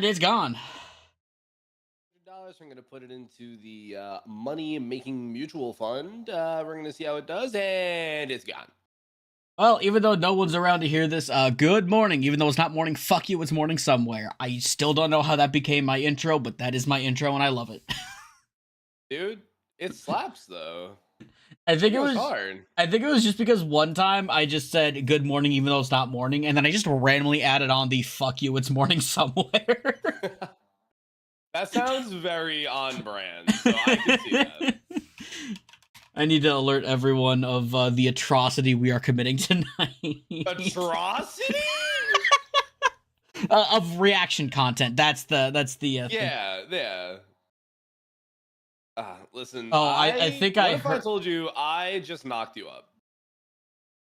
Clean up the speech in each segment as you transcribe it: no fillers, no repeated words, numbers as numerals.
And it's gone. $100. I'm going to put it into the money making mutual fund. We're going to see how it does, and it's gone. Well, even though no one's around to hear this, good morning. Even though it's not morning, fuck you, it's morning somewhere. I still don't know how that became my intro, but that is my intro, and I love it. Dude, it slaps, though. I think it was hard. I think it was just because one time I just said good morning even though it's not morning, and then I just randomly added on the fuck you, it's morning somewhere. That sounds very on brand, so I can see that. I need to alert everyone of the atrocity we are committing tonight. Atrocity? Of reaction content. That's the yeah, thing. yeah. Listen. Oh, I think I told you I just knocked you up.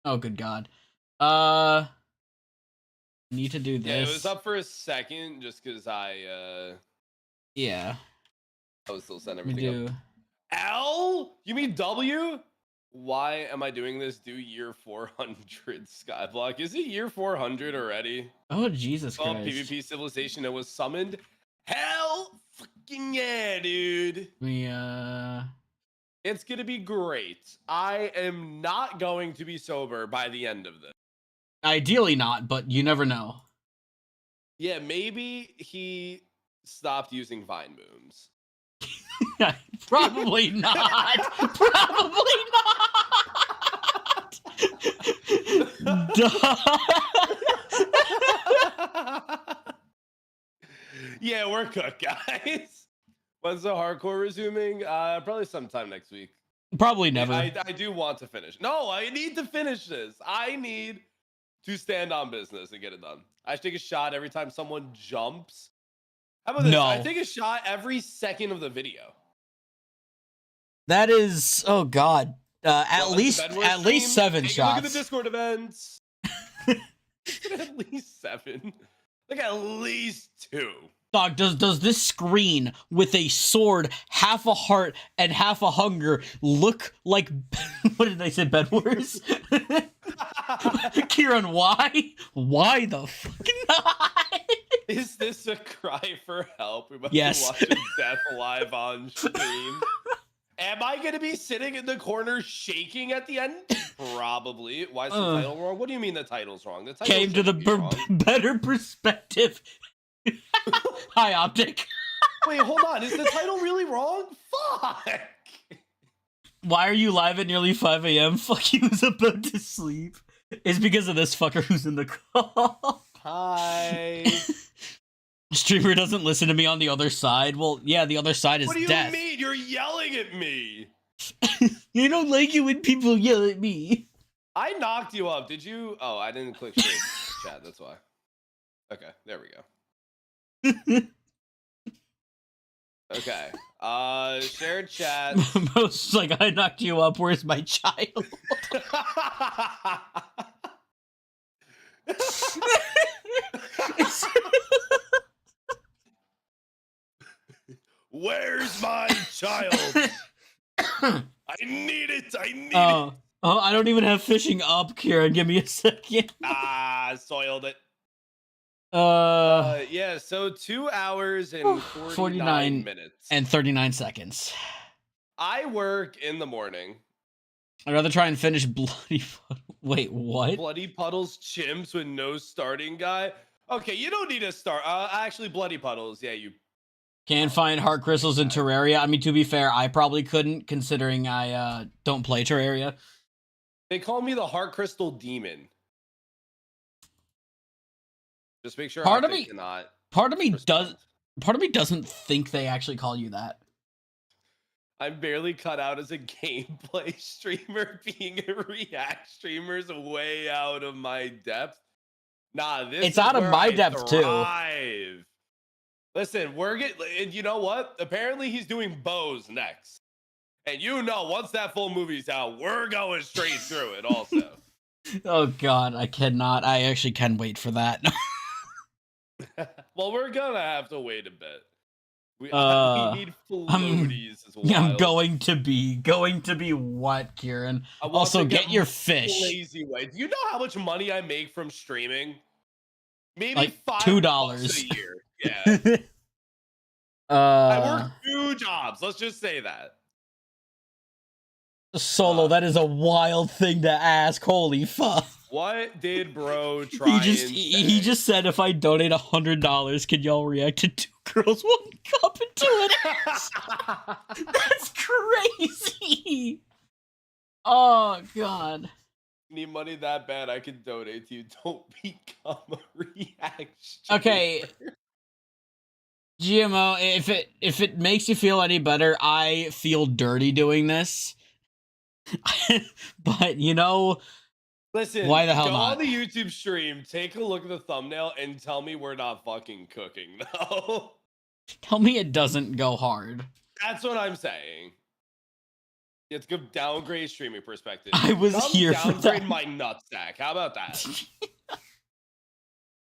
Oh, good God. Need to do this. Yeah, it was up for a second just because yeah. I was still sending everything up. L? You mean W? Why am I doing this? Do year 400 Skyblock. Is it year 400 already? Oh, Jesus Christ. PvP Civilization that was summoned? Hell fucking yeah, dude. It's gonna be great. I am not going to be sober by the end of this. Ideally not, but you never know. Yeah, maybe he stopped using Vine Booms. Probably not. Probably not. Yeah, we're cooked, guys. When's the hardcore resuming? Probably sometime next week. Probably never. I do want to finish. No, I need to finish this. I need to stand on business and get it done. I take a shot every time someone jumps. How about this? No. I take a shot every second of the video. That is, oh God. At least 7 shots. Look at the Discord events. At least 7. Like at least 2. Dog, does this screen with a sword, half a heart, and half a hunger look like what did they say, Bedwars? Kieran, why? Why the fuck not? Is this a cry for help? We must yes. be watching Death live on stream. Am I going to be sitting in the corner shaking at the end? Probably. Why is the title wrong? What do you mean the title's wrong? The title came to the better perspective. Hi, Optic. Wait, hold on. Is the title really wrong? Fuck. Why are you live at nearly 5 a.m.? Fuck you, was about to sleep. It's because of this fucker who's in the call. Hi. Streamer doesn't listen to me on the other side. Well, yeah, the other side is death. What do you mean? You're yelling at me. You don't like it when people yell at me. I knocked you up. Did you? Oh, I didn't click share chat. That's why. Okay, there we go. Okay. Shared chat. Most like I knocked you up. Where's my child? Where's my child? I need it. I need it. Oh, I don't even have fishing up, Kieran. Give me a second. Soiled it. Yeah, so 2 hours and 49 minutes. And 39 seconds. I work in the morning. I'd rather try and finish Bloody Puddle. Wait, what? Bloody Puddles chimps with no starting guy? Okay, you don't need to start. Actually, Bloody Puddles, yeah, you can find heart crystals in Terraria. I mean, to be fair, I probably couldn't, considering I don't play Terraria. They call me the Heart Crystal Demon. Just make sure part of me doesn't think they actually call you that. I'm barely cut out as a gameplay streamer. Being a react streamer is way out of my depth. Nah, it's out of my depth too. Listen, we're getting. You know what? Apparently, he's doing bows next, and you know, once that full movie's out, we're going straight through it. Also. Oh God, I cannot. I actually can wait for that. Well, we're gonna have to wait a bit. We need floaties as well. I'm going to be what, Kieran? Also, get your fish. Lazy way. Do you know how much money I make from streaming? Maybe like $5 $2 a year. Yeah. I uh, work 2 jobs. Let's just say that. Solo, that is a wild thing to ask. Holy fuck. What did bro try He just said if I donate $100, can y'all react to 2 girls, 1 cup, and 2 ass? That's crazy. Oh god. Need money that bad, I can donate to you. Don't become a reaction. Okay. GMO, if it makes you feel any better, I feel dirty doing this. But you know, listen, why the hell go not? on the YouTube stream, take a look at the thumbnail, and tell me we're not fucking cooking, though. Tell me it doesn't go hard. That's what I'm saying. It's good downgrade streaming perspective. I was here for that. Downgrade my nutsack. How about that?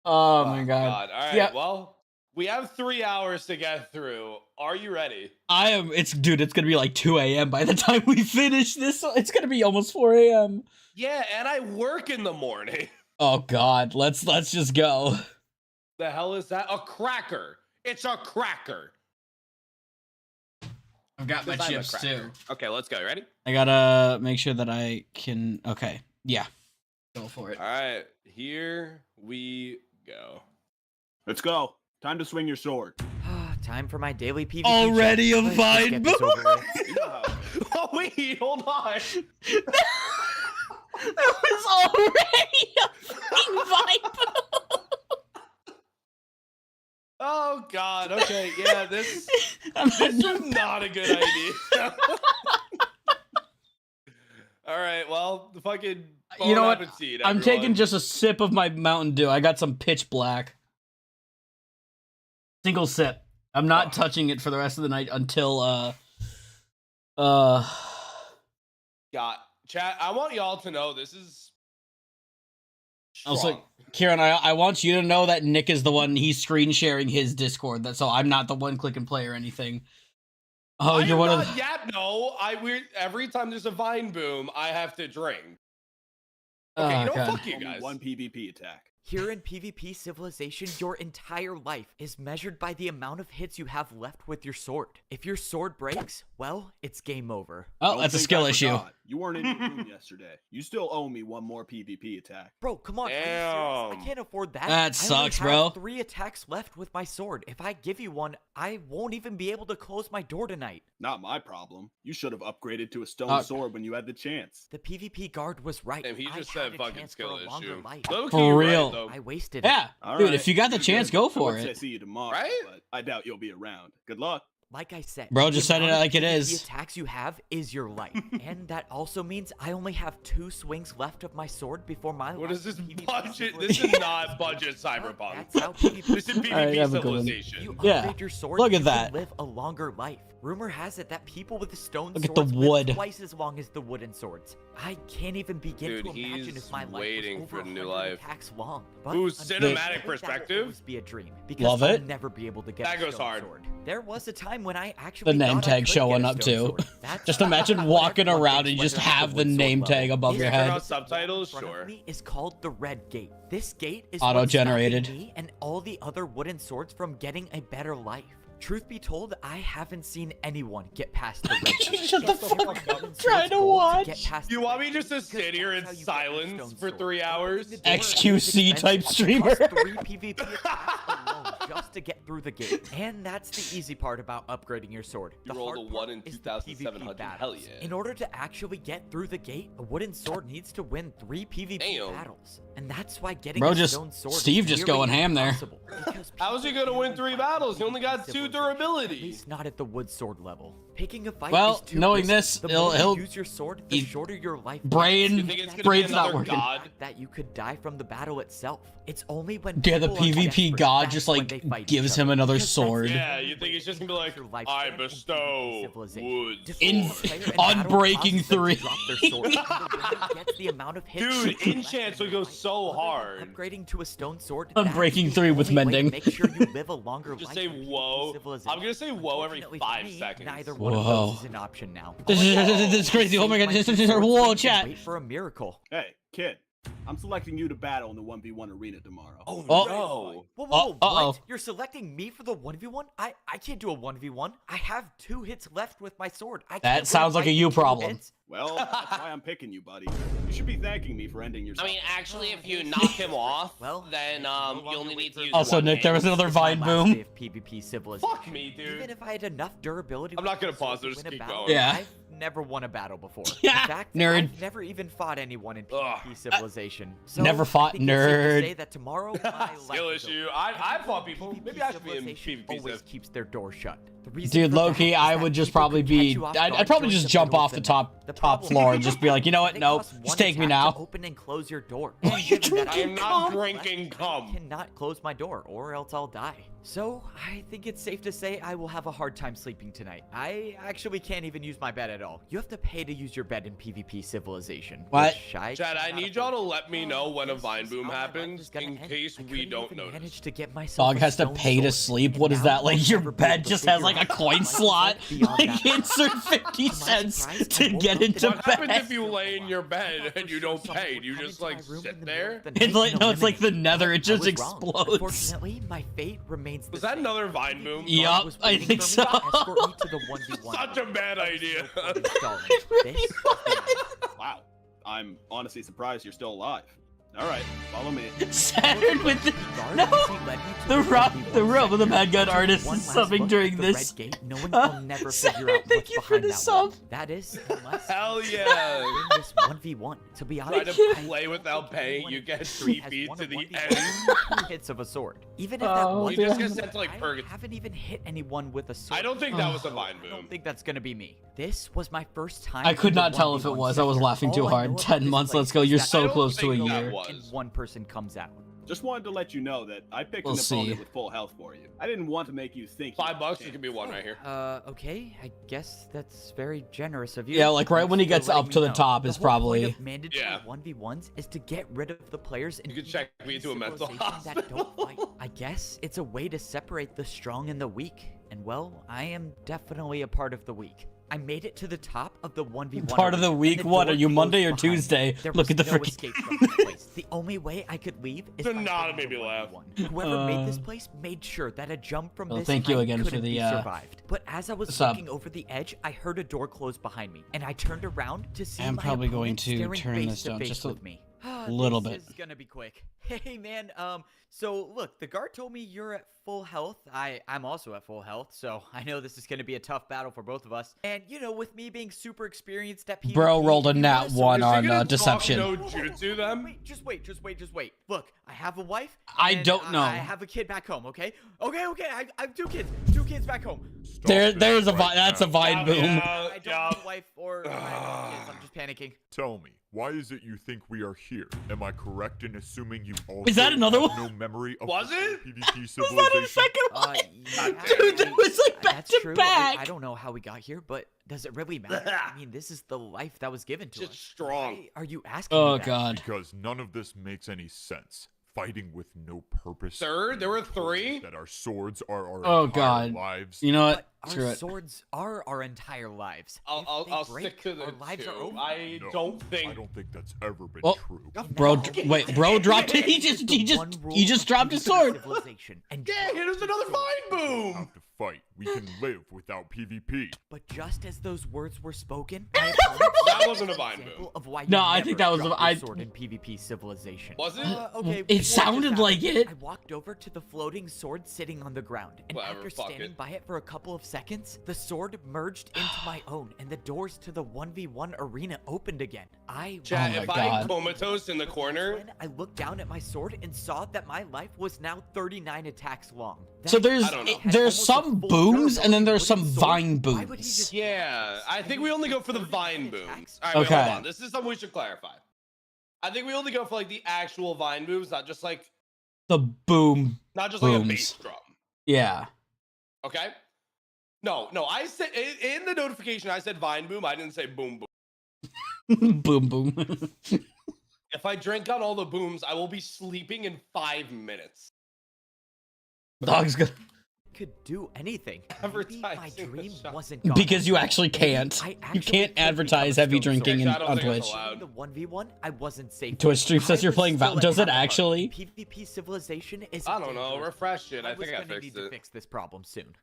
Oh my god. All right. Yeah. Well, we have 3 hours to get through. Are you ready? I am. It's gonna be like 2 a.m. by the time we finish this. It's gonna be almost 4 a.m. Yeah, and I work in the morning. Oh god. Let's just go. The hell is that? A cracker. It's a cracker. I've got my chips too. Okay, let's go. Ready? I gotta make sure that I can. Okay. Yeah. Go for it. All right. Here we go. Let's go. Time to swing your sword. Time for my daily PvP. Already a Let's vine get this boom. over with. Oh wait, hold on. That was already a fucking vibe. Oh god. Okay. Yeah. This is not a good idea. All right. Well, the fucking. You know what? Appetite, I'm taking just a sip of my Mountain Dew. I got some pitch black. Single sip. I'm not touching it for the rest of the night until God, chat. I want y'all to know this is. Also, strong. Kieran, I want you to know that Nick is the one. He's screen sharing his Discord. So I'm not the one click and play or anything. Oh, you're one of. Yeah, no. Every time there's a vine boom, I have to drink. Okay, Oh, you know, God. fuck you guys. One PvP attack. Here in PvP Civilization, your entire life is measured by the amount of hits you have left with your sword. If your sword breaks, well, it's game over. Oh, Don't that's a think skill I issue. forgot. You weren't in your room yesterday. You still owe me 1 more PvP attack. Bro, come on. Are you serious? I Damn. can't afford that. That I only sucks, have bro. 3 attacks left with my sword. If I give you one, I won't even be able to close my door tonight. Not my problem. You should have upgraded to a stone sword when you had the chance. The PvP guard was right. Damn, he I just had said a fucking chance for skill a longer issue. life. Low-key, For right, real. though. I wasted Yeah, it. All dude. right, If you got the you're chance, good. go I for would say it. see you tomorrow, Right? but I doubt you'll be around. Good luck. Like I said, Bro, the just said it amount of like it PvP is. attacks you have is your life, and that also means I only have 2 swings left of my sword before my. What is this PvP budget? This is civilization not budget cyberpunk. That's how PvP This is PvP Alright, have a good one. civilization. You Yeah, upgrade your sword, look at you that. can live a longer life. Rumor has it that people with the stone Look at the swords wood. live twice as long as the wooden swords. I can't even begin Dude, to imagine he's if my life waiting was for over the new 100 life. attacks long. But Ooh, unfortunately, cinematic that will perspective. always be a dream because Love I'll it. never be able to get That a goes stone hard. sword. There was a time when I actually The name thought I tag could showing get a up, stone too. sword. That's Just why imagine not walking everyone around thinks and just whether it's have the wood sword name level. tag above This your red head. Turn on subtitles, in front of sure. me is called the Red Gate. This gate is Auto-generated. what's stopping me and all the other wooden swords from getting a better life. Truth be told, I haven't seen anyone get past the Red Gate. Shut the It's fuck every up. wooden I'm trying sword's to goal watch. get past You the want Red me just to Gate, sit here in because that's how you get a silence stone for sword. 3 Opening hours? the door is XQC type expensive. streamer. It costs 3 PvP attacks alone just to get through the gate. And that's the easy part about upgrading your sword. You The rolled hard a part 1 in is the 2,700. PvP Hell battles. yeah. In order to actually get through the gate, a wooden sword needs to win 3 PvP Damn. battles. And that's why getting Bro, a just- stone sword Steve is just nearly going ham there. impossible, because How is he people gonna win can't 3 fight battles? He in only got 2 civilization, durability. At least not at the wood sword level. Picking a fight Well, is too knowing risky. this, the he'll- more you he'll- use your sword, the he- shorter your life Brain- You think it's gonna brain's be not another working. god? that you could die from the battle itself. It's only when Yeah, the people are PvP desperate, god that's just, when like, they fight gives each him other. another Because that's sword. the Yeah, only you think way he's just to gonna be like, increase your I lifespan in bestow PvP civilization. woods. Defeating In- a player in on battle Breaking causes them to 3. drop their sword, and the winner gets the amount of hits Dude, left in enchants their would go life. so Other than hard. Upgrading to a stone sword. On that's Breaking the 3 with only way to mending. Make sure you live a longer Just life say in PvP whoa. civilization. I'm gonna say whoa every Unfortunately for 5 me, seconds. Neither one of Whoa. those is an option now. This is crazy. Oh my god, Save this my is sword whoa, swings and chat. Wait for a miracle. Hey, kid. I'm selecting you to battle in the 1v1 arena tomorrow. Oh, Oh. no. Whoa, Uh-oh. what? You're selecting me for the 1v1? I can't do a 1v1. I have 2 hits left with my sword. I That can't sounds like a fight you in 2 problem. hits. Well, that's why I'm picking you, buddy. You should be thanking me for ending your. I mean, actually, if you knock him off, Well, then no you longer only wait need to for use Also, one Nick, there was hand. another This is my Vine last boom. day of PvP civilization. Fuck me, dude. Even if I had enough durability, I'm not with gonna my sword pause to it, just win a keep battle, going. Yeah. I've never won a battle before. Yeah, In fact, nerd. I've never even fought anyone in PvP civilization. So Never I fought, think it's safe to nerd. say that tomorrow, my life Skill is issue. over. I Everyone fought in people. PvP Maybe I should be in civilization PvP always civ. keeps their door shut. The reason Dude, for low that key, is I that would just people probably could catch be. you off I'd guard probably during just the jump middle off of the night. top The top problem floor is and just be like, you know what? that it Nope. costs Just one take me attack to now. open and close your door. Why are And you given that I am drinking not cum? drinking I cum. cannot close my door, or else I'll die. So, I think it's safe to say I will have a hard time sleeping tonight. I actually can't even use my bed at all. You have to pay to use your bed in PvP Civilization. What? which I Chad, I cannot need y'all to afford. let me know when a This vine is boom how my life happens, is gonna in end. case I we couldn't don't even notice. manage to get myself Dog a has to stone pay to sword, sleep. and What is now that? I'll Like your never be able bed to just has figure like a out coin my life slot. beyond Like that. insert 50 To my cents surprise, I to woke get up into and What happens bed. if you lay in your I bed thought and for you sure don't someone pay? would You come just into my like room in sit the there? middle of the It's night like and no, it's like the eliminate me. nether. It I just was wrong. explodes. Unfortunately, my fate remains the Was that same. another vine boom? PvP Yup, was I waiting think for me to so. escort me to the 1v1 Such a arena. bad There was idea. no point in stalling. This is the end. Wow. I'm honestly surprised you're still alive. All right, follow me. Saturn with the Guard no. easily led me to The 1v1 room of the Mad Gun After artist one is last subbing look during at the this. red gate, no one will never Saturn, figure out thank what's you for behind the that sub. wall. That is, unless Hell you yeah. win this 1v1. To be Try honest, to I play don't without think paying, anyone you in get history 3 has feet won to a the 1v1 end. with 2 hits of a sword. Even if Oh, that was You just yeah. get sent to like I purgatory. haven't even hit anyone with a sword. I don't think that was a vine I boom. don't think that's gonna be me. This was my first time. I could in the not tell if it 1v1 was. I was sector. laughing too All I hard. know about 10 this months, place let's go. is You're that so I don't close to a think that year. was. and one person comes out. Just wanted to let you know that I picked We'll an opponent see. with full health for you. I didn't want to make you think. you had a $5, chance. it could be one right here. Okay. I guess that's very generous of you. Yeah, like right Thanks when he for gets letting up me to the know. top is The whole point probably. of mandatory Yeah. 1v1s is to get rid of the players in You could check me into a mental civilization that don't hospital. fight. I guess it's a way to separate the strong and the weak. And well, I am definitely a part of the weak. I made it to the top of the 1v1. Part of the arena, and week? the What, door are you closed Monday or behind me. Tuesday? There Look was at the no freaking- escape from this place. The only way I could leave is Do by not winning make the me laugh. 1v1. Whoever made this Uh, place made sure that a jump from well, this thank you height again for couldn't the, be survived. But as I was what's up? looking over the edge, I heard a door close behind me, and I turned around to see I'm my probably going opponent to staring turn face this to down face just a with me. little This bit. is gonna be quick. Hey man, so look, the guard told me you're at full health. I'm also at full health, so I know this is gonna be a tough battle for both of us. And you know, with me being super experienced at PvP, Bro rolled a if you nat want a sword- one Is he on gonna talk deception. no jutsu them? Wait, just wait. Look, I have a wife. I and don't know. I have a kid back home. Okay. I have 2 kids. 2 kids back home. There's a vine. That's a vine boom. I don't have a wife or I have kids. I'm just panicking. Tell me, why is it you think we are here? Am I correct in assuming you also Is that another have one? no memory of Was the it? PvP Was civilization? that a second one? Yeah, Dude, that was like back that's to true. back. I don't know how we got here, but does it really matter? I mean, this is the life that was given to Just us. strong. Why are you asking Oh me that? god. Because none of this makes any sense. Fighting with no purpose. Sir, there were 3? That our swords are our Oh, entire God. lives. You know what? But Screw our it. swords are our entire lives. If they I'll break, stick to the our lives are 2. over. I No, don't I think. don't think that's ever been Well, true. Bro, Now, wait, bro dropped it. this is the one rule He just of dropped his PvP sword. civilization, and Yeah, here's another vine We boom. have to fight. We can live without PvP. But just as those words were spoken, That wasn't a vine boom. Of why No, you I never think that was drop a- I- your sword in PvP civilization. Was it? Okay, It before sounded this like happened, it. I walked over to the floating sword sitting on the ground, and Whatever, after fuck standing it. by it for a couple of seconds, the sword merged into my own, and the doors to the 1v1 arena opened again. I Chat, Oh my if I God. comatose in the That's corner, when I looked down at my sword and saw that my life was now 39 attacks long. So That there's I don't know. had there's almost a some full booms and then durability there's some wooden sword. vine Why would he booms. just- yeah, I think we only go for the vine 39 booms. attacks? All right, wait, hold Okay. on. This is something we should clarify. I think we only go for like the actual vine booms, not just like The boom. like a Booms. bass drum. Yeah. Okay? No, I said in the notification I said vine boom. I didn't say boom boom. Boom boom. If I drink on all the booms, I will be sleeping in 5 minutes. Dog's good. could do anything. Maybe my Advertising the dream shop. wasn't gone. Because you actually Maybe can't. I You actually can't could advertise become a heavy stone drinking soldier. I don't on think it's Twitch. allowed. The 1v1, I wasn't safe. Twitch stream says I you're was playing still Val. at Does it half a heart. actually? PvP Civilization is I don't know. dangerous. Refresh it. I was think I gonna fixed need to it. fix this problem soon.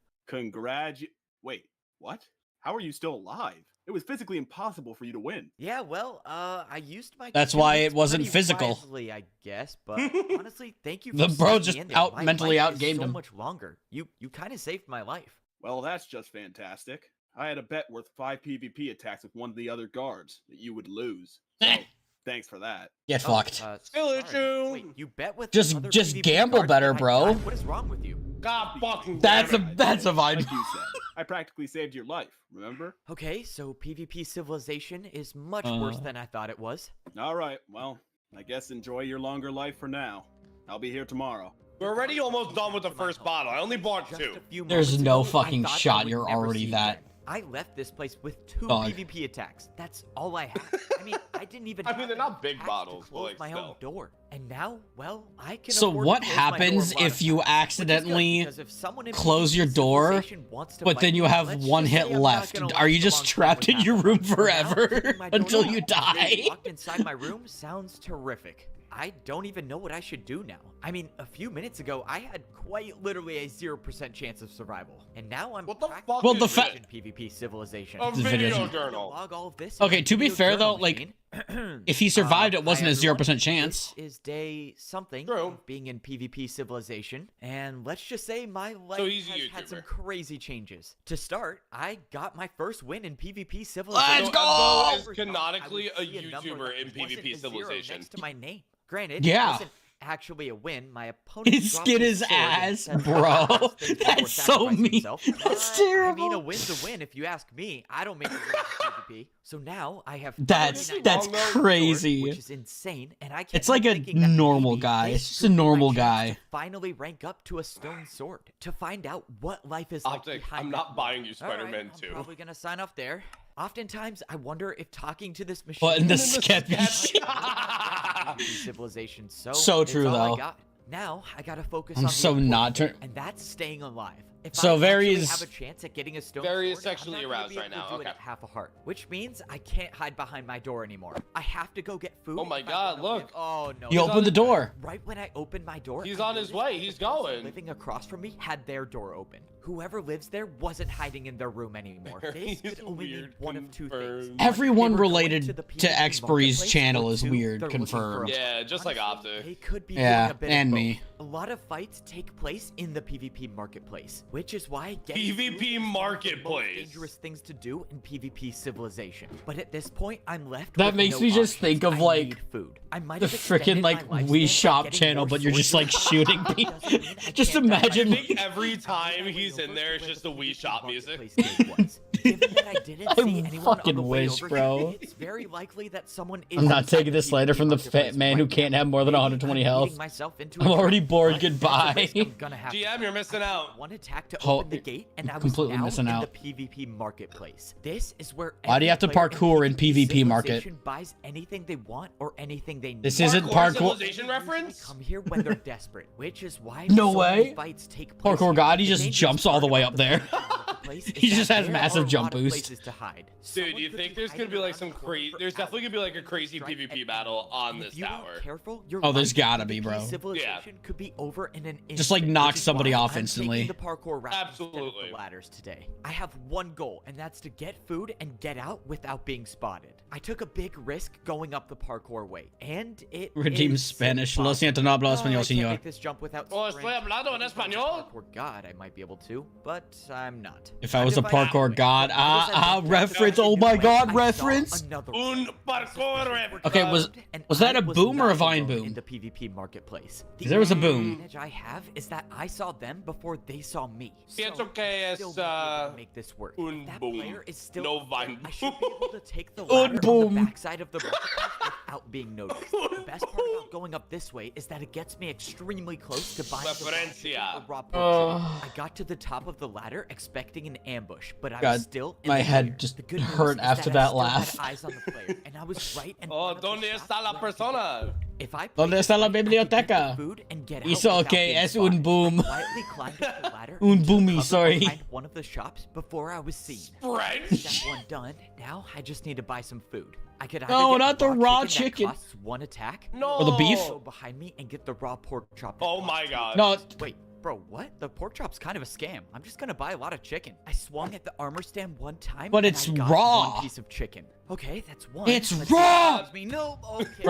Wait, what? How are you still alive? It was physically impossible for you to win. Yeah, well, I used my. That's why it talents wasn't pretty physical. Wisely, I guess. But honestly, thank you. For The bro sticking just in there. out My mentally life is outgamed so him. much longer. You kind of saved my life. Well, that's just fantastic. I had a bet worth 5 PvP attacks with one of the other guards that you would lose. So, thanks for that. Get Oh, fucked. Still sorry. issue. Wait, you bet with Just- other just PvP gamble guards better, behind bro. time? What is wrong with you? God fucking That's damn a it. that's a vibe. Like you said, I practically saved your life, remember? Okay, so PvP Civilization is much worse than I thought it was. All right, well, I guess enjoy your longer life for now. I'll be here tomorrow. We're already almost done with the first bottle. I only bought Just 2. a few There's moments no ago, I fucking thought I shot would you're never already see you that. again. I left this place with 2 Dog. PvP attacks. That's all I had. I mean, I didn't even. I mean, have they're not enough big attacks bottles, to but, close like, my own still. door. And now, well, I can. So afford to what close my door a happens lot of if you times, which is good, accidentally because if someone in close PvP your door, Civilization wants to but fight then you me, have let's one just say hit I'm not left? gonna Are you last a just long time trapped with in your half room of them. For now, forever kicking my door until down you and getting die? locked inside my room sounds terrific. I don't even know what I should do now. I mean, a few minutes ago, I had quite literally a 0% chance of survival. And now I'm What the practically fuck Well, the is fa- it? in PvP Civilization. A This video video- journal. Log all of this Okay, in to be video fair, though, journal like, machine. If he survived, it Hi, wasn't a everyone. 0% chance. This is day something True. of being in PvP Civilization, and let's just say my life he's a has had some YouTuber. crazy changes. To start, I got my first win in PvP Civilization. Let's go! Ebbo is Every time canonically I would a see number YouTuber that in wasn't PvP a zero Civilization. Next to my name. Granted, Yeah. it wasn't actually a win. My opponent His dropped skin his is sword and ass, said bro. things before That's so sacrificing mean. himself. That's But, I mean, terrible. a win's a win if you ask me. I don't make it in PvP. So now I have That's 39 that's Longbow sword, crazy. which is insane, and I kept It's like on a thinking that normal maybe guy. this It's just a could be my normal chance guy. to finally rank up to a stone sword to find out what life is like Optic, behind I'm that not wall. buying you All right, Spider-Man I'm 2. probably gonna sign off there. Oftentimes, I wonder if talking to this machine. But in the And then the sketchy sketchy- Civilization. So So true, it's all though. I got. Now I gotta focus I'm on the so important not thing, turn- and that's staying alive. If So I Very actually is- have a chance at getting a stone Very is sword, I'm sexually not gonna aroused be right able to now, do it okay. at half a heart, which means I can't hide behind my door anymore. I have to go get food. Oh my if I God, wanna look. live. Oh no. You He's opened the door. Right when I opened my door, He's I on his noticed way, that he's the person going. Living across from me had their door open. Whoever lives there wasn't hiding in their room anymore. This Very could only mean weird, one of two things. confirmed. One, Everyone they were going related the to PvP Xbree's marketplace, channel or is two, weird, they're looking for confirmed. a Yeah, just like Honestly, Optic. They could be Yeah, doing a bit and of me. both. A lot of fights take place in the PvP marketplace, which is why getting PvP food is one of the most marketplace. dangerous things to do in PvP Civilization. But at this point, I'm left. That with makes no me just options. think of, I like, need food. I might The have freaking extended my like lifespan Wii by Shop getting channel, more but you're just like swords. shooting Doesn't people. mean I Just can't die by imagine. I myself. think every Maybe time I he's went in over there, to it's where just the Wii PvP Shop music. marketplace gate was. Given that I didn't I see anyone on fucking the way wish, over bro. here, it's very likely that someone is I'm not inside taking the this slander PvP from the marketplace fat man who right can't now. have more than Maybe 120 I'm health. leading myself into I'm a already trap, bored, but that's a goodbye. risk I'm gonna have to GM, take. you're missing out. One attack to Oh, open the gate, and I was completely now missing in out. the PvP marketplace. This is where Why do you have to every player parkour in PvP market? Civilization buys anything they want or anything they need. This isn't Parkour parkour. Civilization They usually reference? come here when they're desperate, which is why No so way. many fights take place Parkour here. God, he The just dangerous jumps all part the way about up there. the marketplace is He just that has there massive are a jump lot of boost. places to hide. Dude, Someone you could think be there's gonna hiding be like around some the corner crazy? for There's definitely gonna be like a hours. crazy Strike PvP at battle on And this if you tower. aren't careful, your Oh, there's life in gotta be, PvP bro. Civilization could be over in an Just, like, instant, knock which is somebody why off I'm taking instantly. the parkour route instead of Absolutely. the ladders today. I have one goal, and that's to get food and get out without being spotted. I took a big risk going up the parkour way, and it Redeem is Spanish. Lo impossible. siento, no hablo I español, can't señor. make this jump without Oh, sprint. estoy hablando en If I was a español. parkour god, I might be able to, but I'm not. If I was a divided parkour anyway. god, But notice I walked out reference. the Oh new my way, god, I saw reference. another Un one. parkour. Okay, was And that I a boom or a not Vine alone boom? in the PvP marketplace. The There was a only boom. advantage I have is that I saw them before they saw me. Pienso So que I es, still might be able to make this work. un If that boom. player is still No up there, Vine I should be able to take the Un ladder on boom. the backside of the marketplace with without being noticed. The best part about going up this way is that it gets me extremely close to buying the raw pork chop. I got to the top of the ladder expecting an ambush, but I was still in my the head clear. just The good news hurt is after I that still laugh. had eyes on the player, and I was right in Oh, front of the ¿dónde shop está la where I could persona? If I ¿Dónde played está la it right, I could get the biblioteca? food and get out Hizo without okay, being es spotted. un boom. I quietly climbed up the ladder Un into the boomy, cupboard sorry. behind one of the shops before I was seen. French? Step 1 done. Now I just need to buy some food. I could either No, get not the raw that chicken. costs 1 attack, No. Or the beef? go behind me and get the raw pork chop. that Oh costs my 2 god. No, Wait, bro, what? The pork chop's kind of a scam. I'm just gonna buy a lot of chicken. I swung at the armor stand 1 time. But and it's I got raw. 1 piece of chicken. Okay, that's 1. It's Let's see if raw! it gives me. No, okay.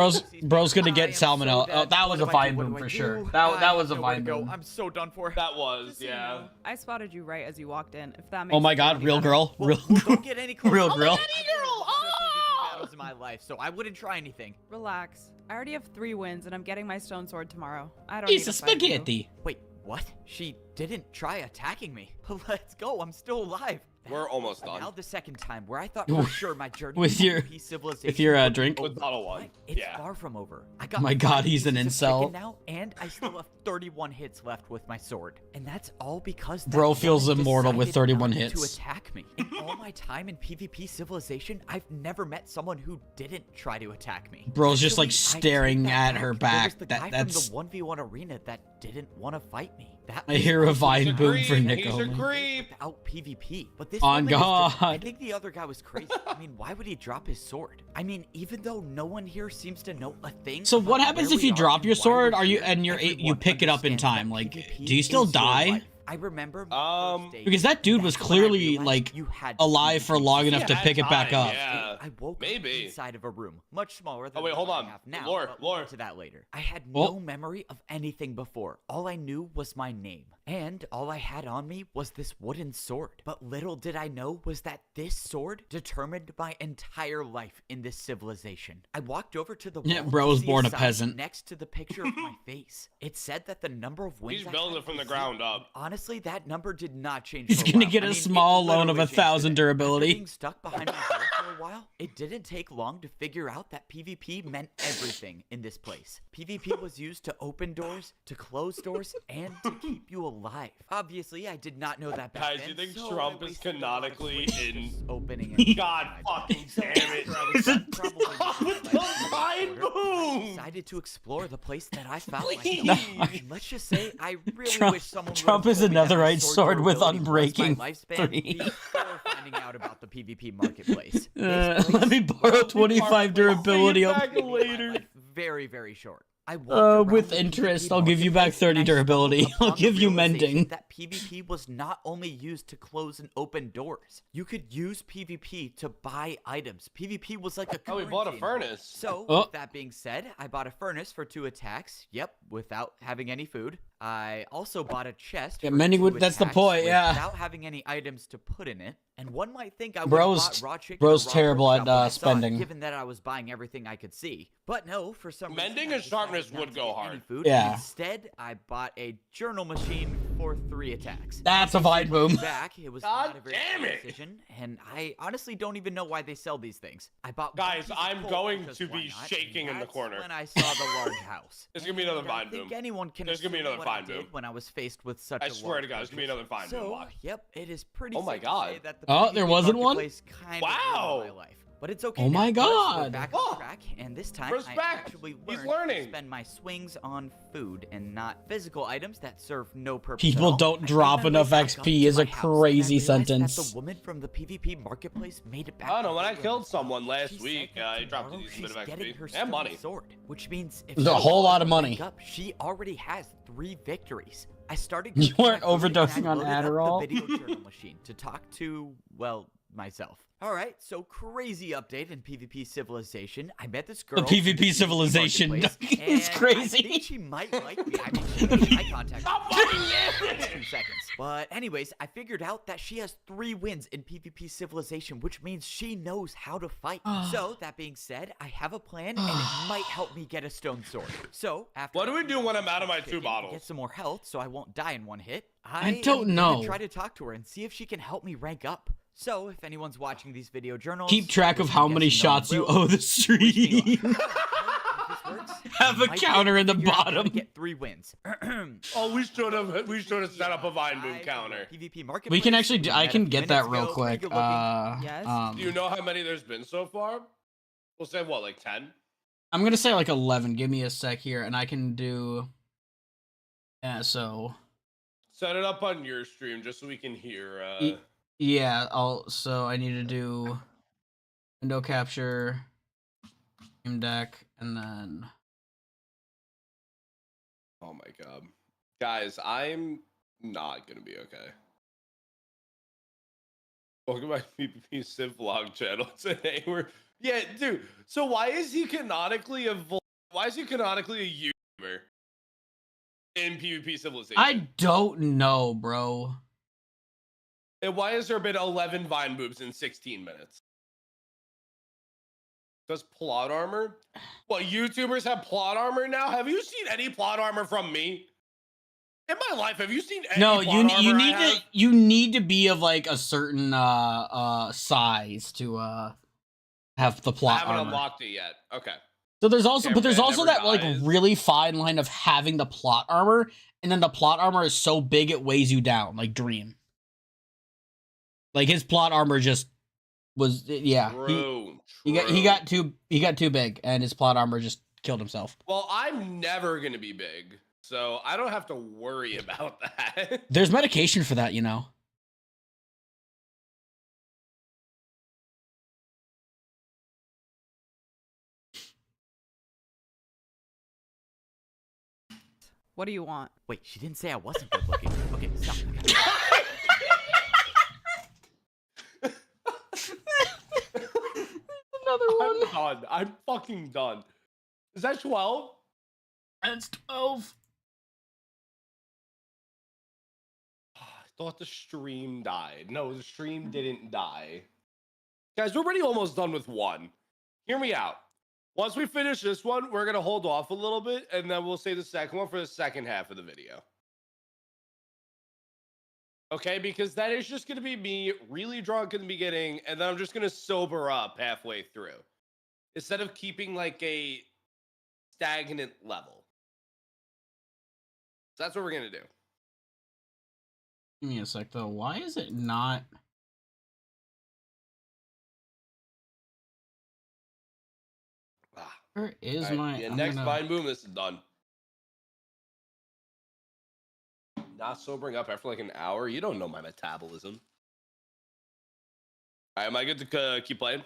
Bro's gonna get I am so salmonella. dead. Oh, that was What a do I vine do? What boom do I for do? sure. I That have was a nowhere to vine go. boom. I'm so done for. That was, Just so you yeah. know, I spotted you right as you walked in. If that makes Oh my it god, any real better. girl, Well, real well, girl. don't get any closer. Real Oh my girl. God, PvP battles in my life, so I wouldn't try anything. Relax. I already have 3 wins, and I'm getting my stone sword tomorrow. I don't He's need a to fight you. spaghetti. Wait, what? She didn't try attacking me. Let's go. I'm still alive. We're almost done. Now the second time, where I thought for sure my journey With to your- PvP civilization with your, would be drink? With over. bottle 1. But It's Yeah. far from over. I got My god, he's an pieces of incel. chicken now, and I still have 31 hits left with my sword. And that's all because that Bro feels woman immortal with decided 31 not hits. to attack me. In all my time in PvP civilization, I've never met someone who didn't try to attack me. Bro's just, like, Actually, I take staring that at her There was back. the That- guy that's- from the 1v1 arena that didn't want to fight me. That I was hear a also vine He's a boom creep. for He's a Nico. creep. without PvP. But this On woman is different. I God. think the other guy was crazy. I mean, why would he drop his sword? I mean, even though no one here seems to know a thing. So what about happens where if you we are drop and your why sword? we're Are you here, and you everyone pick it up in understands time? that Like, PvP do you still is your die? life. I remember my first day, Because that dude and was that's when I clearly, realized like, you had to alive for PvP. long He enough to had pick it back time, up. yeah. I woke Maybe. up inside of a room, much smaller than wait, the hold one on. I have now. Lore, but we'll lore. get to that later. I had Oh. no memory of anything before. All I knew was my name, and all I had on me was this wooden sword. But little did I know was that this sword determined my entire life in this civilization. I walked over to the Yeah, wall bro to was see born a sign peasant. next to the picture of my face. It said that the number of wins He's I building had it from the was ground 0. up. Honestly, that number did not change. He's for a gonna while. get I a mean, it small loan of literally changed 1,000 today. durability. After being stuck behind my door for a while, it didn't take long to figure out that PvP meant everything in this place. PvP was used to open doors, to close doors, and to keep you alive. Obviously, I did not know that back Guys, then, you think so Trump I is wasted a lot of canonically switches in- just opening and God fucking damn it. Is it- Stop with the vine I boom. decided to explore the place that I found Please. myself. And let's just say I really Trump- wish someone would Trump have is told me that another my right sword with durability was Unbreaking my lifespan 3. before finding out about the PvP marketplace. Let me borrow 25 durability. Bring it back later. Life very, very short. I walked With around the interest, PvP I'll give you back marketplace 30 and I stumbled durability. I'll upon give the you realization mending. That PvP was not only used to close and open doors. You could use PvP to buy items. PvP was like a Oh, we bought a currency. furnace. So, Oh. with that being said, I bought a furnace for 2 attacks. Yep, without having any food. I also bought a chest. Yeah, for many 2 would- that's the attacks point, yeah. Without having any items to put in it. And one might think I would Bro's- have bought raw chicken bro's or raw terrible pork at, chop when I saw it, spending. given that I was buying everything I could see. But no, for some reason, Mending I and sharpness decided not would to go get any hard. Food. Yeah. Instead, I bought a journal machine for 3 attacks. That's a vine boom. Back, it was God not a very damn good it. decision, and I honestly don't even know why they sell these things. I bought one Guys, piece of I'm coal going because to why be not? And shaking in the that's corner. When I saw the large house. There's gonna be another And vine I think boom. anyone can There's gonna be assume another what I vine did boom. when I was faced with such I a swear to large God, there's gonna be purchase. another vine boom. So, Watch. yep, it is pretty Oh my safe to God. say that the Oh, there PvP wasn't one? marketplace kind Wow. of ruined my life. But it's okay. Oh now, my because we're God. back Oh. on track, and this time Bro's I back. actually He's learned learning. to spend my swings on food and not physical items that serve no purpose. People at all. don't I made drop my way enough back XP up to is a my house, and I crazy realized that sentence. The woman from the PvP marketplace made it back. I don't know, when I before killed us. someone last She said week, that I dropped a tomorrow decent bit she's of getting XP. her And stone money. sword, which means if There's she a whole lot of doesn't money. wake up, she already has 3 victories. I started. You cooking weren't my food and I overdosing on loaded up the Adderall? video journal machine to talk to, well, myself. All right, so crazy update in PvP Civilization. I met this girl. The in PvP Civilization marketplace, is and crazy. I think she might like me. I mean, she made eye contact. with me for 2 seconds. But anyways, I figured out that she has 3 wins in PvP Civilization, which means she knows how to fight. So that being said, I have a plan, and it might help me get a stone sword. So after What do we I do when I'm out of my chicken 2 bottles? Get some more health, so I won't die in one hit. I don't am know. gonna try to talk to her and see if she can help me rank up. So, if anyone's watching these video journals, Keep track of which how I'm many guessing no one shots you will, owe the wish me stream. luck. If this works, Have I a might be counter able in to the figure out how to bottom. Get 3 wins. Oh, we should have set up a Vine Boom counter. PvP We marketplace. can actually do, we I met a can few get that minutes real ago. Pretty quick. good looking. Yes. Do you know how many there's been so far? We'll say what, like 10? I'm gonna say like 11. Give me a sec here, and I can do. Yeah. So. Set it up on your stream just so we can hear. Yeah. So I need to do window capture, stream deck, and then. Oh my god, guys, I'm not gonna be okay. Welcome to my PvP Civ vlog channel today. Yeah, dude. So why is he canonically a YouTuber in PvP Civilization? I don't know, bro. And why has there been 11 Vine Boobs in 16 minutes? Does plot armor? What, YouTubers have plot armor now? Have you seen any plot armor from me? In my life, have you seen any No, plot armor you need to be of like a certain size to have the I plot haven't armor. unlocked it yet. Okay. So there's also, but there's Cameraman also never that like dies. really fine line of having the plot armor, and then the plot armor is so big it weighs you down, like Dream. Like his plot armor just was, yeah. True. He got too big, and his plot armor just killed himself. Well, I'm never gonna be big, so I don't have to worry about that. There's medication for that, you know. What do you want? Wait, she didn't say I wasn't good looking. Okay, stop. Another one. I'm done. I'm fucking done. Is that 12? That's 12. I thought the stream died. No, the stream didn't die. Guys, we're already almost done with one. Hear me out. Once we finish this one, we're going to hold off a little bit, and then we'll say the second one for the second half of the video. Okay, because that is just going to be me really drunk in the beginning, and then I'm just going to sober up halfway through. Instead of keeping like a stagnant level. So that's what we're going to do. Give me a sec, though. Why is it not... Where is All right, my... yeah, I'm next gonna- Vine Boom, this is done. Not sobering up after like an hour? You don't know my metabolism. All right, am I good to keep playing?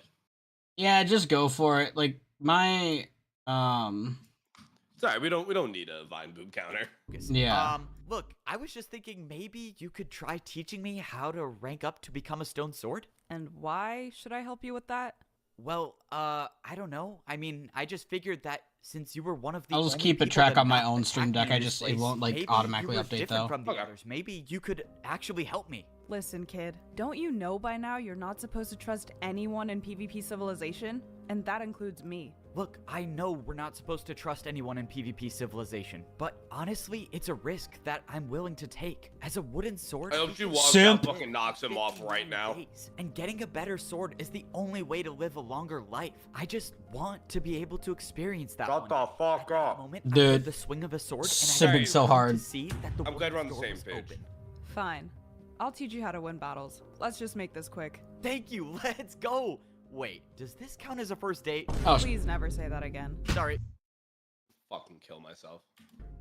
Yeah, just go for it. Like, my... Sorry, we don't need a Vine Boom counter. Yeah. Look, I was just thinking maybe you could try teaching me how to rank up to become a stone sword. And why should I help you with that? Well, I don't know. I mean, I just figured that since you were one of the I'll just only keep a people track that on my got own stream attacked deck. in It this place, won't like maybe automatically you were update different though. from the Okay. others. Maybe you could actually help me. Listen, kid, don't you know by now you're not supposed to trust anyone in PvP Civilization? And that includes me. Look, I know we're not supposed to trust anyone in PvP Civilization, but honestly, it's a risk that I'm willing to take. As a wooden sword, I hope she walks Simp. out fucking knocks him off right 59 now. days. And getting a better sword is the only way to live a longer life. I just want to be able to experience that. Shut one. the fuck At that up. moment, I Dude, heard the swing of a sword, and simping I so wanted hard. To see that the I'm glad we're on the door same was page. open. Fine. I'll teach you how to win battles. Let's just make this quick. Thank you. Let's go. Wait, does this count as a first date? Oh, Please never say that again. Sorry. Fucking kill myself.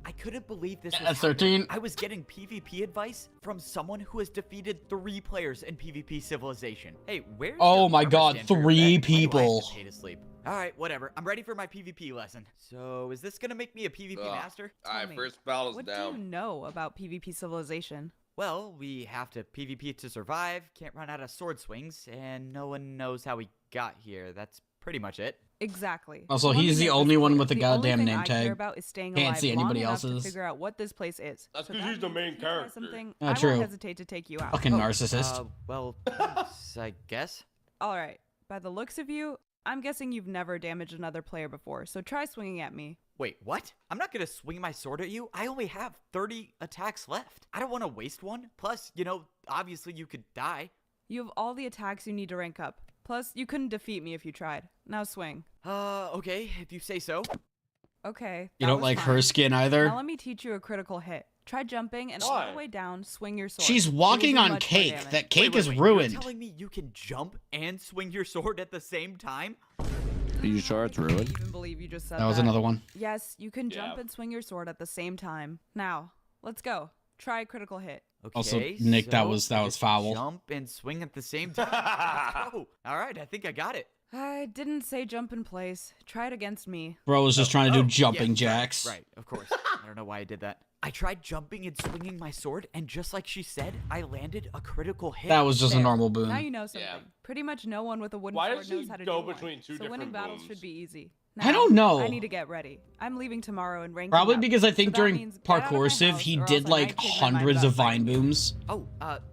I couldn't believe this was At 13? happening. I was getting PvP advice from someone who has defeated 3 players in PvP Civilization. Hey, where's Oh your my rubber God, stand for your 3 bed? Why do I have to people. pay to sleep? All right, whatever. I'm ready for my PvP lesson. So, is this gonna make me a PvP Ugh. master? All right, me, first battle's What down. do you know about PvP Civilization? Well, we have to PvP to survive, can't run out of sword swings, and no one knows how we got here. That's pretty much it. Exactly. Also, Let me he's the make this only one clear. with the only goddamn thing name I tag. care about is staying Can't alive see long anybody enough else's. to figure out what this place is. That's So 'cause that he's the means main if you try character. something, Ah, I true. won't hesitate to take you out. Fucking narcissist. Well, thanks, I guess. All right. By the looks of you, I'm guessing you've never damaged another player before, so try swinging at me. Wait, what? I'm not gonna swing my sword at you. I only have 30 attacks left. I don't want to waste one. Plus, you know, obviously you could die. You have all the attacks you need to rank up. Plus, you couldn't defeat me if you tried. Now swing. Okay, if you say so. Okay. You that don't was like fine. her skin either? Now let me teach you a critical hit. Try jumping and Why? all the way down, swing your sword. She's It will walking do on much more cake. damage. That cake Wait, is wait, ruined. You're telling me you can jump and swing your sword at the same time? Are you sure it's I ruined? can't even believe you just said That was another one. Yes, you can jump Yeah. and swing your sword at the same time. Now, let's go. Try a critical hit. Okay, Also, Nick, that so was just foul. Jump and swing at the same time. Let's go. All right, I think I got it. I didn't say jump in place. Try it against me. Bro was just trying to Oh, do jumping yeah, jacks. Right, of course. I don't know why I did that. I tried jumping and swinging my sword, and just like she said, I landed a critical hit. That was just a There. normal Now boon. you know something. Yeah. Pretty much no one with a wooden Why sword does she knows how to go do one. between two So winning different battles booms? should be easy. I Now, don't know. I need to get ready. I'm leaving tomorrow and ranking Probably up. because I think So that during means get out of my Parkour Civ, house he or else did I like might change my mind hundreds about of Vine fighting. booms. Oh,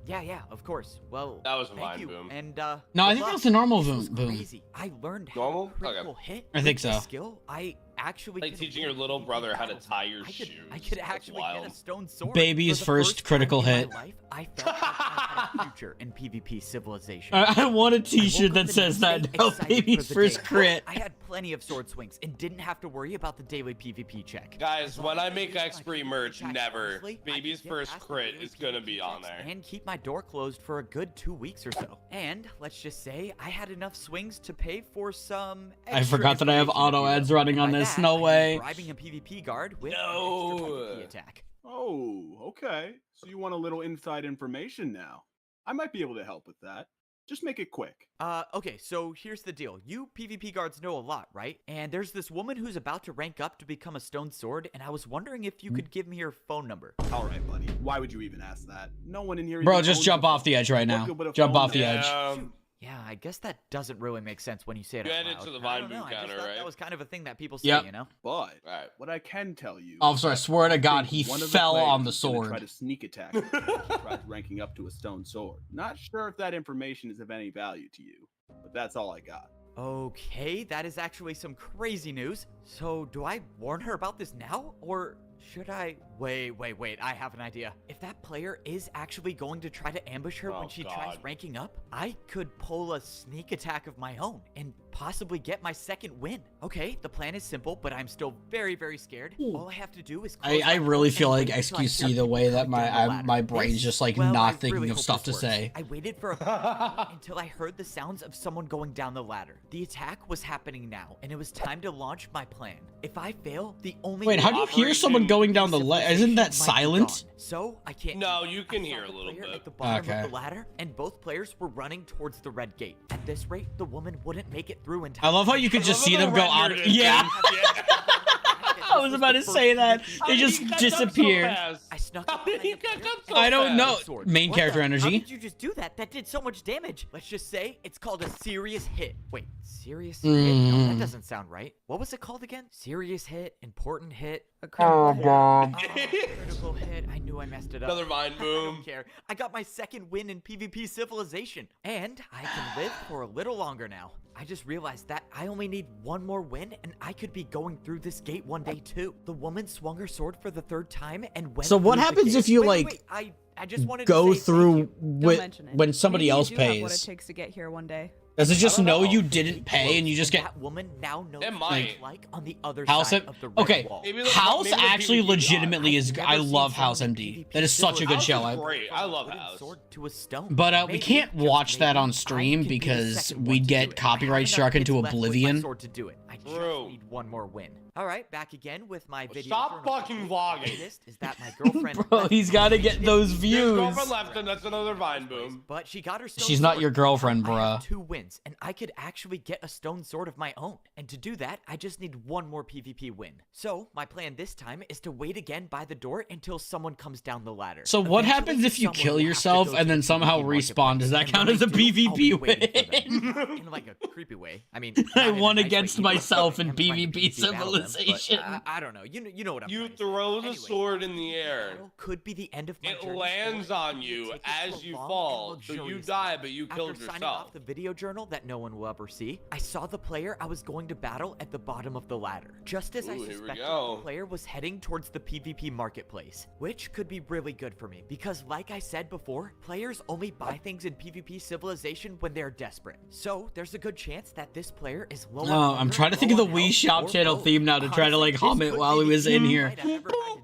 yeah, of course. Well, That was a thank Vine you. boom. And No, I good think luck. that's a normal This was boom. Crazy. I learned how Normal? to critical hit. I think with this so. Skill I actually Like could teaching your win little PvP brother how to battles. tie your I shoes. could That's actually get a wild. stone sword. Baby's For the first time critical in my hit. life, I felt like I had a future in PvP Civilization. I want a I woke t-shirt up that the says next that day now. excited Baby's for the first day. crit. I had plenty of sword swings and didn't have to worry about the daily PvP check. Guys, As when long I as make use my X-Free PvP merch, checks never. honestly, I Baby's could get first past the crit daily is gonna PvP be on checks there. and keep my door closed for a good 2 weeks or so. And let's just say I had enough swings to pay for some. I extra forgot that I have information, if auto you will. ads running And on by this. that, No I mean way. bribing a PvP guard with No. an extra PvP attack. Oh, okay. So you want a little inside information now? I might be able to help with that. Just make it quick. Okay, so here's the deal. You PvP guards know a lot, right? And there's this woman who's about to rank up to become a stone sword, and I was wondering if you could give me her phone number. All right, buddy. Why would you even ask that? No one in here. Bro, even just owns jump a off the edge right What now. good would a Jump phone off the number- edge. Shoot. Yeah, I guess that doesn't really make sense when you say it You out add it loud. to the I Vine don't know, boom I just counter, thought right? That was kind of a thing that people say, Yep. you know? But Right. what I can tell you. Officer, I swear to God, he one of fell on the players is gonna sword. Try to sneak attack you if he tries ranking up to a stone sword. Not sure if that information is of any value to you, but that's all I got. Okay, that is actually some crazy news. So, do I warn her about this now? Or should I? Wait, I have an idea. If that player is actually going to try to ambush her Oh, when she tries God. ranking up, I could pull a sneak attack of my own and possibly get my second win. Okay, the plan is simple, but I'm still very, very scared. All I have to do is close I my really eyes feel and like wait until I XQC, hear the way people that coming down the ladder. my brain's This- just like well, not I thinking really of hope stuff this to works. say. I waited for a until I heard the sounds of someone going down the ladder. The attack was happening now, and it was time to launch my plan. If I fail, the only Wait, how do you hear someone going down the ladder? Isn't that silent? So I can't. No, do it. you can I saw hear a the little player bit. At the bottom Okay. of the ladder, and both players were running towards the red gate. At this rate, the woman wouldn't make it through in time. I love how you could just see them go out. Yeah, I I was about to say that. They just disappeared. I snuck How up did behind he the catch player up so I don't know. fast? sword. Main What character the- energy. How did you just do that? That did so much damage. Let's just say it's called a serious hit. Wait, serious hit? No, that doesn't sound right. What was it called again? Serious hit, important hit. A critical hit. Oh, critical hit. I knew I messed it up. Another Vine I boom. don't care. I got my second win in PvP Civilization, and I can live for a little longer now. I just realized that I only need one more win, and I could be going through this gate one day too. The woman swung her sword for the third time and went. So what through the happens gate. if you, Wait, like, I just wanted Go to say thank through you. Don't with mention it. when somebody Maybe else you do have what it pays. takes to get here one day. Does it just I don't know know. you didn't pay and you just get That woman now knows It what might. it's like on the other House side M- of the red okay, wall. Maybe the- House maybe the actually PvP god. legitimately is. I've I never seen love someone House in MD. PvP That is such a good House show. is I, great. I love Wooden House. sword to a stone. but we Maybe, can't just watch that maybe, on I stream can be the because second we'd one to get do it. I copyright have struck enough into hits left with my oblivion. sword to do it. I just True. need one more win. All right, back again with my video. Stop journal. fucking The vlogging. latest is that my girlfriend. Bro, left he's me. got to She get didn't those leave. Your views. girlfriend left, and that's another Vine boom. But she got her stone She's not sword. your girlfriend, Now I have bruh. 2 wins, and I could actually get a stone sword of my own. And to do that, I just need one more PvP win. So my plan this time is to wait again by the door until someone comes down the ladder. So what Eventually, happens if you someone kill will have to yourself go and to then the somehow PvP respawn? Does that marketplace. count And as a when I do, I'll be PvP waiting for them. win? In like a creepy way. I mean, I not in a won nice way against either. myself in I'm trying to PvP battle them, but, Civilization. I don't know. You know what I'm You trying to say. throw the Anyway, sword in the this air. battle could be the end of my It journey, lands or it on could you take it to as a you long and fall, so you luxurious die, life. but you After killed signing yourself. off the video journal that no one will ever see, I saw the player I was going to battle at the bottom of the ladder. Just as I Ooh, here we suspected, go. the player was heading towards the PvP marketplace, which could be really good for me because, like I said before, players only buy things in PvP Civilization when they're desperate. So there's a good chance that this player is low. Oh, I'm trying to think of the Wii Shop channel theme now to try to like hum it while he was in here.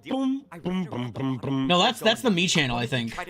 No, that's the Me channel, I think. No,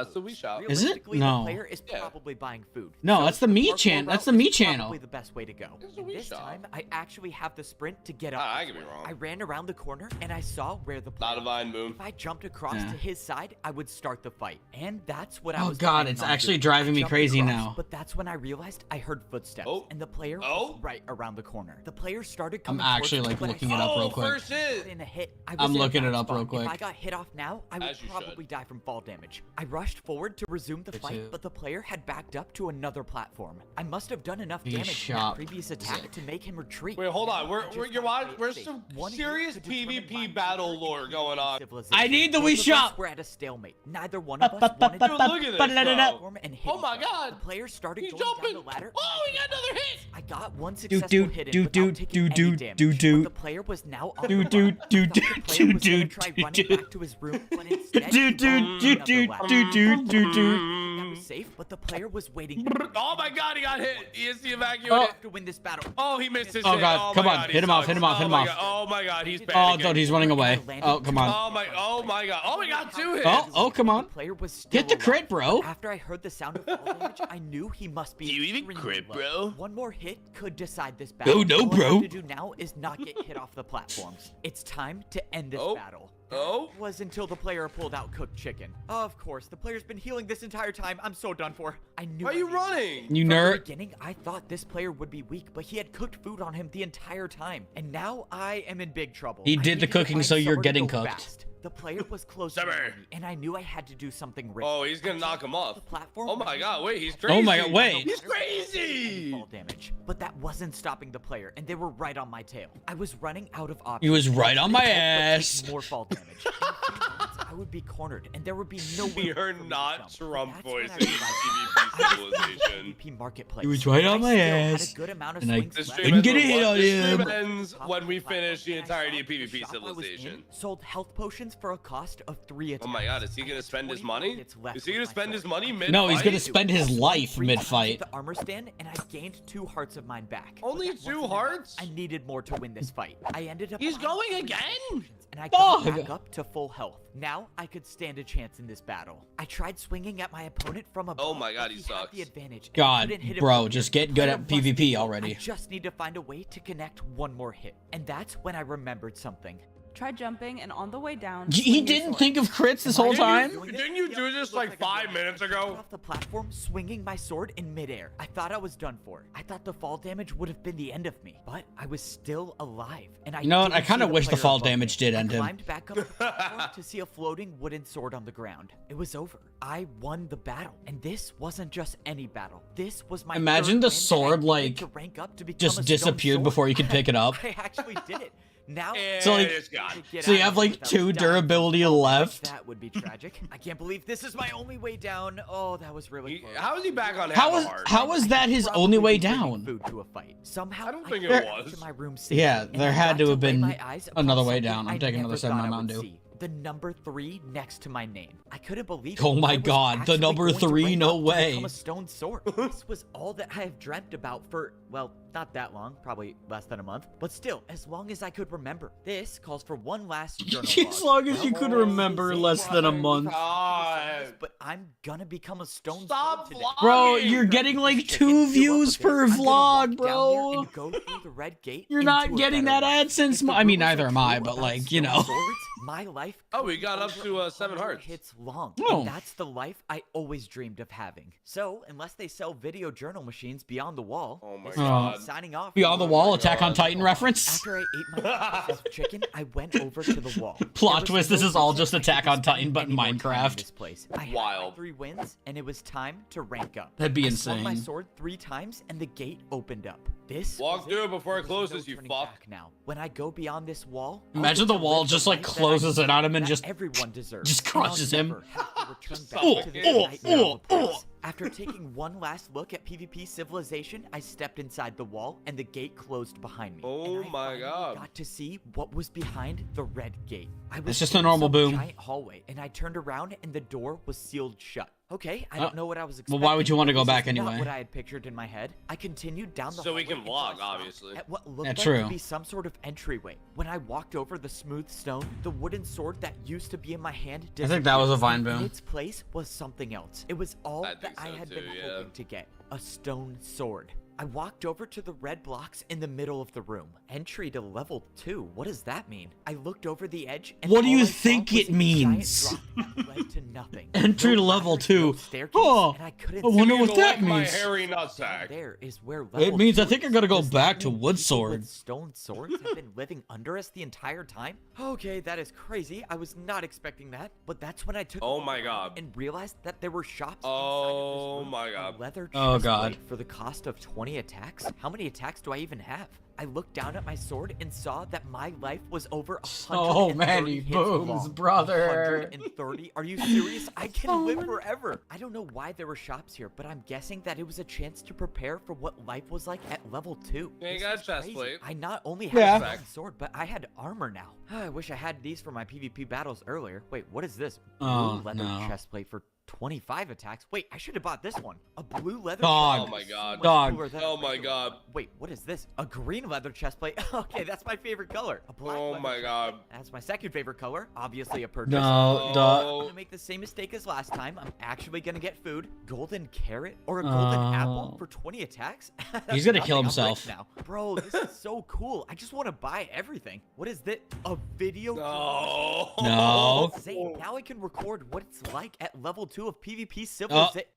it's the Wii Shop. Is it? Realistically, No. the player is Yeah. probably buying food. No, So that's the the Me parkour channel. That's route the Me is channel. Probably the best way to go. It's the And Wii this Shop. time, I actually have the sprint to get up. I this could be way. wrong. I ran around the corner and I saw where the player Not a vine boom. If I jumped across Yeah. to his side, I would start the fight. And that's what I Oh was god, planning it's on actually doing. driving I me jumped crazy across, now. But that's when I realized I heard footsteps, Oh. and the player Oh. was right around the corner. The player started I'm coming towards actually me, like but I looking it up Oh, real quick. first hit. in a hit. I I'm was in a looking it bad up real spot. quick. If I got hit off now, I would As you probably should. die from fall damage. I rushed forward to resume the Me fight, too. but the player had backed up to another platform. I must have done enough The damage in shop. that previous attack to make him retreat. Wait, hold on. Now, I We're just you're gotta watching. play it There's safe. some One hit serious could determine my PvP battle future lore in going on. civilization. I need the Both Wii of us Shop. were at a stalemate. Neither one of us wanted to Dude, look at this, platform and hit Oh my each other. God. The player started He's going jumping. down the ladder. Oh, he got another hit. I got one Do successful do hit in do without do taking do any do damage. do But do the player was now on do the do ladder. do I thought the do player was do gonna try do running do. back to his room, but instead Do he do ran do up the do ladder. do do do do. That was safe, but the player was waiting. Oh my god, he got hit. He is the I evacuated. have to win this battle. Oh, he missed his Oh hit. god, my come on, God, he hit him off, sucks. hit him off, hit Oh him my off. God. Oh my god, he's Oh, panicking. dude, he's running away. Oh, come on. Oh my god. Oh, we got two hits. Oh, come on. The player was still Get the alive. crit, bro. After I heard the sound of fall damage, I knew he must be. Do you even extremely crit, low. bro? One more hit could decide this battle. Oh, no, All I bro. have to do now is not get hit off the platforms. It's time to end this Oh. battle. Oh. Was until the player pulled out cooked chicken. Of course, the player's been healing this entire time. I'm so done for. I knew. Why are I you needed running? to. You From the nerd. beginning, I thought this player would be weak, but he had cooked food on him the entire time, and now I am in big trouble. He I did the needed to cooking, find so you're somewhere to getting go cooked. fast. The player was close to me, Summer. and I knew I had to do something risky. Oh, he's gonna knock him off. The platform Oh my was god, wait, he's Oh crazy. my God, wait. He's crazy. Fall damage, but that wasn't stopping the player, and they were right on my tail. I was running out of options. He was right on my I couldn't help but take ass. More fall damage. In a few moments, I would be cornered, and there would be no. You're not Trump voicing voicing PvP Civilization. PvP marketplace. He was right on I my still had ass, a good amount of and I swings This left. stream Couldn't ends get a when hit what? on This him. stream ends when we finish the And I entirety of saw the PvP shop I was in Civilization. sold health potions for a cost of 3 attacks. Oh my god, is he gonna spend his money? Hits left Is he with gonna my spend his sword. money mid No, he's gonna fight? spend his life 3 times mid-fight. at the armor stand, and I gained 2 hearts of mine back. But Only that 2 wasn't enough. hearts? I needed more to win this fight. I ended up. He's buying going 3 again? potions, and I got Dog. back up to full health. Now I could stand a chance in this battle. I tried swinging at my opponent from above. Oh my God, but he had sucks. the advantage, and I God, couldn't hit him bro, from just here. get good There at must be PvP more. already. I just need to find a way to connect one more hit, and that's when I remembered something. Try jumping, and on the way down. He swing your didn't sword. think of crits this whole time? Didn't you do this like 5 minutes ago? Off the platform, swinging my sword in midair. I thought I was done for. I thought the fall damage would have been the end of me, but I was still alive. And I You know what? I didn't kinda see wish the player fall above me. damage did I end him. climbed back up the platform to see a floating wooden sword on the ground. It was over. I won the battle, and this wasn't just any battle. This was my Imagine third the win, and I sword, needed like, to rank up to become just a stone disappeared sword. before you could pick it up. I actually did it. Now, So, like- it's gone. get So you out have of here like without 2 dying from durability fall damage. left. That would be tragic. I can't believe this is my only way down. Oh, that was really close. How is he back on How half is a heart? how is that his Probably only way be bringing down? Food to a fight. Somehow, I don't think got it back was. to my room safely, Yeah, and there I had got to have lay been my eyes upon another way something down. I'm I taking never another sip of my thought I Mountain would Dew. see. The number 3 next to my name. I couldn't believe Oh it. my I was God, the actually number going to 3, rank no up to way. become a stone sword. This was all that I have dreamt about for, well, not that long, probably less than a month, but still, as long as I could remember. This calls for one last journal As log. long as you Well, could this remember is less than a my month. God. But I'm gonna become a stone Stop sword today. Bro, vlogging. you're getting like Chicken, 2 fill up views a bit. per I'm gonna walk vlog, down there bro. and go through the red gate You're not into a getting better that life. AdSense If the mo- I mean, rumors neither are am I, true but, about like, you stone know. swords, my life Oh, we could got be up over to, 7 100 hearts. hits long. Oh. And that's the life I always dreamed of having. So, unless they sell video journal machines beyond the wall, Oh my this is God. me signing off. Beyond the Oh Wall, my Attack on God. Titan reference. After I ate my pieces of chicken, I went over to the wall. Plot There was twist, no this is all reason just I Attack should be on Titan, spending but in any more time in Minecraft. this place. I had wild. my 3 wins, and it was time to rank up. That'd be I swung my insane. sword 3 times, and the gate opened up. This Walk was through it before it There was closes, you turning fuck. back now. When I go beyond this wall, I'll Imagine get the to wall live just, life like, that I closes in on him and that just- everyone deserves. just and I'll crushes him. never have to return back Oh, to this oh, nightmare of a oh, place. After taking one last look at PvP Civilization, I stepped inside the wall and the gate closed behind me. Oh and I my finally God. got to see what was behind the red gate. I was It's just a in normal some boom. giant hallway, and I turned around and the door was sealed shut. Okay, I Oh. don't know what I was Well, expecting. why would you want to but go this back is not anyway? what I had pictured in my head. I continued down the So we hallway can until I vlog, stopped obviously. at what looked Yeah, like true. to be some sort of entryway. When I walked over the smooth stone, the wooden sword that used to be in my hand I think that was a disappeared, vine and boom. In its place was something else. It was all I that think I so had too, been yeah. hoping to get. A stone sword. I walked over to the red blocks in the middle of the room. Entry to level 2. What does that mean? I looked over the edge and What do all you I saw think was it a giant means? drop that led to nothing. Entry to level ladders, 2. staircase, Oh, and I couldn't I wonder see what Gonna that like my means. hairy down nutsack. there is where It level means I 2 think I is. gotta go Does that back to mean wood people sword. with stone swords have been living under us the entire time? Okay, that is crazy. I was not expecting that. But that's when I took a Oh look my around God. and realized that there were shops Oh inside of this room. my A God. leather Oh chest God. plate for the cost of 20 attacks? How many attacks do I even have? I looked down at my sword and saw that my life was over 130 So many hits booms, long. brother. 130? Are you serious? I can So live many. forever. I don't know why there were shops here, but I'm guessing that it was a chance to prepare for what life was like at level 2. Yeah, you This got a is chest crazy. plate. I not only had Yeah. a strong sword, but I had armor now. I wish I had these for my PvP battles earlier. Wait, what is this? Blue Oh, leather no. chest plate for 25 attacks. Wait, I should have bought this one. A blue leather Dog. chest Oh my plate is so God. much Dog. cooler than a Oh my regular God. one. Wait, what is this? A green leather chest plate. Okay, that's my favorite color. A black Oh leather my chest God. plate. That's my second favorite color. Obviously a purchase. No, I'm duh. gonna make the same mistake as last time. I'm actually gonna get food, golden carrot, or a golden apple Oh. for 20 attacks. He's gonna kill Nothing, I'm rich himself. now. Bro, this is so cool. I just want to buy everything. What is this? A video? No. No. Insane. Now I can record what it's like at level 2 of PvP Civilization.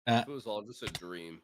It was all just a dream.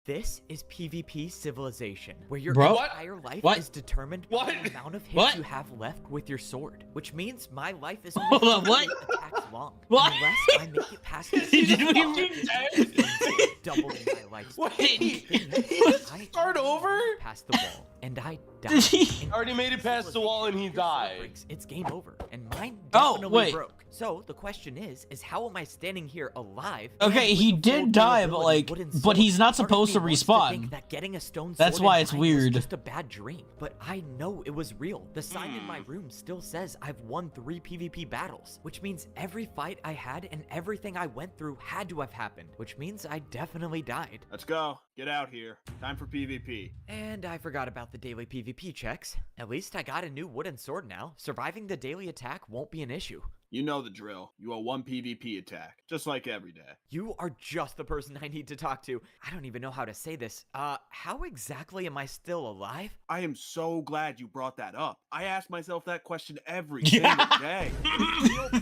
This is PvP Civilization, where your Bro? entire life What? is determined What? by the amount of hits What? you have left with your sword. Which means my life is Hold only on, what? 38 attacks long. What? Unless I make it past this Did we point, read it's that? insane, doubling my life. Wait. Start over? Past the wall, and I died. Did he? And Already made it past the wall and he your sword died. breaks, it's game over, and mine Oh, definitely wait. broke. So the question is how am I standing here alive? Okay, and he with a full did die, but, durability like, wooden but he's sword? not Part of supposed me to wants respawn. think that getting a stone That's sword why in it's mine was weird. just a bad dream, but I know it was real. The sign in my Hmm. room still says I've won 3 PvP battles, which means every fight I had and everything I went through had to have happened, which means I definitely died. Let's go. Get out here. Time for PvP. And I forgot about the daily PvP checks. At least I got a new wooden sword now. Surviving the daily attack won't be an issue. You know the drill. You owe 1 PvP attack, just like every day. You are just the person I need to talk to. I don't even know how to say this. How exactly am I still alive? I am so glad you brought that up. I ask myself that question every Yeah. single day.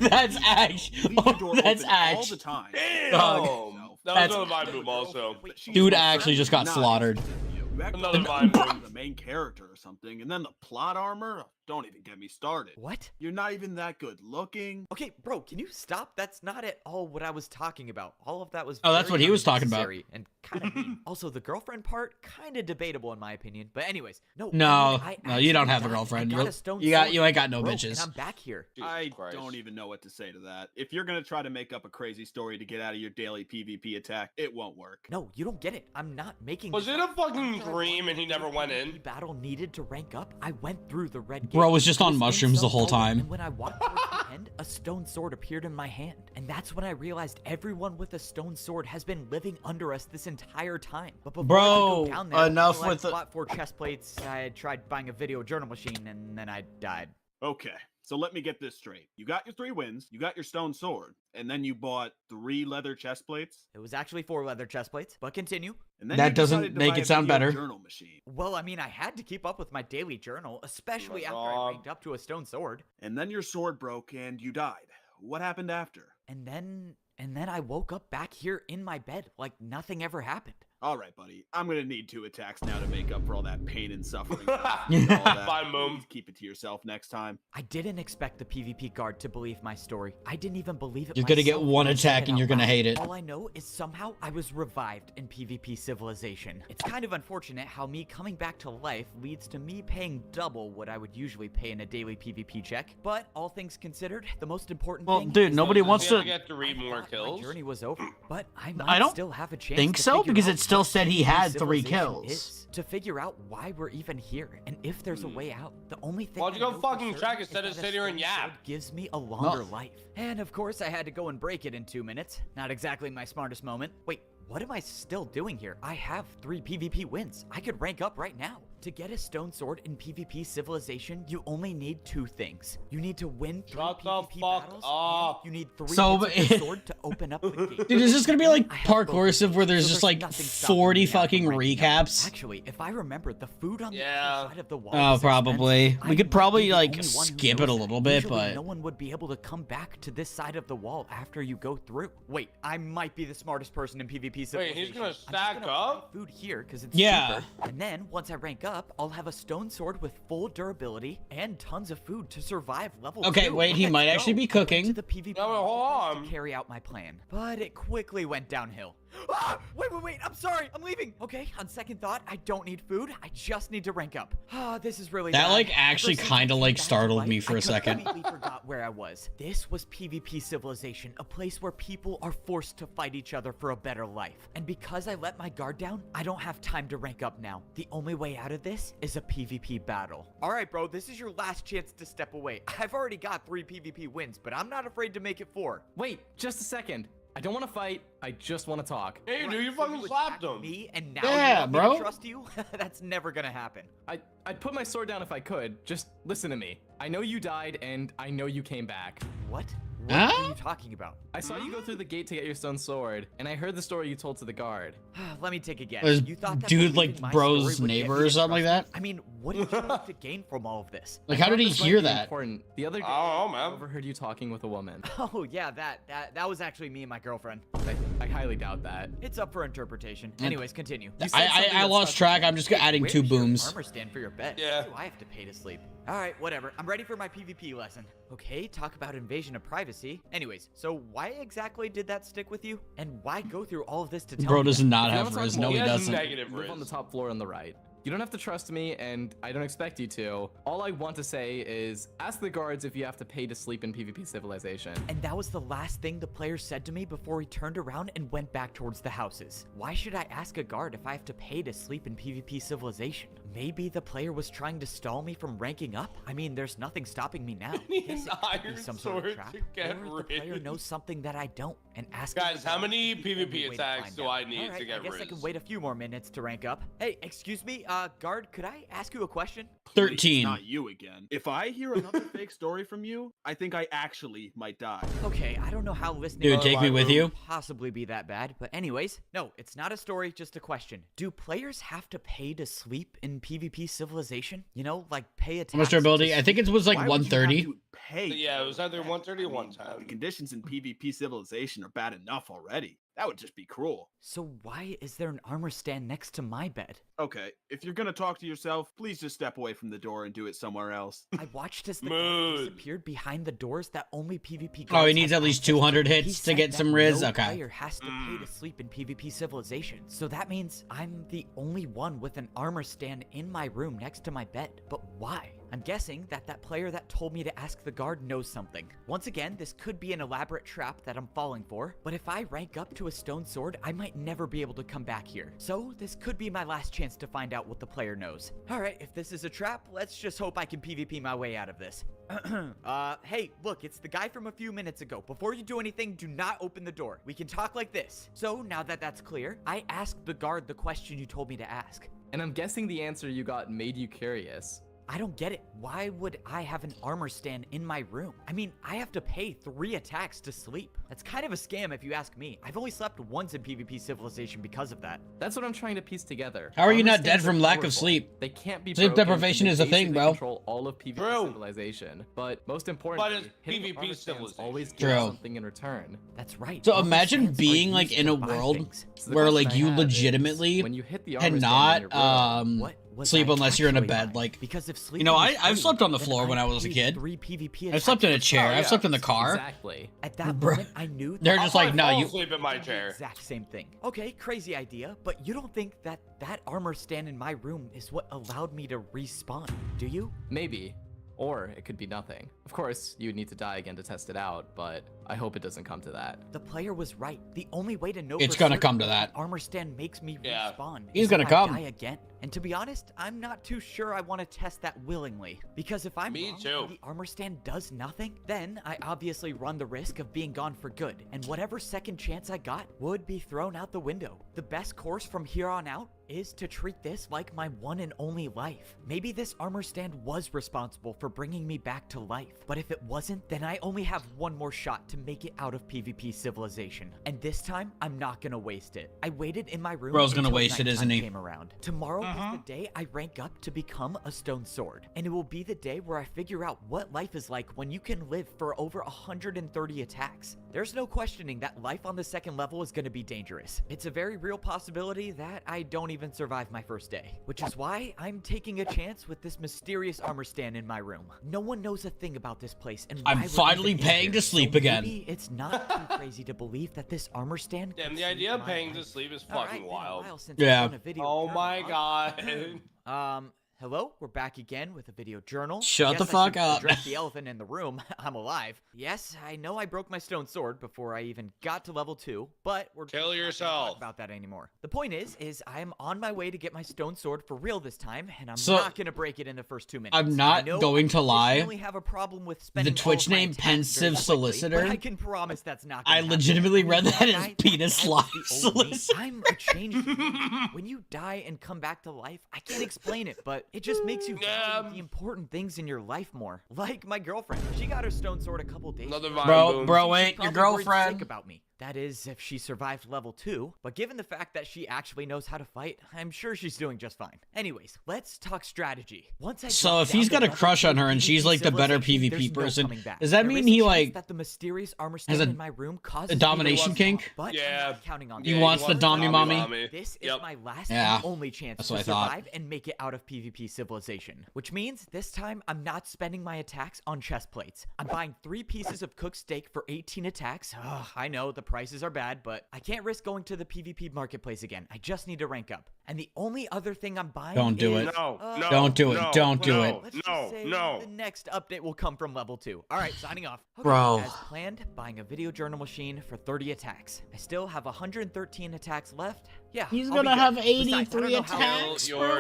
That's Ash. Leave your Oh, door that's open all Ash. the time. Dog. That That's- was another vibe boom also. But she's Dude most actually just got certainly not slaughtered. interested in you. You act Another like vibe you're boom. the main character or something, and then the plot armor? Don't even get me started. What? You're not even that good looking. Okay, bro, can you stop? That's not at all what I was talking about. All of that was Oh, that's very what he was talking about. unnecessary and kind of mean. Also, the girlfriend part, kind of debatable in my opinion. But anyways, no. No, I no, you don't actually have a died. girlfriend. I got You- a stone you got- sword, you ain't got no broke, bitches. And I'm back here. Jesus I Christ. don't even know what to say to that. If you're gonna try to make up a crazy story to get out of your daily PvP attack, it won't work. No, you don't get it. I'm not making. Was this it up. a fucking After I dream won and he the never went PvP in? Battle needed to rank up. I went through the red gate. Bro was just I on in mushrooms the some whole hole, time. And when I walked towards the end, a stone sword appeared in my hand, and that's when I realized everyone with a stone sword has been living under us this entire time. But before I Bro, could go down there, enough I with the- bought 4 chest plates. I tried buying a video journal machine, and then I died. Okay, so let me get this straight. You got your 3 wins, you got your stone sword, and then you bought 3 leather chest plates, It was actually 4 leather chest plates, but continue. and then That you doesn't decided to make buy it a sound video better. Journal machine, Well, I mean, I had to keep up with my daily journal, especially after God. I ranked up to a stone sword. and then your sword broke and you died. What happened after? And then I woke up back here in my bed like nothing ever happened. All right, buddy. I'm gonna need 2 attacks now to make up for all that pain and suffering. Bye, Moom. Please keep it to yourself next time. I didn't expect the PvP guard to believe my story. I didn't even believe it You're gonna get myself one when I said attack it and out you're gonna loud. hate it. All I know is somehow I was revived in PvP Civilization. It's kind of unfortunate how me coming back to life leads to me paying double what I would usually pay in a daily PvP check. But all things considered, the most important Well, thing dude, is nobody that wants We to. get to read more my kills. journey was over, but I I might don't still have a chance think to so, figure because out it still what said he PvP had 3 civilization kills. is, to figure out why we're even here and if there's a way out. The only thing Why'd you I go know for fucking certain check is instead of that a sit here and stone sword yap? gives me a longer life. And of course I had to go and break it in 2 minutes. Not exactly my smartest moment. Wait, what am I still doing here? I have 3 PvP wins. I could rank up right now. To get a stone sword in PvP Civilization, you only need 2 things. You need to win 3 Shut the PvP fuck battles, up. and you need 3 So, hits of the sword to open up the gate. Dude, is this gonna be like I have both parkour of stuff those, where there's so just like nothing stopping 40 me now from fucking ranking up. recaps? Actually, if I remember, the food on the Yeah. other side of the wall Oh, is probably. expensive. We I could might probably, be the like, only one who skip it knows a that. little bit, Usually, but- no one would be able to come back to this side of the wall after you go through. Wait, I might be the smartest person in PvP Civilization. Wait, he's gonna I'm just stack gonna up? buy food here because it's Yeah. cheaper. And then once I rank up, I'll have a stone sword with full durability and tons of food to survive level 2. Okay, wait, he Let's might go. actually be I went cooking. to the PvP No, hold marketplace on. to carry out my plan, but it quickly went downhill. Ah, wait, I'm sorry, I'm leaving. Okay, on second thought, I don't need food, I just need to rank up. Ah, this is really That, bad. like, Ever actually since I kinda, came like, back to startled life, me for I a second. completely forgot where I was. This was PvP Civilization, a place where people are forced to fight each other for a better life. And because I let my guard down, I don't have time to rank up now. The only way out of this is a PvP battle. Alright, bro, this is your last chance to step away. I've already got 3 PvP wins, but I'm not afraid to make it 4. Wait, just a second. I don't want to fight. I just want to talk. Yeah, you do. Right, You so fucking slapped attacked him. me, and now Yeah, you want me bro. to trust you? That's never gonna happen. I'd put my sword down if I could. Just listen to me. I know you died, and I know you came back. What? What Huh? are you talking about? I saw you go through the gate to get your stone sword, and I heard the story you told to the guard. Let me take a guess. Was You thought that dude, believing like, my bro's story would get neighbor me or to something like trust that? you? I mean, what did you hope to gain from all of this? Like, I how did thought he this might hear be that? Important. The other day, I don't know, I man. overheard you talking with a woman. Oh yeah, that was actually me and my girlfriend. I highly doubt that. It's up for interpretation. Anyways, continue. You said something I that lost stuck with track. me. I'm just adding Where's 2 your booms. armor stand for your bed? Yeah. Why do I have to pay to sleep? All right, whatever. I'm ready for my PvP lesson. Okay, talk about invasion of privacy. Anyways, so why exactly did that stick with you? And why go through all of this to tell Bro me does that? not If you have wanna talk Riz. more, No, he he has doesn't. negative Live on the Riz. top floor on the right. You don't have to trust me, and I don't expect you to. All I want to say is ask the guards if you have to pay to sleep in PvP Civilization. And that was the last thing the player said to me before he turned around and went back towards the houses. Why should I ask a guard if I have to pay to sleep in PvP Civilization? Maybe the player was trying to stall me from ranking up? I mean, there's nothing stopping me now. need Guess it an could be iron some sort of sword trap, to get or the player Riz. knows something that I don't and ask. Guys, how many PvP attacks do I need to get I guess I can Riz? wait a few more minutes to rank up. Hey, excuse me, guard, could I ask you a question? Please, 13. Not you again. If I hear another fake story from you, I think I actually might die. Okay, I don't know how listening Dude, to take me my with room you. could possibly be that bad, but anyways, no, it's not a story, just a question. Do players have to pay to sleep in PvP Civilization? You know, like pay a tax How much durability? to I think it was like Why would you have 130. to pay? Yeah, it was either for that? 130 or I mean, 110. The conditions in PvP Civilization are bad enough already. That would just be cruel. So why is there an armor stand next to my bed? Okay, if you're gonna talk to yourself, please just step away from the door and do it somewhere else. I watched as the guard Mood. disappeared behind the doors that only PvP Oh, he guards needs had at least access to. 200 He hits to said get that some Riz? no Okay. player has to pay to sleep in PvP Civilization. So that means I'm the only one with an armor stand in my room next to my bed. But why? I'm guessing that that player that told me to ask the guard knows something. Once again, this could be an elaborate trap that I'm falling for, but if I rank up to a stone sword, I might never be able to come back here. So this could be my last chance to find out what the player knows. Alright, if this is a trap, let's just hope I can PvP my way out of this. Hey, look, it's the guy from a few minutes ago. Before you do anything, do not open the door. We can talk like this. So now that that's clear, I asked the guard the question you told me to ask. And I'm guessing the answer you got made you curious. I don't get it. Why would I have an armor stand in my room? I mean, I have to pay 3 attacks to sleep. That's kind of a scam if you ask me. I've only slept once in PvP Civilization because of that. That's what I'm trying to piece together. How are you Armor not dead stands are from lack of powerful. sleep? They can't be Sleep broken, deprivation and is they a thing, basically bro. Control all of PvP True. Civilization, but most importantly, hitting PvP armor stands Civilization. always gives True. something in return. That's right. So Armor imagine stands are being like used in to a buy world things. So the where question like I you have is, legitimately when you hit the armor cannot stand in your room, What was sleep I unless you're in a actually bed. buying? Like, because if you know, sleeping was I've free, slept on the then floor when I I'd was a pay kid. 3 PvP I slept in a attacks. chair. Oh, I've yeah. slept in the car. Exactly. At that Bruh. moment, I knew They're that just like, no, I'll you. sleep in my the chair. exact same thing. Okay, crazy idea, but you don't think that that armor stand in my room is what allowed me to respawn, do you? Maybe. Or it could be nothing. Of course, you would need to die again to test it out, but I hope it doesn't come to that. The player was right. The only way to know It's for gonna certain come to that. armor stand makes me Yeah. respawn. He's is gonna if come. I die again. And to be honest, I'm not too sure I want to test that willingly. Because if I'm Me wrong too. and the armor stand does nothing, then I obviously run the risk of being gone for good. And whatever second chance I got would be thrown out the window. The best course from here on out is to treat this like my one and only life. Maybe this armor stand was responsible for bringing me back to life, but if it wasn't, then I only have one more shot to make it out of PvP Civilization. And this time, I'm not gonna waste it. I waited in my room Bro's gonna until waste it, nighttime isn't he? came around. Tomorrow is the day I rank up to become a stone sword, and it will be the day where I figure out what life is like when you can live for over 130 attacks. There's no questioning that life on the second level is gonna be dangerous. It's a very real possibility that I don't even survive my first day, which is why I'm taking a chance with this mysterious armor stand in my room. No one knows a thing about this place, and I'm why we're finally even in paying here, to sleep so again. maybe it's not too crazy to believe that this armor stand. Damn, could the save idea of my paying to life. sleep is All right, fucking been a wild. while since Yeah. I've done a video Oh journal, my huh? god. Hello, we're back again with a video journal. Shut Yes, the I fuck should up. address the elephant in the room. I'm alive. Yes, I know I broke my stone sword before I even got to level 2, but we're Kill not gonna yourself. talk about that anymore. The point is I'm on my way to get my stone sword for real this time, and I'm So, not gonna break it in the first 2 minutes. I'm not I know going to I lie. traditionally have a problem with spending The all of Twitch my name attacks very Pensive quickly, Solicitor? but I can promise that's not. I Gonna legitimately happen. read that as I- penis that slot was the old me. solicitor. I'm a changed human. When you die and come back to life, I can't explain it, but it just makes you value the important things in your life more. Like my girlfriend. She got her stone sword a couple days Another ago. vine Bro, boom. bro, She's ain't your probably worried girlfriend. sick about me. That is, if she survived level 2. But given the fact that she actually knows how to fight, I'm sure she's doing just fine. Anyways, let's talk strategy. Once I So drop if he's down got to a crush level on 2 her and she's PvP like the better civilization, PvP there's no person, coming back. does that There mean is he a chance like that the mysterious armor has stand a- in my room causes a me to domination lose kink? more, but Yeah. I'm not counting on He that. wants the Dommy Dommy mommy? This is Yep. my last Yeah. and only chance That's to what I thought. survive and make it out of PvP Civilization. Which means this time I'm not spending my attacks on chest plates. I'm buying 3 pieces of cooked steak for 18 attacks. Ugh, I know the prices are bad, but I can't risk going to the PvP marketplace again. I just need to rank up. And the only other thing I'm buying Don't do is, it. No, no, Don't do it. no, Don't do no, it. Let's just No, say no. the next update will come from level 2. All right, signing off. Okay, Bro. As planned, buying a video journal machine for 30 attacks. I still have 113 attacks left. Yeah, He's I'll be gonna good. have Besides, I don't 83 know how attacks, Kill bro?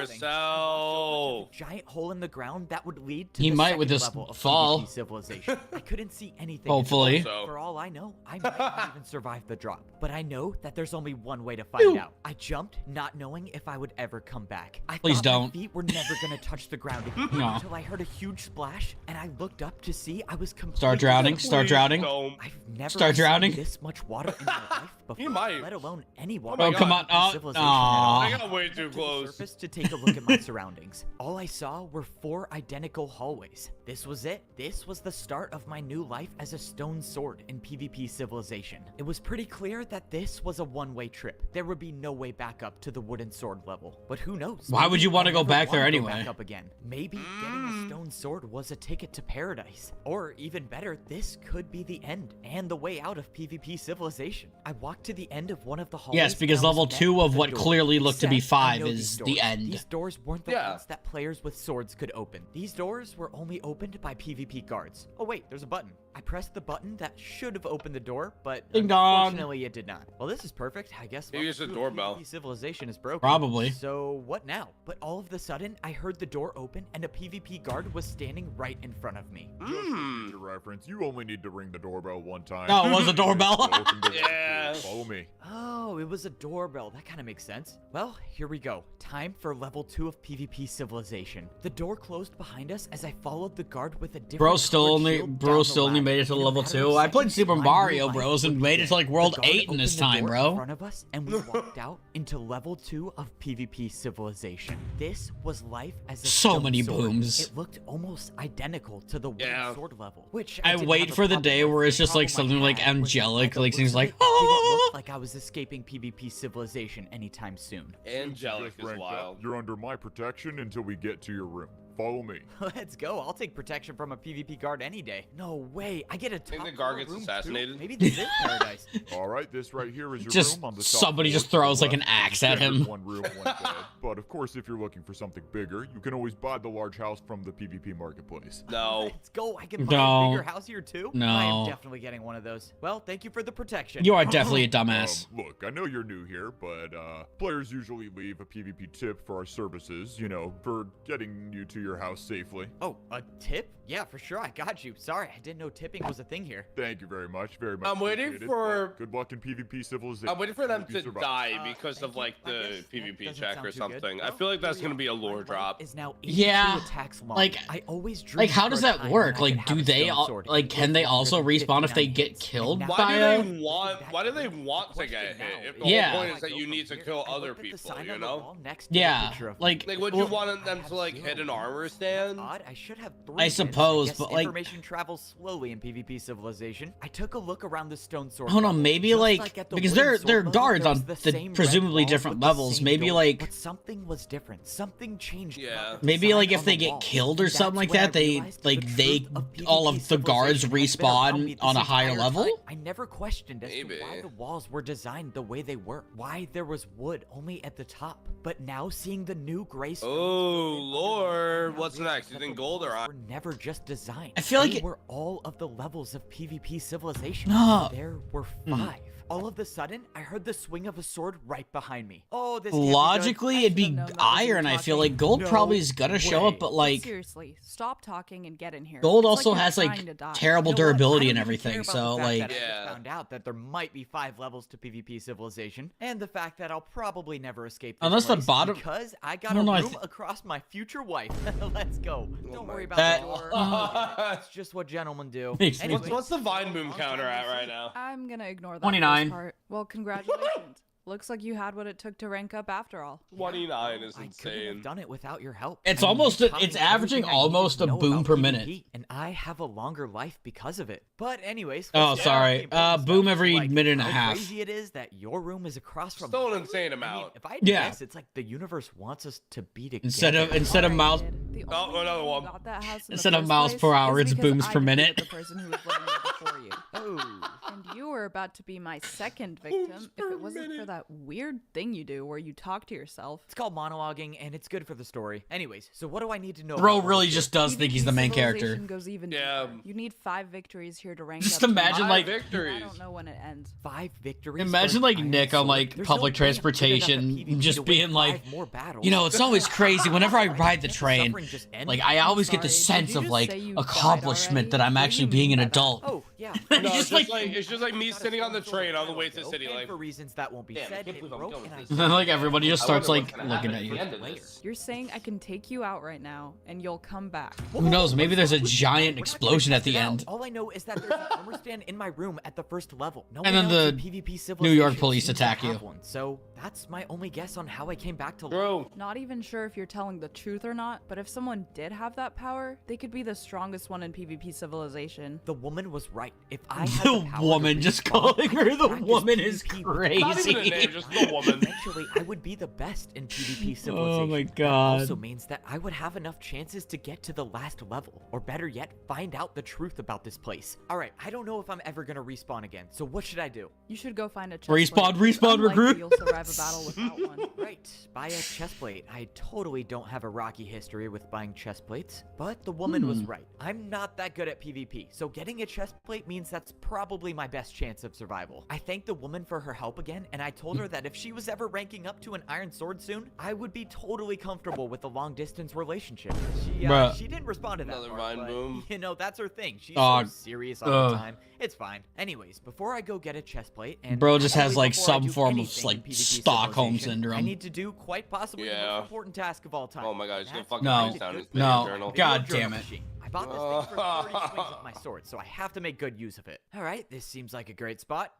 yourself. Giant hole in the ground that would lead to He the might with second this level of fall. PvP Civilization. I couldn't see anything. Hopefully. in the So. For all I know, I might not even survive the drop. But I know that there's only one way to find out. I jumped, not knowing if I would ever come back. I Please thought don't. my feet were never gonna touch the ground again No. until I heard a huge splash, and I looked up to see I was completely Start drowning. Start Please drowning. don't. I've never Start seen drowning. this much water in my life before, might. let alone any water. my Oh, come God. on. Oh, Civilization at all. aw. I got way Went too up to the close. surface to take a look at my surroundings. All I saw were 4 identical hallways. This was it. This was the start of my new life as a stone sword in PvP Civilization. It was pretty clear that this was a one-way trip. There would be no way back up to the wooden sword level. But who knows? Why would Maybe you wanna I'll go never back there wanna go anyway? back up again. Maybe getting a stone sword was a ticket to paradise. Or even better, this could be the end and the way out of PvP Civilization. I walked to the end of one of the hallways. Yes, because and I was level met 2 with of a what door. clearly looked to be Said, I 5 know is these the doors. end. These doors weren't the Yeah. ones that players with swords could open. These doors were only open opened by PvP guards. Oh wait, there's a button. I pressed the button that should have opened the door, but Ding dong. unfortunately it did not. Well, this is perfect. I guess Maybe it's a level 2 of doorbell. PvP civilization is broken. Probably. So what now? But all of a sudden, I heard the door open and a PvP guard was standing right in front of me. Just for future reference, you only need to ring the doorbell one time. Oh, it was a doorbell? Open the door. Yeah. Follow me. Oh, it was a doorbell. That kind of makes sense. Well, here we go. Time for level 2 of PvP civilization. The door closed behind us as I followed the guard with a different Bro still colored only shield bro down still the only ladder. made it to In a level matter 2. of I played seconds, Super I knew Mario life Bros and would made it begin. to like world The guard 8 in opened this the time, door bro. In front of us, and we walked out into level 2 of PvP civilization. This was life as a So stone many sword. booms. It looked almost identical to the wooden Yeah. sword level, which I didn't wait have a for the problem day with. where it's The just like problem I something like had was angelic, by the like things looks like of it, it didn't "Ah." look like I was escaping PvP civilization anytime soon. Angelic Just is ranked up. wild. You're under my protection until we get to your room. Follow me. Let's go. I'll take protection from a PvP guard any day. No way. I get a top Think the guard floor gets room too? assassinated? Maybe this is paradise. All right, this right here is your Just room on the top somebody floor just to the throws, like, an left. axe at Standard him. One room, one bed. But of course, if you're looking for something bigger, you can always buy the large house from the PvP marketplace. No. Let's go. I can buy No. a bigger house here too. I No. am definitely getting one of those. Well, thank you for the protection. You are definitely a dumbass. Look, I know you're new here, but players usually leave a PvP tip for our services, you know, for getting you to your house safely. Oh, a tip? Yeah, for sure. I got you. Sorry, I didn't know tipping was a thing here. Thank you very much. Very much. I'm waiting appreciated. for- Good luck in PvP civilization. I'm waiting for them Hope you to survive. die because Thank of you, like I the guess. That PvP doesn't check sound or too good. something. I Well, feel like that's here we gonna be a are. lore My drop. life is now Yeah, 82 attacks long. like- I always Like, dreamed how for does a that time work? when I Like, could have do a they stone al- sword like, and can live they longer also than respawn if they 59 get years. killed And by Why do a- they want? that Why do they is the want to get question hit? now. If the Yeah. whole point is I that go you from need to here. kill I other looked at the people, sign you on the know? wall next to the Yeah, picture of me. like, Like, would well, you want them I to like have hit an zero armor words. stand? That's odd. I should have 3 I wins. suppose, guess but, like- information travels slowly in PvP civilization. I took a look around the stone sword. Hold on, level. maybe Just like at the because wooden they're sword they're level, guards there on was the same red presumably wall different with the levels. same Maybe door, like but something was different. Something changed. Yeah. about the maybe design like if on they the get wall. killed or And something like that's when that, I they realized like the they truth of PvP all of the guards civilization has been around me respawn on a this higher entire level. time. I never questioned as to Maybe. why the walls were designed the way they were. Why there was wood only at the top. But now seeing the new gray stones Oh, filled in Lord. underneath, I What's realized next? You that think the gold or walls iron? were never just designed. I feel like They it- were all of the levels of PvP civilization. No. There were 5. All of a sudden, I heard the swing of a sword right behind me. Oh, this Logically, it'd be I should've known that was you iron. I feel talking. like gold No probably is gonna show up, way. but like Seriously, stop talking and get in here. gold It's also you're has trying like to die. terrible You know what? durability I and don't even care everything. about So the fact like that I just Yeah. found out that there might be 5 levels to PvP civilization, and the fact that I'll probably never escape. This Unless the place bottom- because I got I don't a know, I room thi- across my future wife. Let's go. Don't my worry about That- the door. It's just what gentlemen do. Makes me- Anyways, What's the Vine so boom long counter time at no right see. now? I'm gonna ignore that 29. first part. Well, congratulations. Looks like you had what it took to rank up after all. 29 is I couldn't have insane. done it without your help. It's I mean, almost you a- taught it's me averaging everything I needed almost to a know boom about per minute. PvP, and I have a longer life because of it. But anyways, Oh, let's get sorry. on to the important Boom stuff, every like minute and a how half. Crazy it is that your room is across from. Still an mine. insane I mean, amount. if I Yeah. guess, it's like the universe wants us to be together. Instead of Alright, miles kid. The Oh, only another reason you one. got that house in the Instead of first miles place per hour, is it's because booms I per defeated minute. The person who was living there before you. Oh. And you were about to be my second victim if per it wasn't for minute. that weird thing you do where you talk to yourself. It's called monologuing, and it's good for the story. Anyways, so what do I need to know? Bro about really Level just 2? does think he's the main character. Civilization goes even Yeah. deeper. You need 5 victories here to rank Just up to imagine, nine. like- I victories. don't know when it ends. 5 victories. Imagine, for an like, iron Nick on, sword? like, There's public no way I'm good enough at transportation, PvP just to win being like, 5 more battles. You know, it's always crazy. Whenever I ride the Can't train, suffering just end? like I always get the sorry, did sense you of just like say you died accomplishment that already? I'm What do actually you being mean an by that? adult. Oh yeah. No, It's it's just just like me sitting on the train on the way to city. And Like, for reasons that won't be damn, I said, can't it believe I'm broke going and I with And then like everybody just starts wonder like what's gonna looking happen at the you. end of this. You're saying I can take you out right now and you'll come back. Who knows? Maybe there's a giant We're not gonna explosion at test the it out. end. All I know is that there's an armor stand in my room at the first level. No And one then else the in PvP New civilization York police seems to attack have you. one, so that's my only guess on how I came back to life. Bro, Not even sure if you're telling the truth or not, but if someone did have that power, they could be the strongest one in PvP civilization. The woman was right. if I had The power to woman, just respawn, calling I her could the practice woman is PvP with crazy. Not even a name, just the woman. Eventually, I would be the best in PvP civilization. Oh my That god. also means that I would have enough chances to get to the last level, or better yet, find out the truth about this place. All right, I don't know if I'm ever gonna respawn again, so what should I do? You should go find a chest Respawn, plate. respawn, Unlikely recruit. You'll survive a battle without one. Right, buy a chest plate. I totally don't have a rocky history with buying chest plates, but the woman was right. I'm not that good at PvP, so getting a chest plate means that's probably my best chance of survival. I thanked the woman for her help again, and I told her that if she was ever ranking up to an iron sword soon, I would be totally comfortable with a long distance relationship. Bruh. She didn't respond to that Another part, mind but, boom. you know, that's her thing. She's Dog. so serious all the time. It's fine. Anyways, before I go get a chest plate, and Bro just has, actually like, before I some do form of, anything like, in PvP Stockholm civilization, I syndrome. need to do quite possibly the Yeah. most important task of all time. Oh my god, he's gonna That's fucking No. freeze down his No. video journal. God Video damn journal it. machine. I bought this thing for 30 swings with my sword, so I have to make good use of it. All right, this seems like a great spot.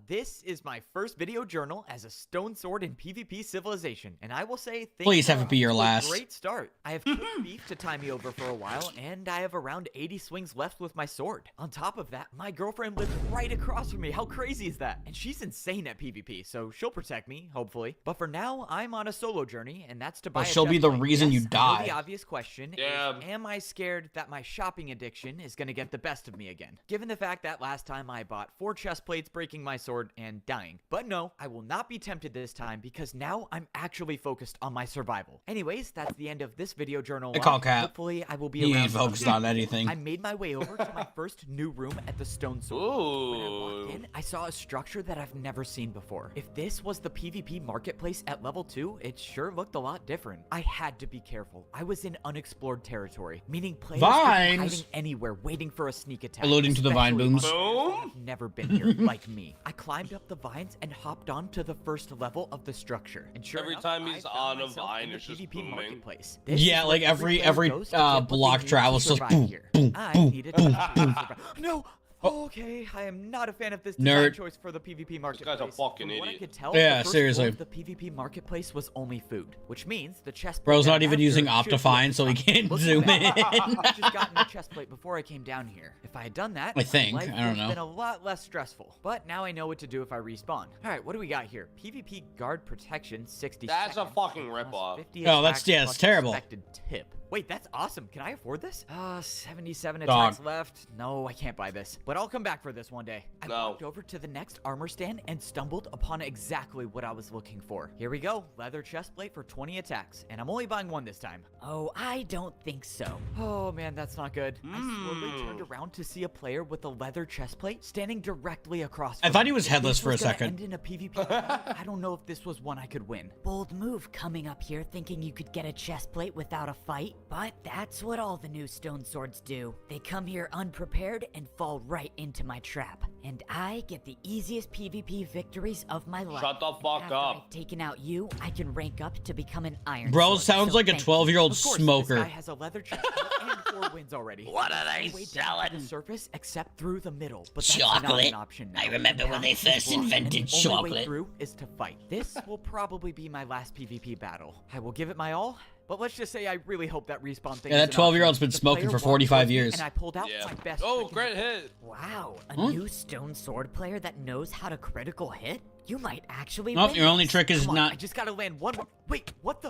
This is my first video journal as a stone sword in PvP civilization, and I will say things Please have are it be your off to a last. Great start. I have cooked beef to tie me over for a while, and I have around 80 swings left with my sword. On top of that, my girlfriend lives right across from me. How crazy is that? And she's insane at PvP, so she'll protect me, hopefully. But for now, I'm on a solo journey, and that's to buy. Well, a she'll be chest the plate. reason you Yes, I know die. the obvious question Yeah. is, am I scared that my shopping addiction is going to get the best of me again? Given the fact that last time I bought 4 chest plates, breaking my sword, and dying. But no, I will not be tempted this time because now I'm actually focused on my survival. Anyways, that's the end of this video journal. I call log. cap. Hopefully, I will be He around ain't for focused another on anything. I made my way over to my first new room at the Stone Sword. When I walked in, I saw a structure that I've never seen before. If this was the PvP marketplace at level 2, it sure looked a lot different. I had to be careful. I was in unexplored territory, meaning players could be Vines? hiding anywhere waiting for a sneak attack. Alluding to the vine especially booms. monsters that have never been here like me. I climbed up the vines and hopped on to the first level of the structure. And sure Every enough, time I he's found on a myself vine, in the it's just PvP booming. marketplace. This Yeah, is like where every player goes to get what they block need to travels just survive boom, here. boom, I boom, needed boom, to survive. No. Okay, I am not a fan of this design Nerd. choice for the PvP guy's marketplace. a fucking From what I idiot. could tell, Yeah, the first seriously. floor of the PvP marketplace was only food, which means the chest. Bro's plate not that I'm even using after should be Optifine, at so he the top. can't Looking zoom back, in. I just gotten a chest plate before I came down here. If I had done that, I think. life I don't would know. have been a lot less stressful. But now I know what to do if I respawn. All right, what do we got here? PvP guard protection 60 That's a seconds, fucking plus ripoff. 50 Oh, that's- attacks yeah, it's plus terrible. expected tip. Wait, that's awesome. Can I afford this? 77 Dog. attacks left. No, I can't buy this. But I'll come back for this one day. I No. walked over to the next armor stand and stumbled upon exactly what I was looking for. Here we go. Leather chest plate for 20 attacks. And I'm only buying one this time. Oh, I don't think so. Oh man, that's not good. I slowly turned around to see a player with a leather chest plate standing directly across I from thought me. he was If headless this for a was gonna second. end in a PvP battle, I don't know if this was one I could win. Bold move coming up here thinking you could get a chest plate without a fight, but that's what all the new stone swords do. They come here unprepared and fall right into my trap. And I get the easiest PvP victories of my life. Shut the And fuck after up. I've taken out you, I can rank up to become an iron Bro sword. sounds So like a thank you. 12-year-old Of course, smoker. This guy has a leather chest plate and 4 wins already. What are they No way down to the selling? surface except through the middle, but that's not Chocolate. an option now. I remember The when they path is first blocked, and invented the only way chocolate. through is to fight. This will probably be my last PvP battle. I will give it my all. But let's just say I really hope that respawn thing. Yeah, is that an 12-year-old's option. been The smoking player for walked 45 towards me, years. And I pulled out Yeah. my best. Oh, freaking great hit. Wow, a Huh? new stone sword player that knows how to critical hit? You might actually Nope, win your only this. trick is Come on, not. I just gotta land one more. Wait, what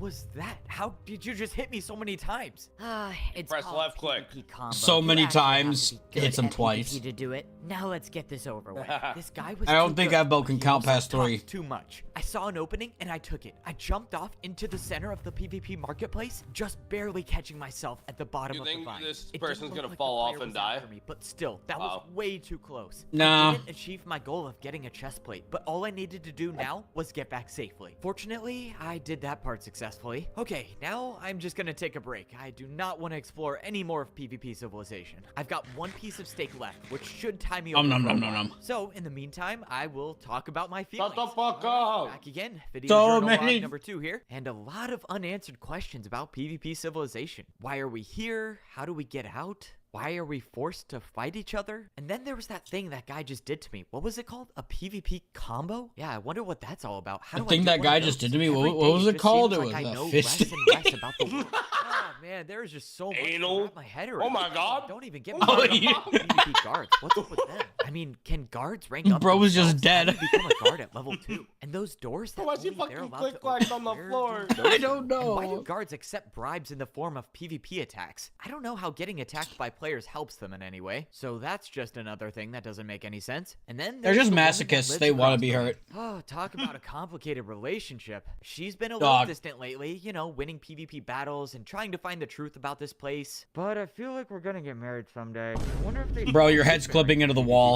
was that? How did you just hit me so many times? It's Press called left click. PvP combo. So You many actually have times, to be good hits him at twice. PvP to do it. Now let's get this over with. This guy was I don't too think good, Abbo but can he count also past 3. talked too much. I saw an opening and I took it. I jumped off into the center of the PvP marketplace, just barely catching myself at the bottom You of the think vine. this It person's didn't look gonna like the fall player off and was after die? Me, but still, that was Wow. way too close. Nah. I didn't achieve my goal of getting a chest plate, but all I needed to do now was get back safely. Fortunately, I did that part successfully. Okay, now I'm just gonna take a break. I do not want to explore any more of PvP Civilization. I've got one piece of steak left, which should tie me over. Nom, for a nom, nom, while. nom. So, in the meantime, I will talk about my feelings. Shut the fuck up. Back again, video So journal log many- number 2 here, and a lot of unanswered questions about PvP Civilization. Why are we here? How do we get out? Why are we forced to fight each other? And then there was that thing that guy just did to me. What was it called? A PvP combo? Yeah, I wonder what that's all about. How The do thing I do that one guy of just those? did to me, Every what day was it just called? seems It like was I a know fist. less and less about the world. Oh man, there is just so much to Anal? wrap my head around. Oh my God. Don't even get me Oh, started yeah. on PvP guards. What's up with them? I mean, can guards rank up? Bro was just themselves? How dead. do you become a guard at level 2? And those doors that Why's he only they're fucking allowed to click-clacked open, on the where floor? do those I don't go? And why do know. guards accept bribes in the form of PvP attacks? I don't know how getting attacked by players helps them in any way. So that's just another thing that doesn't make any sense. And then They're there's just the woman that masochists. lives They want to across be from me. hurt. Oh, talk about a complicated relationship. She's been a Dog. little distant lately, you know, winning PvP battles and trying to find the truth about this place. But I feel like we're gonna get married someday. I wonder if they Bro, your head's clipping into the wall.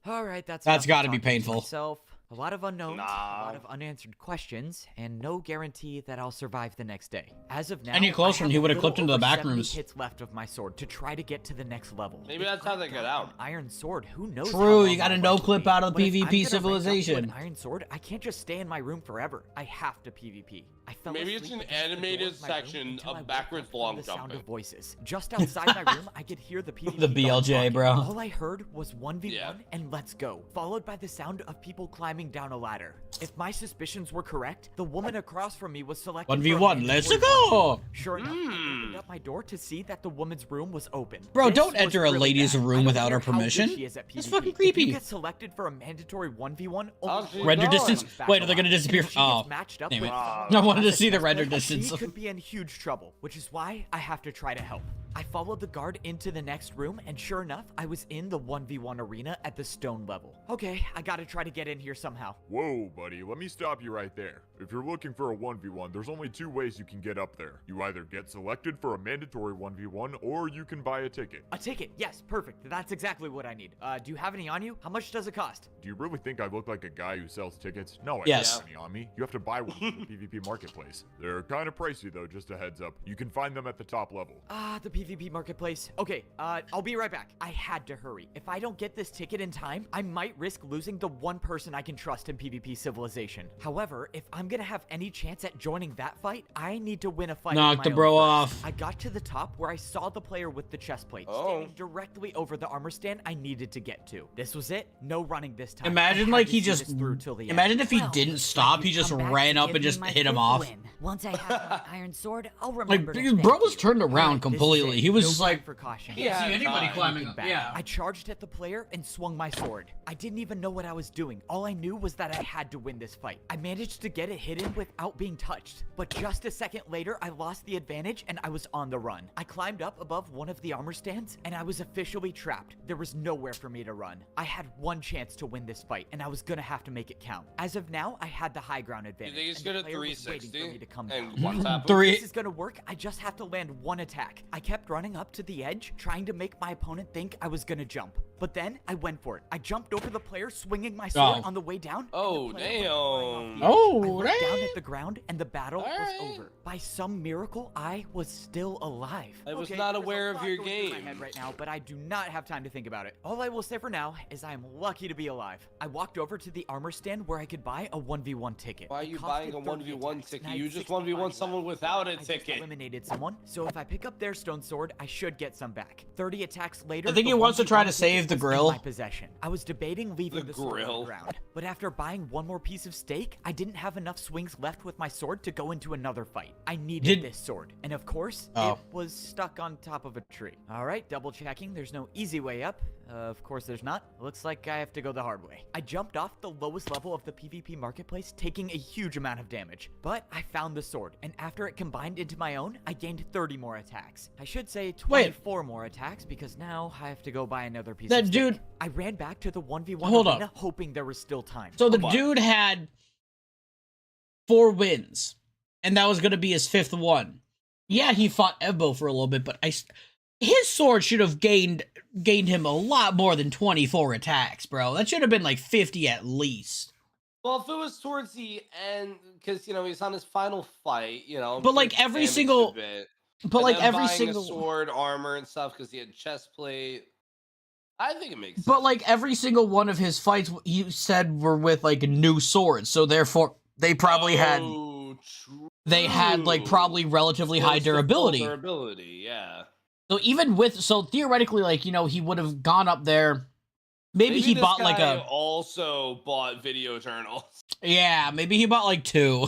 All right, that's That's enough gotta be talking to painful. myself. A lot of unknowns, a Nah. lot of unanswered questions, and no guarantee that I'll survive the next day. As of now, Any closer I and have he would've a clipped little into the over back 70 rooms. hits left of my sword to try to get to the next level. Maybe If that's how I they get got out. an Iron sword, who knows? how True, long you got my a life no will clip be. out of But if PvP I'm gonna rank up to civilization. an Iron sword, I can't just stay in my room forever. I have to PvP. I fell Maybe it's asleep an against the door animated of my room section until of I woke backwards up from long the sound jumping. of voices. Just outside my room, I could hear the PvP The guard BLJ, talking. bro. All I heard was 1v1 Yeah. and let's go, followed by the sound of people climbing down a ladder. If my suspicions were correct, the woman across from me was selected. 1v1, for a let's mandatory go! 1v1. Sure enough, I opened up my door to see that the woman's room was open. Bro, This don't was enter a really lady's bad. I room don't without care her how good permission. she is at That's PvP. fucking If creepy. you get selected for a mandatory 1v1, Oh, she's Render gone. distance. Wait, are they gonna disappear? If she Oh, gets matched up damn with it. someone I who wanted to has a see the chest render plate, distance. She could be in huge trouble, which is why I have to try to help. I followed the guard into the next room, and sure enough, I was in the 1v1 arena at the stone level. Okay, I gotta try to get in here somehow. Whoa, buddy, let me stop you right there. If you're looking for a 1v1, there's only two ways you can get up there. You either get selected for a mandatory 1v1, or you can buy a ticket. A ticket, yes, perfect. That's exactly what I need. Do you have any on you? How much does it cost? Do you really think I look like a guy who sells tickets? No, I Yes. don't have any on me. You have to buy one from the PvP marketplace. They're kind of pricey though, just a heads up. You can find them at the top level. The PvP marketplace. Okay, I'll be right back. I had to hurry. If I don't get this ticket in time, I might risk losing the one person I can trust in PvP Civilization. However, if I'm gonna have any chance at joining that fight, I need to win a fight. Knock on the my bro own first. off. I got to the top where I saw the player with the chest plate standing directly over the armor stand I needed to get to. This was it. No running this time. I Imagine had like to he see just. this through till the end. Imagine if he Well, didn't looks stop, like he you've just come back ran to up give and me just my hit him fifth off. win. Once I have my iron sword, I'll Like, remember to dude, bro thank was you. turned Alright, around this is completely. it. He was No just time like, for caution. Yeah, see anybody time. climbing up. Back. Yeah. I charged at the player and swung my sword. I didn't even know what I was doing. All I knew was that I had to win this fight. I managed to get it hidden without being touched, but just a second later, I lost the advantage and I was on the run. I climbed up above one of the armor stands and I was officially trapped. There was nowhere for me to run. I had one chance to win this fight and I was gonna have to make it count. As of now, I had the high ground You advantage. think he's and good the at player was waiting for 360? me to come And down. what's happening? Three. This is gonna work. I just have to land one attack. I kept running up to the edge, trying to make my opponent think I was gonna jump. But then I went for it. I jumped over the player, swinging my sword Oh. on the way down. and the Oh, player went flying off damn. the edge. Oh, I looked down damn. at the ground, and the battle was Alright. over. By some miracle, I was still alive. I was Okay, not there's a aware of lot your going through my game. head right now, but I do not have time to think about it. All I will say for now is I am lucky to be alive. I walked over to the armor stand where I could buy a 1v1 ticket. Why are It you costed buying a 30 1v1 attacks, ticket? and I You had just 65 1v1 someone left. without a I just ticket. eliminated someone, so if I pick up their stone sword, I should get some back. 30 attacks later, I think the he wants to 1v1 try to ticket save the was in grill. my possession. I was debating leaving The the sword on grill. the ground, but after buying one more piece of steak, I didn't have enough swings left with my sword to go into another fight. I needed Did- this sword, and of course, Oh. it was stuck on top of a tree. All right, double checking. There's no easy way up. Of course there's not. Looks like I have to go the hard way. I jumped off the lowest level of the PvP marketplace, taking a huge amount of damage. But I found the sword, and after it combined into my own, I gained 30 more attacks. I should say 24 more attacks, because now I have to go buy another piece That of dude- steak. I ran back to the 1v1 Hold arena, up. hoping there was still time. So the Come on. dude had 4 wins, and that was going to be his 5th one. Yeah, he fought Evbo for a little bit, but his sword should have gained him a lot more than 24 attacks, bro. That should have been like 50 at least. Well, if it was towards the end, because he's on his final fight, But, like, pretty every damaged single- a bit. But And like then every buying single a sword, armor, and stuff because he had chest plate. I think it makes sense. But like every single one of his fights you said were with like new swords, so therefore they probably had Oh, true. like probably relatively high Still full durability. Durability, yeah. So even with, so theoretically, like, you know, he would have gone up there. Maybe he this bought like guy a. also bought video journals. Yeah, maybe he bought like 2.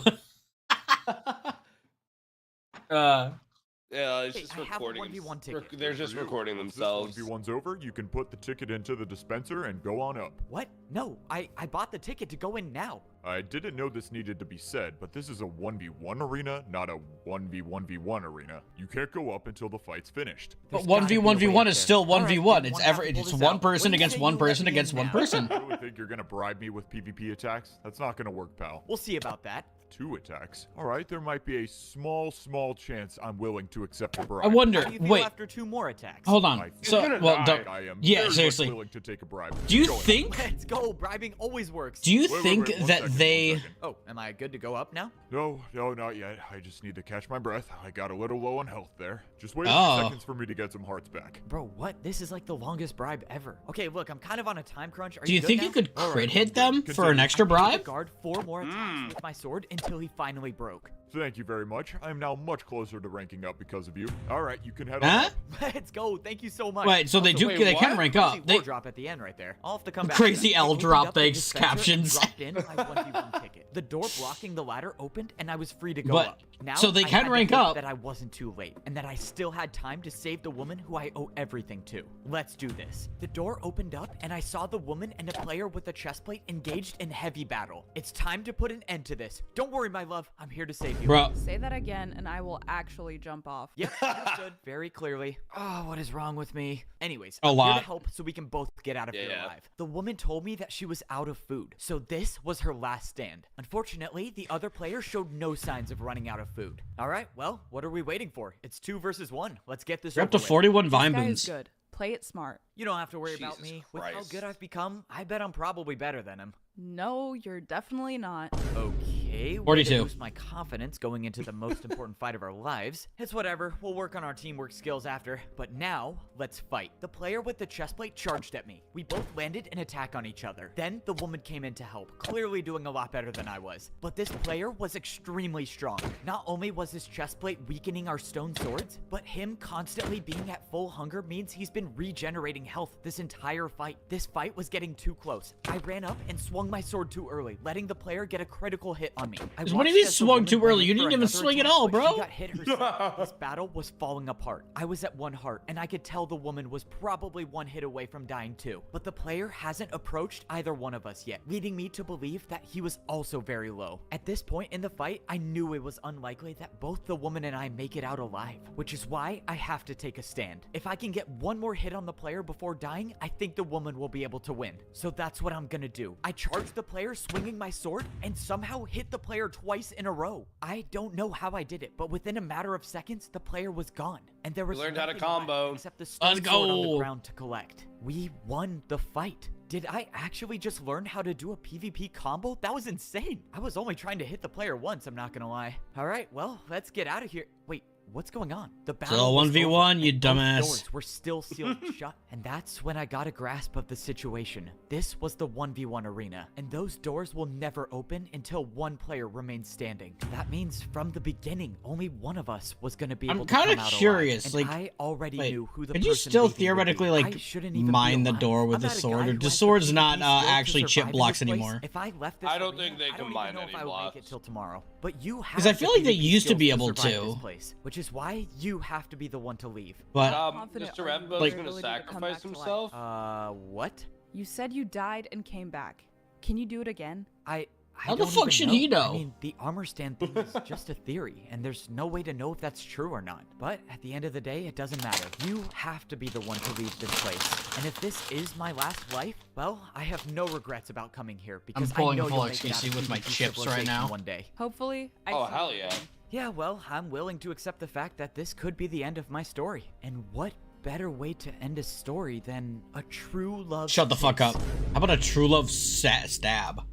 Yeah, it's Hey, just I have a recording. 1v1 ticket. They're just For you. recording Once themselves. This 1v1's over, you can put the ticket into the dispenser and go on up. What? No, I bought the ticket to go in now. I didn't know this needed to be said, but this is a 1v1 arena, not a 1v1v1 arena. You can't go up until the fight's finished. But There's gotta be a way 1v1v1 up is there. still All right, 1v1. then It's one have to pull it's this one out. person When you against say one you let person me in against one now- person. You really think you're gonna bribe me with PvP attacks? That's not gonna work, pal. We'll see about that. 2 attacks? Alright, there might be a small chance I'm willing to accept a bribe. I wonder. How do you feel Wait, after 2 more attacks? hold I on. think So, gonna well, die. don't. I am Yeah, very much seriously. willing to take a bribe. Do you Go ahead. think? Let's go. Bribing always works. Do you Wait, think one that second, they? 1 second. Oh, am I good to go up now? No, not yet. I just need to catch my breath. I got a little low on health there. Just wait a Oh. few seconds for me to get some hearts back. Bro, what? This is like the longest bribe ever. Okay, look, I'm kind of on a time crunch. Are Do you good think now? you could All right, crit I'm hit good. them for Continue. an extra I made the bribe? guard 4 more attacks with my sword until he finally broke. Thank you very much. I am now much closer to ranking up because of you. All right, you can head Huh? on up. Let's go. Thank you so much. Wait, so they Also, do. They can what? rank crazy up. war They. drop at the end right there. I'll have to come back. Crazy I L opened drop, up the thanks, dispenser and captions. dropped in my 1v1 ticket. The door blocking the ladder opened and I was free to go But- up. Now, so they I can had to rank hope up. that I wasn't too late and that I still had time to save the woman who I owe everything to. Let's do this. The door opened up and I saw the woman and a player with a chest plate engaged in heavy battle. It's time to put an end to this. Don't worry, my love. I'm here to save you. Bro, Say that again, and I will actually jump off. Yep, understood very clearly. Oh, what is wrong with me? Anyways, A I'm here lot. to help so we can both get out of here Yeah. alive. The woman told me that she was out of food, so this was her last stand. Unfortunately, the other player showed no signs of running out of food. All right, well, what are we waiting for? It's 2 versus 1. Let's get this you're up to over with. 41 This vine guy is boons. good. Play it smart. You don't have to worry about Jesus me. With how Christ. good I've become, I bet I'm probably better than him. No, you're definitely not. Okay, way 42. to boost my confidence going into the most important fight of our lives. It's whatever, we'll work on our teamwork skills after. But now, let's fight. The player with the chest plate charged at me. We both landed an attack on each other. Then the woman came in to help, clearly doing a lot better than I was. But this player was extremely strong. Not only was his chest plate weakening our stone swords, but him constantly being at full hunger means he's been regenerating health this entire fight. This fight was getting too close. I ran up and swung my sword too early, letting the player get a critical hit on me. I What do you watched mean as the swung woman too went early? in You for didn't even another swing at attack, all, but bro. She got hit herself. This battle was falling apart. I was at 1 heart, and I could tell the woman was probably 1 hit away from dying too. But the player hasn't approached either one of us yet, leading me to believe that he was also very low. At this point in the fight, I knew it was unlikely that both the woman and I make it out alive, which is why I have to take a stand. If I can get 1 more hit on the player before dying, I think the woman will be able to win. So that's what I'm gonna do. I charged the player swinging my sword and somehow hit the player twice in a row. I don't know how I did it, but within a matter of seconds, the player was gone. And there was learned how to nothing left combo. except the stone Let's sword on the go. ground to collect. We won the fight. Did I actually just learn how to do a PvP combo? That was insane. I was only trying to hit the player once, I'm not gonna lie. All right, well, let's get out of here. Wait, what's going on? The battle Still was 1v1, over, you and both dumbass. doors were still sealed shut, and that's when I got a grasp of the situation. This was the 1v1 arena, and those doors will never open until 1 player remains standing. That means from the beginning, only one of us was gonna be able I'm to come kinda out curious, alive, like, and I already wait, knew who the could you person still leaving would be. theoretically, like, I shouldn't even be mine the alive. door with I'm the not a sword, guy or who the has sword's PvP not, skill to actually chip survive in blocks this place. anymore? If I left this I don't arena, think they I don't can even mine know any if I would make it blocks. till tomorrow. But you have 'Cause I the feel like they PvP used to skills be able survive to. this place, which is why you have to be the one to leave. But Confident Mr. are you Rambo's with Like- your gonna ability to come sacrifice back to life? himself. What? You said you died and came back. Can you do it again? I How the don't fuck even should he know? I mean, the armor stand thing is just a theory, and there's no way to know if that's true or not. But at the end of the day, it doesn't matter. You have to be the one to leave this place. And if this is my last life, well, I have no regrets about coming here because pulling I know full you'll make it out XQC of with my PvP chips right civilization now. one day. Hopefully. I Oh, see hell you yeah. again. Yeah, well, I'm willing to accept the fact that this could be the end of my story. And what better way to end a story than a true love shut the fuck kiss? up. How about a true love stab?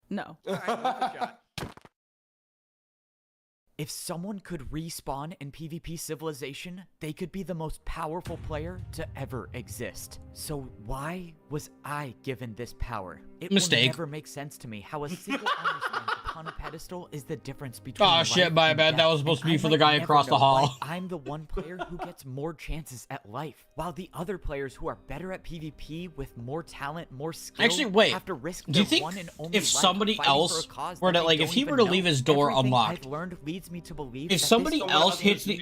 No. All right, worth a shot. If someone could respawn in PvP Civilization, they could be the most powerful player to ever exist. So why was I given this power? It Mistake. will never make sense to me how a single armor stand upon a pedestal is the difference between Oh life shit, my and bad. death. That was supposed to And be I for the might guy never across the know why hall. I'm the one player who gets more chances at life, while the other players who are better at PvP with more talent, more skill, Actually, wait. have to risk Do you their think one and only if life somebody fighting for a else cause were that to, they like, if don't he even were to know? leave his door Everything unlocked, I've learned leads me to believe if that somebody this else else hits the-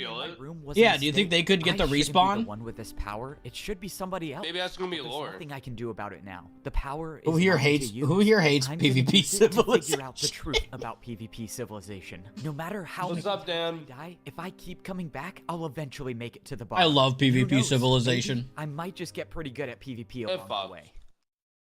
Yeah, do you think they could get the I shouldn't be respawn? the one with this power. It should be somebody else. Maybe that's gonna be There's lore. nothing I can do about it now. The power is Who here mine to hates- use. who here hates I'm gonna PvP use it to figure Civilization? out the truth about PvP Civilization. No matter how What's many up, Dan? times I die, if I keep coming back, I'll eventually make it to the bottom. I love Who PvP knows? Civilization. Maybe I might just get pretty good at PvP along fuck. the way.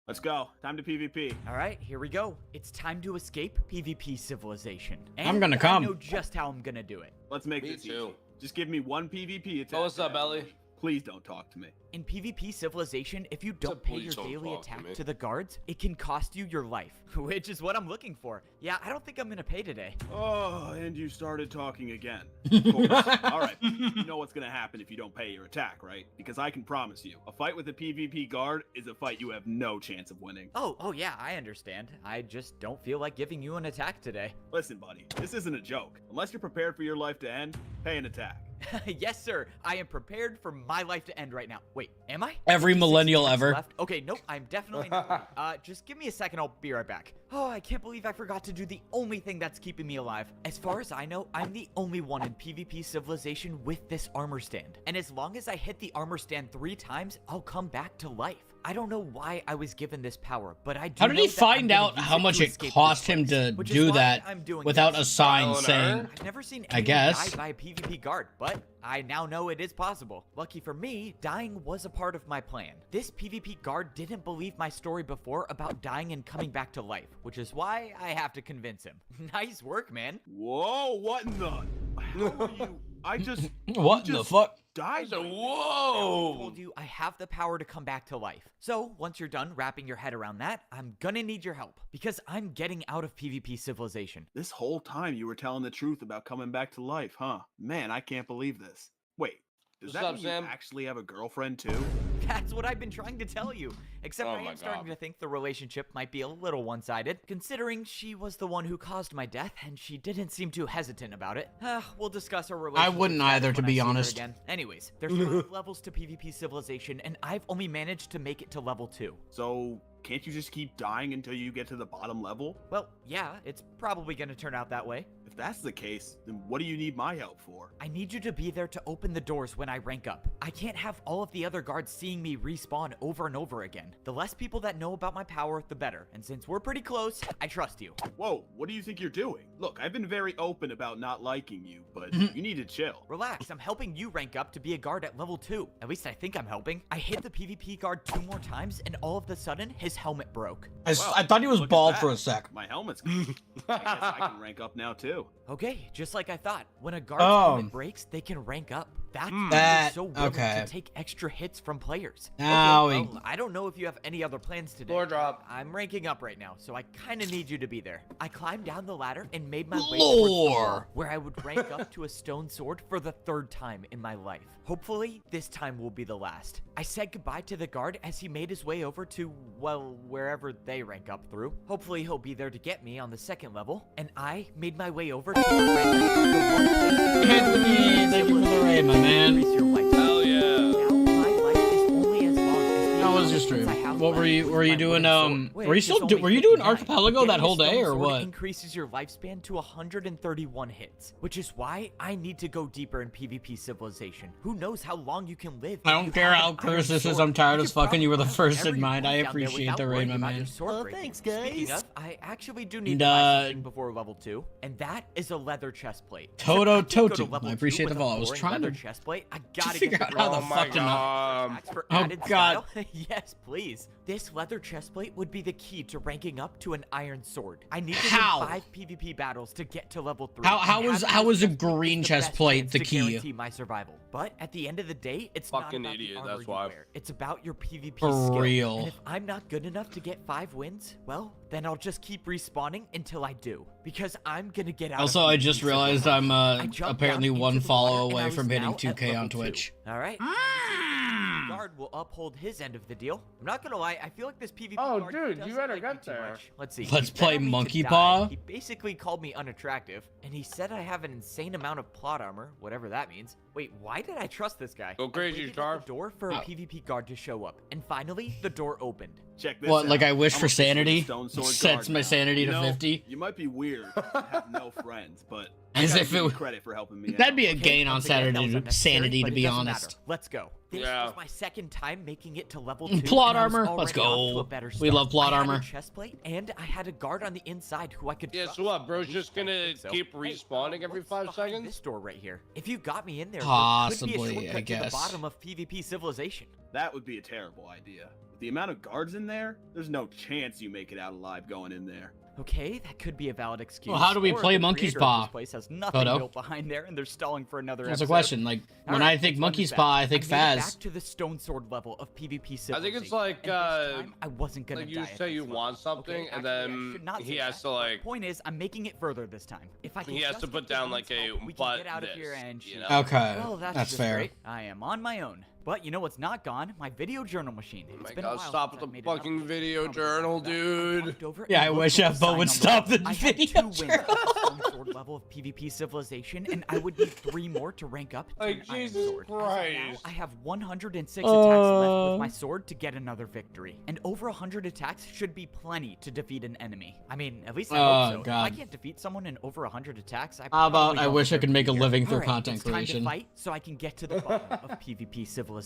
Let's go. Time to PvP. All right, here we go. It's time to escape PvP Civilization. And I'm gonna I come. know just how I'm gonna do it. Let's make Me this too. easy. Just give me one PvP attack. Oh, what's up, Ellie? Please don't talk to me. In PvP Civilization, if you up, don't pay your please don't daily talk to attack me? to the guards, it can cost you your life, which is what I'm looking for. Yeah, I don't think I'm gonna pay today. Oh, and you started talking again. Of course. All right. You know what's gonna happen if you don't pay your attack, right? Because I can promise you, a fight with a PvP guard is a fight you have no chance of winning. Oh yeah, I understand. I just don't feel like giving you an attack today. Listen, buddy, this isn't a joke. Unless you're prepared for your life to end, pay an attack. Yes, sir. I am prepared for my life to end right now. Wait, am I? Every 56 millennial minutes ever. left? Okay, nope, I'm definitely not. Just give me a second, I'll be right back. Oh, I can't believe I forgot to do the only thing that's keeping me alive. As far as I know, I'm the only one in PvP Civilization with this armor stand. And as long as I hit the armor stand 3 times, I'll come back to life. I don't know why I was given this power, but I do How did know he that I'm find gonna out use how it much to it escape cost this him place, to which is do why that I'm doing without this. a sign Trial and saying, error? I've never seen I anyone guess. die by a PvP guard, but I now know it is possible. Lucky for me, dying was a part of my plan. This PvP guard didn't believe my story before about dying and coming back to life, which is why I have to convince him. Nice work, man. Whoa, what in the? How are you? I just. what you the just fuck? Died. So, I whoa! told you I have the power to come back to life. So, once you're done wrapping your head around that, I'm gonna need your help, because I'm getting out of PvP Civilization. This whole time you were telling the truth about coming back to life, huh? Man, I can't believe this. Wait, does What's that up, mean Sam? you actually have a girlfriend too? That's what I've been trying to tell you. Except Oh I my am starting God. to think the relationship might be a little one-sided, considering she was the one who caused my death, and she didn't seem too hesitant about it. We'll discuss our relationship. wouldn't status either, to when I be see her honest. Again. Anyways, there's 5 levels to PvP Civilization, and I've only managed to make it to level 2. So, can't you just keep dying until you get to the bottom level? Well, yeah, it's probably gonna turn out that way. If that's the case, then what do you need my help for? I need you to be there to open the doors when I rank up. I can't have all of the other guards seeing me respawn over and over again. The less people that know about my power, the better. And since we're pretty close, I trust you. Whoa, what do you think you're doing? Look, I've been very open about not liking you, but you need to chill. Relax, I'm helping you rank up to be a guard at level 2. At least I think I'm helping. I hit the PvP guard 2 more times, and all of a sudden, his helmet broke. I thought he was Look at bald that. for a sec. My helmet's gone. I guess I can rank up now too. Okay, just like I thought. When a guard's Oh. helmet breaks, they can rank up. That's why That- they're so willing okay. to take extra hits from players. Now okay, we- well, I don't know if you have any other plans today. Floor drop. I'm ranking up right now, so I kind of need you to be there. I climbed down the ladder and made my way Lore. towards the wall, where I would rank up to a stone sword for the 3rd time in my life. Hopefully, this time will be the last. I said goodbye to the guard as he made his way over to, well, wherever they rank up through. Hopefully, he'll be there to get me on the 2nd level, and I made my way over to the Anthony, thank you for the raid, my man. Hell yeah. How was your stream? What were you doing? Were you still were you doing Archipelago that whole day or what? Increases your lifespan to 131 hits, which is why I need to go deeper in PvP Civilization. Who knows how long you can live? I if don't you care have how an cursed iron this is. sword. I'm tired You as could fucking. You were the probably first every in mind. I point down there appreciate without the raid, worrying my about your man. sword Oh, breaking. thanks, Speaking guys. of, I actually do need And, to buy something before level 2, and that is a leather chest plate. Toto If I did go to Totu. level I 2 appreciate with the a follow. I was boring trying leather to chest plate. I gotta figure get out how the Oh my fuck to not. God. for Oh, added God. style. Yes, please. This leather chestplate would be the key to ranking up to an iron sword. I need to How? win 5 PvP battles to get to level 3. How is a green chestplate the key? Guarantee my survival. But at the end of the day, it's Fucking not about idiot, the armor that's you why. wear. It's about your PvP For skill. real. And if I'm not good enough to get 5 wins, well, then I'll just keep respawning until I do. Because I'm gonna get out Also, of I just PvP realized civilization. I'm I jumped apparently down one into the follow water, and I away was from hitting now at 2K level on 2. Twitch. All right. PvP guard will uphold his end of the deal. I'm not gonna lie, I feel like this PvP Oh, guard dude, you doesn't better like me get too there. much. Let's see. Let's He bet play on me to Monkey die. Paw? He basically called me unattractive, and he said I have an insane amount of plot armor, whatever that means. Wait, why did I trust this guy? Go crazy, I waited at Char. the door for a PvP guard to show up, and finally, the door opened. Check this What, out. like I wish I'm for officially sanity? a Stone Sword Sets guard my now. sanity You to know, 50? You might be weird and have no friends, but I As gotta if give it you w- credit for helping me That'd out. be a Okay, gain on once again, that was Saturday unnecessary, sanity, but to it be doesn't honest. matter. Let's go. This Yeah. was my second time making it to level 2. Plot and I was armor, let's already off to go. a better We start. love plot I had armor. a chestplate, and I had a guard on the inside who I could Yeah, trust. so what, bro's At just least I gonna think so. keep Hey, respawning every what's 5 behind seconds? This door right here. If you got me in there, Possibly, there could be a I shortcut to guess. the bottom of PvP civilization. That would be a terrible idea. With the amount of guards in there, there's no chance you make it out alive going in there. Okay, that could be a valid excuse. Well, how do we Or play the Monkey's creator of Paw? This place has nothing Photo. built behind there, and they're stalling for another That's a episode. question. Like, when Alright, I think let's run Monkey's this Paw, back. I think made it Faz. back to the stone sword level of PvP I civilization. think it's like, and this time, I wasn't gonna like die you at say this you level. want something, Okay, and actually, I then should not he say has that, to, but like- the point is, I'm making it further this time. If I can He has just to get put the down, woman's like, a help, we can but get out of here this, and you she- know? Okay, Well, that's that's just fair. great. I am on my own. But you know what's not gone? My video journal machine. Oh It's my been a god, while stop since with I've made the an fucking update. video Probably journal, about that. I dude. walked over Yeah, and I looked wish at FBO the sign would on stop wall. the I had video 2 wins at the stone sword level of PvP civilization, and I would need 3 more to rank up to Like, an iron Jesus sword. As of now, Christ. I have 106 attacks left with my Uh. sword to get another victory, and over 100 attacks should be plenty to defeat an enemy. I mean, at least I hope so. If God. I can't defeat someone in over 100 attacks, I How about probably I don't wish I deserve could to make be a here. living through Alright, content it's time creation. to fight so I can get to the bottom of PvP civilization.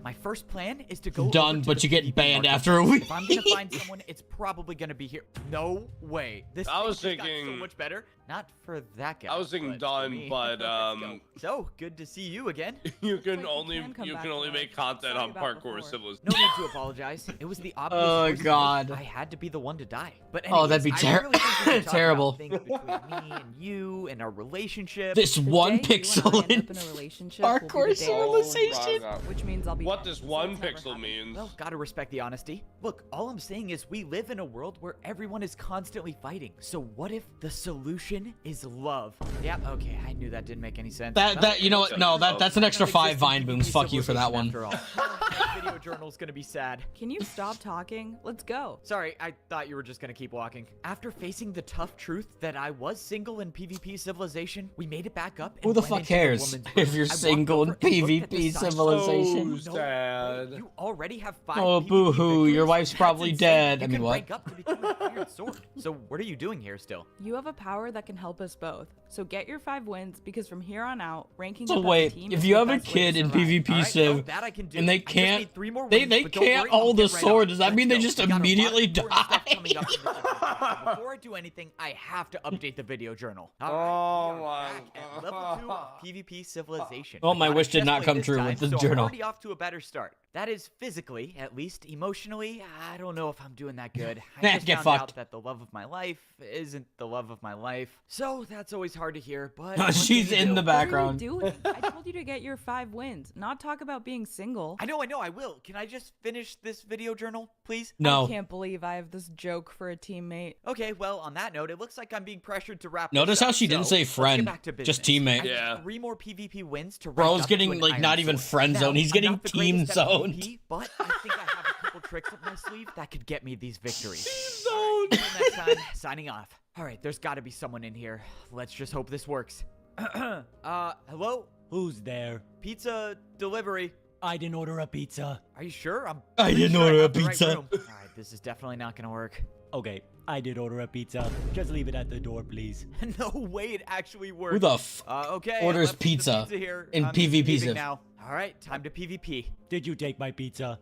My first plan is to go Done, over to but the you get PvP banned market. after a week. If I'm gonna find someone, it's probably gonna be here. No way. This I thing was just got so thinking- much better. Not for that guy. I was thinking but for done, me. but, Let's go. So good to see you again. You like can you only can come you back can only to make us. content Sorry on about parkour before. civilization. No need to apologize. It was the obvious. Oh, choice to make. God. I had to be the one to die. But Oh, that'd be anyways, I really think we should talk about terrible. things between me and you and our relationship. This The one day you and I pixel end in up in a relationship will be parkour the day I Oh, civilization. my God. which means I'll be What dead, this so one it's never pixel happening. means. Well, gotta respect the honesty. Look, all I'm saying is we live in a world where everyone is constantly fighting. So what if the solution is love? Yeah, okay, I knew that didn't make any sense. That you know what? No, that's an extra 5 Vine booms. Fuck you for that one. After all. That video journal's gonna be sad. Can you stop talking? Let's go. Sorry, I thought you were just gonna keep walking. After facing the tough truth that I was single in PvP civilization, we made it back up. Who and the went fuck into the cares woman's if room. you're I walked single in over and looked at the PvP sign. civilization? So No way, sad. You already have 5 Oh, PvP boo-hoo, victories? your wife's That's probably insane. dead. You I mean, can what? rank up to become an iron sword. So what are you doing here still? You have a power that can help us both. So get your 5 wins because from here on out, ranking So up as wait, a team if is you the have a best way to kid in survive. PvP All right, Civ, well, that I can do. and they I just can't- need 3 more they wins, but don't can't worry, I'll hold get the right sword. on. Does that Let's mean they go. just We got a lot of immediately important stuff die? coming up in this episode. So before I do anything, I have to update the video journal. All right, Oh we are my back at level 2 of PvP civilization. Well, my I got a wish did not chestplate come this true time, with the so journal. I'm already off to a better start. That is physically, at least emotionally, I don't know if I'm doing that good. I Nah, just get found out fucked. that the love of my life isn't the love of my life. So that's always hard to hear, but She's what can you in do? the background. What are you doing? I told you to get your 5 wins, not talk about being single. I know, I will. Can I just finish this video journal, please? I No. can't believe I have this joke for a teammate. Okay, well, on that note, it looks like I'm being pressured to wrap Notice this up, how she didn't so say let's get friend, back to just business. teammate. I need Yeah. 3 more PvP wins to rank Bro's up getting, to an like, iron not even sword. friend Now, zone, he's I'm getting not the team greatest at zoned. PvP, but I think I have a couple tricks up my sleeve that could get me these victories. So Until next time, signing off. All right, there's got to be someone in here. Let's just hope this works. Hello? Who's there? Pizza delivery. I didn't order a pizza. Are you sure? I'm I pretty didn't sure I order a got the right pizza. room. All right, this is definitely not gonna work. Okay, I did order a pizza. Just leave it at the door, please. No way it actually worked. Who the f? Okay. I orders left the pizza here. in I'm PvP leaving Civ? now. All right, time to PvP. Did you take my pizza?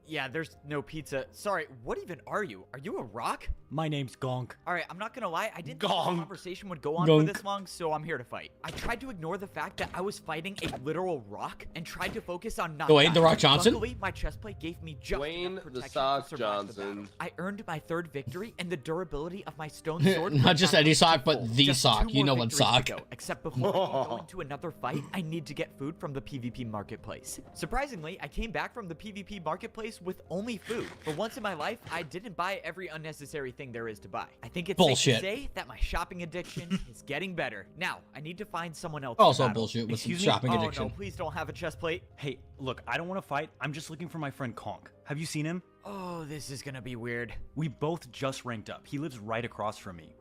Yeah, there's no pizza. Sorry, what even are you? Are you a rock? My name's Gonk. All right, I'm not gonna lie. I didn't think Gonk. the conversation would go on Gonk. for this long, so I'm here to fight. I tried to ignore the fact that I was fighting a literal rock and tried to focus on not Dwayne The dying. Rock Johnson? Luckily, my chest plate gave me just Dwayne enough The protection Sock to survive the battle. Johnson. I earned my 3rd victory, and the durability of my stone sword. Not just any sock, but full. the Just sock. 2 You know more what victories to sock. go, except before I can go into another fight, I need to get food from the PvP marketplace. Surprisingly, I came back from the PvP marketplace with only food. For once in my life, I didn't buy every unnecessary thing there is to buy. I think it's Bullshit. safe to say that my shopping addiction is getting better. Now, I need to find someone else. Also to battle. bullshit with some Excuse me? shopping Oh addiction. no, please don't have a chest plate. Hey, look, I don't want to fight. I'm just looking for my friend Conk. Have you seen him? Oh, this is gonna be weird. We both just ranked up. He lives right across from me.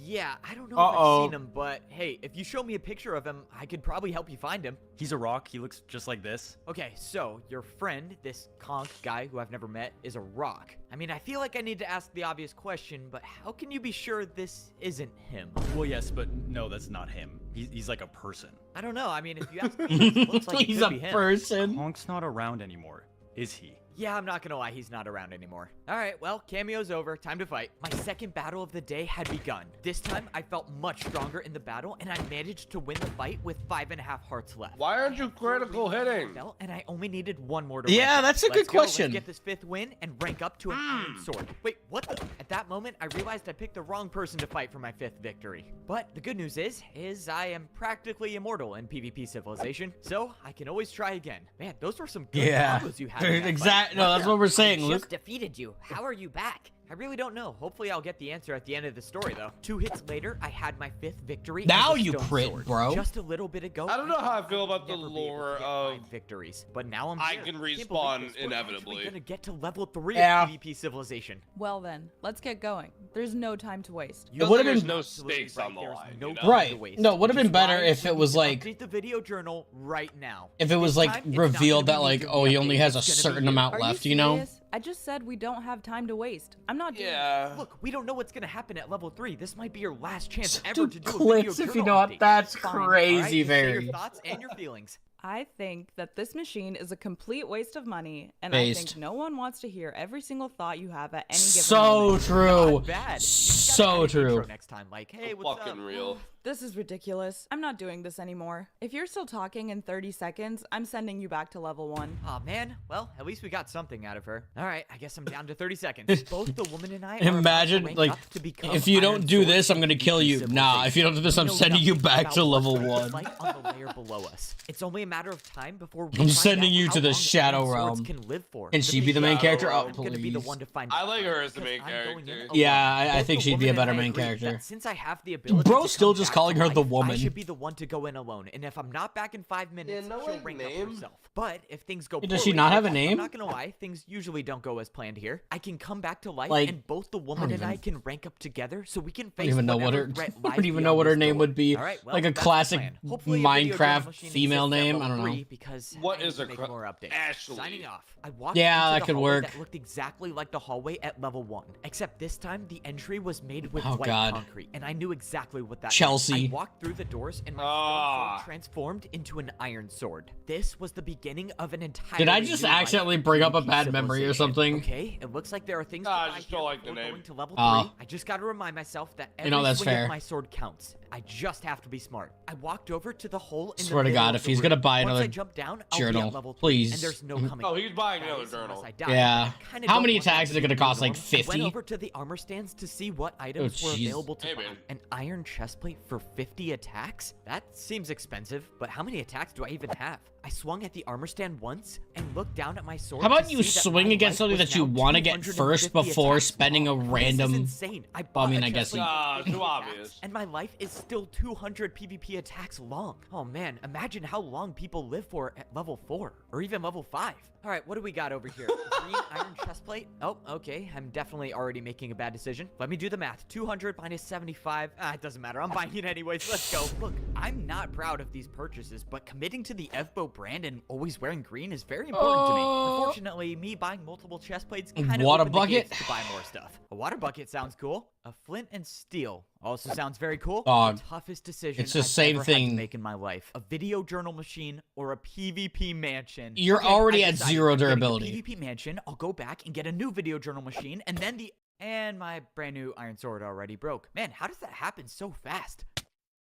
Yeah, I don't know if I've seen him, but hey, if you show me a picture of him, I could probably help you find him. He's a rock. He looks just like this. Okay, so your friend, this Conk guy who I've never met, is a rock. I mean, I feel like I need to ask the obvious question, but how can you be sure this isn't him? Well, yes, but no, that's not him. He's like a person. I don't know. I mean, if you ask me, it looks like He's it a could be him. person. Conk's not around anymore, is he? Yeah, I'm not gonna lie, he's not around anymore. Alright, well, cameo's over, time to fight. My second battle of the day had begun. This time, I felt much stronger in the battle, and I managed to win the fight with 5.5 hearts left. Why aren't you critical hitting? And I only needed 1 more to Yeah, rank up. that's a good Let's go, question. Let's get this 5th win and rank up to an iron sword. Wait, what the? At that moment, I realized I picked the wrong person to fight for my 5th victory. But the good news is I am practically immortal in PvP Civilization, so I can always try again. Man, those were some good combos you had. in that fight. Exactly. No, that's what we're saying, I Luke. just defeated you. How are you back? I really don't know. Hopefully I'll get the answer at the end of the story, though. 2 hits later, I had my 5th victory. Now as a you stone crit, sword. bro. Just a little bit ago. I don't know how I thought feel would about the never be able to lore get of 5 victories, but now I'm I here. can Can't believe respawn this. We're inevitably. actually gonna get to level 3 Yeah. of PvP Civilization. Well then, let's get going. There's no time to waste. It would have There's been no Absolutely stakes right. on the There's line. no you know? time to Right. waste, No, it would have which been is better why if we it need was to like update the video journal right now. if it was This like time, it's not revealed gonna that be like, neither oh, he update, only has a it's gonna be certain you. amount Are left, you you know? serious? I just said we don't have time to waste. I'm not doing Yeah. Look, we don't know what's gonna happen at level 3. This might be your last chance Dude, ever to do a clips video if you journal know what. update. That's Fine, all crazy, right? Just say very. your thoughts and your feelings. I think that this machine is a complete waste of money, and I Based. think no one wants to hear every single thought you have at any given So moment. true. Not bad. You just gotta So add an intro true. next time, like, hey, what's Fucking up? real. This is ridiculous. I'm not doing this anymore. If you're still talking in 30 seconds, I'm sending you back to level 1. Aw, man. Well, at least we got something out of her. All right, I guess I'm down to 30 seconds. Both the woman and I are about to Imagine, rank like, up to become if you don't Iron do Sword this, I'm gonna PvP kill you. Nah, if you don't do this, I'm know sending you nothing back about to what's level going 1. like on the layer below us. It's only a matter of time before we I'm find sending out you how to the long Shadow Iron Swords Realm. Can live for. Can she be the main Shadow character? Realm. Oh, I'm gonna be the please. one to find I out, like her as the because main I'm going in character. alone. Yeah, I Both think the she'd be a woman better and I main agree that character. Since I have the ability Bro's to still come just back calling to her the life, woman. I should be the one to go in alone, and if I'm not back in 5 minutes, no, she'll like, rank up name? herself. But if things go Does she poorly, not have a which name? I'm not gonna lie, things usually don't go as planned here. I can come back to life, Like, and both the I woman don't and I even- can rank up together, so we can I face don't even know what whatever her. threat I lies don't even know beyond what her this name door. would be. All right, well, Like a that's the classic plan. Hopefully the video journal Minecraft machine female exists at name. I level don't know. 3 because What I is need a to make cra- more updates. Ashley. Signing off. I walked Yeah, into that the could hallway work. That looked exactly like the hallway at level 1, except this time the entry was made with Oh, white God. concrete, and I knew exactly what that meant. Chelsea. I walked through the doors, and my stone sword transformed into an iron sword. This was the beginning of an entire. Did I just accidentally bring up a bad memory or something? Okay, it looks like there are things. Nah, I to buy just don't here like the before name. going to level Oh. 3. I just got to remind myself that every You know, that's swing fair. of my sword counts. I just have to be smart. I walked over to the hole in Swear the to middle God, of if the he's room. gonna buy Once another I jump down, I'll be journal, at level 3, please. and there's no coming. Oh, he's buying That another is journal. unless I die. Yeah. I kinda How don't many want that attacks is it to gonna be cost, like, norm. I 50? went over to the armor stands to see what items were jeez. available to Hey, buy. man. An iron chestplate for 50 attacks? That seems expensive, but how many attacks do I even have? I swung at the armor stand once and looked down at my sword. How about to you see that swing my against life something was that you now want to get first 250 before attacks spending a long. random? This is insane. I I bought mean, a I guess chestplate you- Ah, for too 50 attacks, obvious. and my life is still 200 PvP attacks long. Oh man, imagine how long people live for at level 4 or even level 5. All right, what do we got over here? Green iron chestplate? Oh, okay. I'm definitely already making a bad decision. Let me do the math. 200 minus 75. It doesn't matter. I'm buying it anyways. Let's go. Look, I'm not proud of these purchases, but committing to the FBO brand and always wearing green is very important to me. Unfortunately, me buying multiple chest plates kind of Water opened the bucket? gates to buy more stuff. A water bucket sounds cool. A flint and steel also sounds very cool. Dog. The toughest decision It's the I've same ever had to thing. make in my life. A video journal machine or a PvP mansion. You're Okay, already I at decided 0 I'm getting a durability. PvP mansion. I'll go back and get a new video journal machine, and then and my brand new iron sword already broke. Man, how does that happen so fast?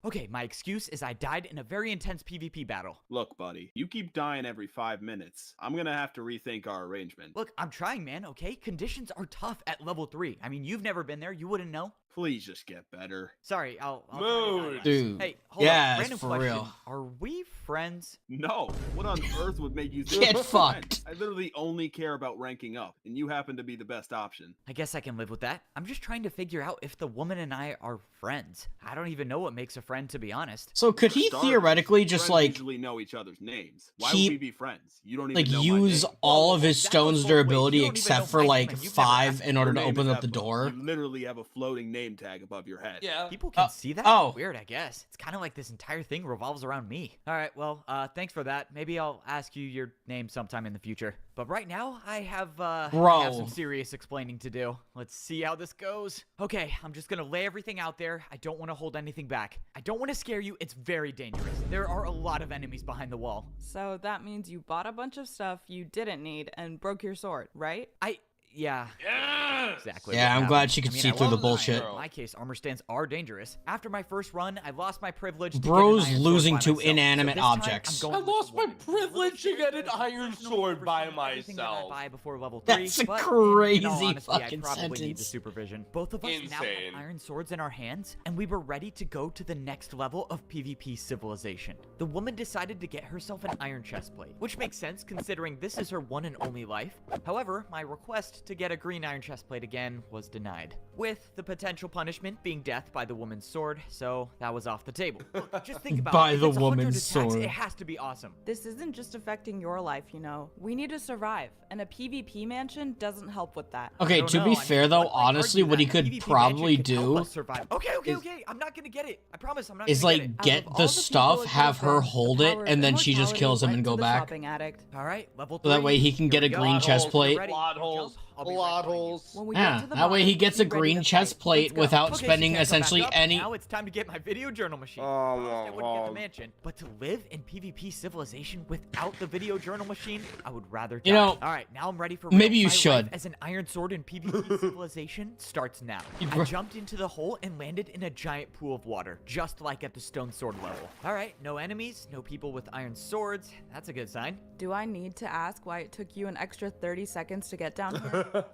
Okay, my excuse is I died in a very intense PvP battle. Look, buddy, you keep dying every 5 minutes. I'm gonna have to rethink our arrangement. Look, I'm trying, man, okay? Conditions are tough at level 3. I mean, you've never been there. You wouldn't know. Please just get better. Sorry, I'll try Mood. my best. Dude. Hey, hold Yes, up. Random for question. real. Are we friends? No, what on earth would make you think Get we're fucked. friends? I literally only care about ranking up, and you happen to be the best option. I guess I can live with that. I'm just trying to figure out if the woman and I are friends. I don't even know what makes a friend, to be honest. So could he For starters, theoretically just friends like usually know each other's names? Why keep- would we be friends? You don't even like know my use name. all of his That goes stone's both ways. You durability don't even except know for my name, like and you've never 5 asked in order Your to name open is up the Apple. door? You literally have a floating name tag above your head. Yeah. People can see that? oh. Weird, I guess. It's kind of like this entire thing revolves around me. All right, well, thanks for that. Maybe I'll ask you your name sometime in the future. But right now, I have Bro. some serious explaining to do. Let's see how this goes. Okay, I'm just gonna lay everything out there. I don't want to hold anything back. I don't want to scare you. It's very dangerous. There are a lot of enemies behind the wall. So that means you bought a bunch of stuff you didn't need and broke your sword, right? Yeah. Yes. Exactly. Yeah, what I'm glad happened. she could I mean, see I through the love that. bullshit. In my case, armor stands are dangerous. After my first run, I lost my privilege. To get an Bro's iron sword losing by to myself. So inanimate this time, I'm objects. going I with the lost my woman. I'm a little privilege to scared get an because iron I don't sword oversee by everything that I myself. buy before level 3, That's a but in all crazy honesty, I fucking probably need the sentence. supervision. Both of us now Insane. have iron swords in our hands, and we were ready to go to the next level of PvP civilization. The woman decided to get herself an iron chestplate, which makes sense considering this is her one and only life. However, my request to get a green iron chestplate again was denied, with the potential punishment being death by the woman's sword, so that was off the table. Look, just think about By it. If the it's 100 woman's attacks, sword. It has to be awesome. This isn't just affecting your life, you know. We need to survive, and a PvP mansion doesn't help with that. Okay, don't to know. be I mean, fair though, one might honestly, argue what he that could PvP probably mansion can help do us survive. Okay, is- okay. I'm not gonna get it. I promise I'm not is gonna like get get Out of all the people stuff, it could have her been, hold the it, power of and then she just immortality kills him went and to go the back. shopping addict. it. All right, level 3. So that way he can Here get we a go. green Plot chest holes, plate. Ready? plot Jump. holes, I'll be plot right behind you. holes. When we Yeah, get to the that way he bottom, gets a be ready green to chest fight. plate Let's go. without Okay, she spending can't come back essentially up. any. Now it's time to get my video journal machine. Oh, First, I wouldn't get the oh. mansion, but to live in PvP civilization without the video journal machine, I would rather die. You know, all right, now I'm ready for maybe real. you My should. life as an iron sword in PvP civilization starts now. I bro- jumped into the hole and landed in a giant pool of water, just like at the stone sword level. All right, no enemies, no people with iron swords. That's a good sign. Do I need to ask why it took you an extra 30 seconds to get down here?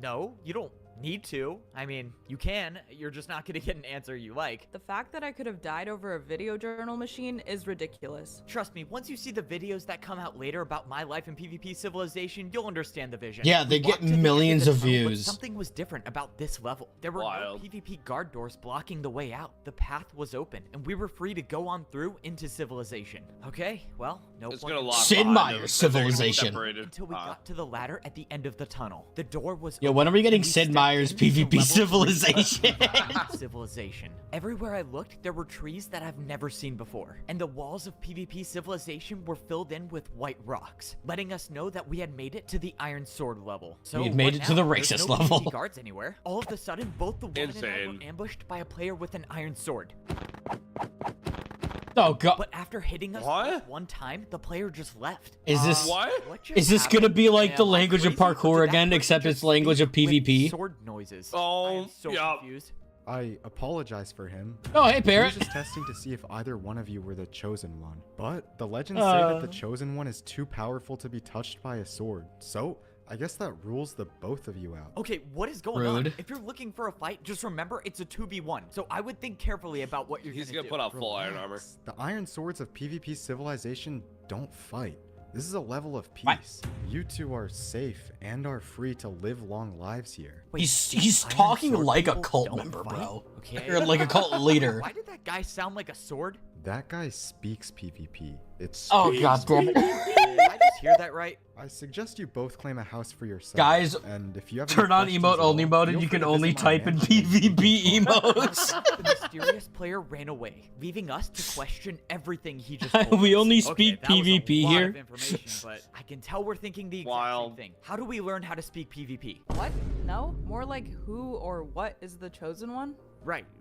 No, you don't need to. I mean, you can. You're just not gonna get an answer you like. The fact that I could have died over a video journal machine is ridiculous. Trust me, once you see the videos that come out later about my life in PvP civilization, you'll understand the vision. Yeah, they We get walked to the end millions the of tunnel, but views. something was different about this level. There were Wild. no PvP guard doors blocking the way out. The path was open, and we were free to go on through into civilization. Okay, well, no It's point gonna in- lock Sid behind Meier's them because they're gonna be civilization. separated. until we got to the ladder at the end of the tunnel. The door was Yo, open, when are we getting and we Sid stepped Meier's into PvP level 3 civilization? civilization. Everywhere I looked, there were trees that I've never seen before, and the walls of PvP civilization were filled in with white rocks, letting us know that we had made it to the Iron Sword level. So had made what it to now? the There's racist no level. PvP guards anywhere. All of a sudden, both the woman and I Insane. were ambushed by a player with an iron sword. Oh god, But after hitting us What? both one time, the player just left. is this What? What just is this gonna happened? be like the Am I language of crazy, or parkour did that again, person except just it's language of speak with PvP? Sword noises. Oh, I am so yeah. confused. I apologize for him. Oh, hey He was Parrot. just testing to see if either one of you were the chosen one. But the legends say that the Uh. chosen one is too powerful to be touched by a sword. So, I guess that rules the both of you out. Okay, what is going on? Rude. If you're looking for a fight, just remember it's a 2v1. So I would think carefully about what you're He's gonna gonna do. put out full iron armor. Relax. The iron swords of PvP civilization don't fight. This is a level of What? peace. You two are safe and are free to live long lives here. Wait, He's these iron talking sword like a people cult don't member, fight? bro. Okay. Or like a cult leader. Why did that guy sound like a sword? That guy speaks PvP. It's Oh god damn it. I just hear that right? I suggest you both claim a house for yourself. Guys, and if you have turn on emote only mode and you can only type in PvP emotes. The mysterious player ran away, leaving us to question everything he just told We us. only Okay, speak that was a PvP lot here. of information, but I can tell we're thinking the exact same thing. How do we learn how to speak PvP? What? No? More like who or what is the chosen one?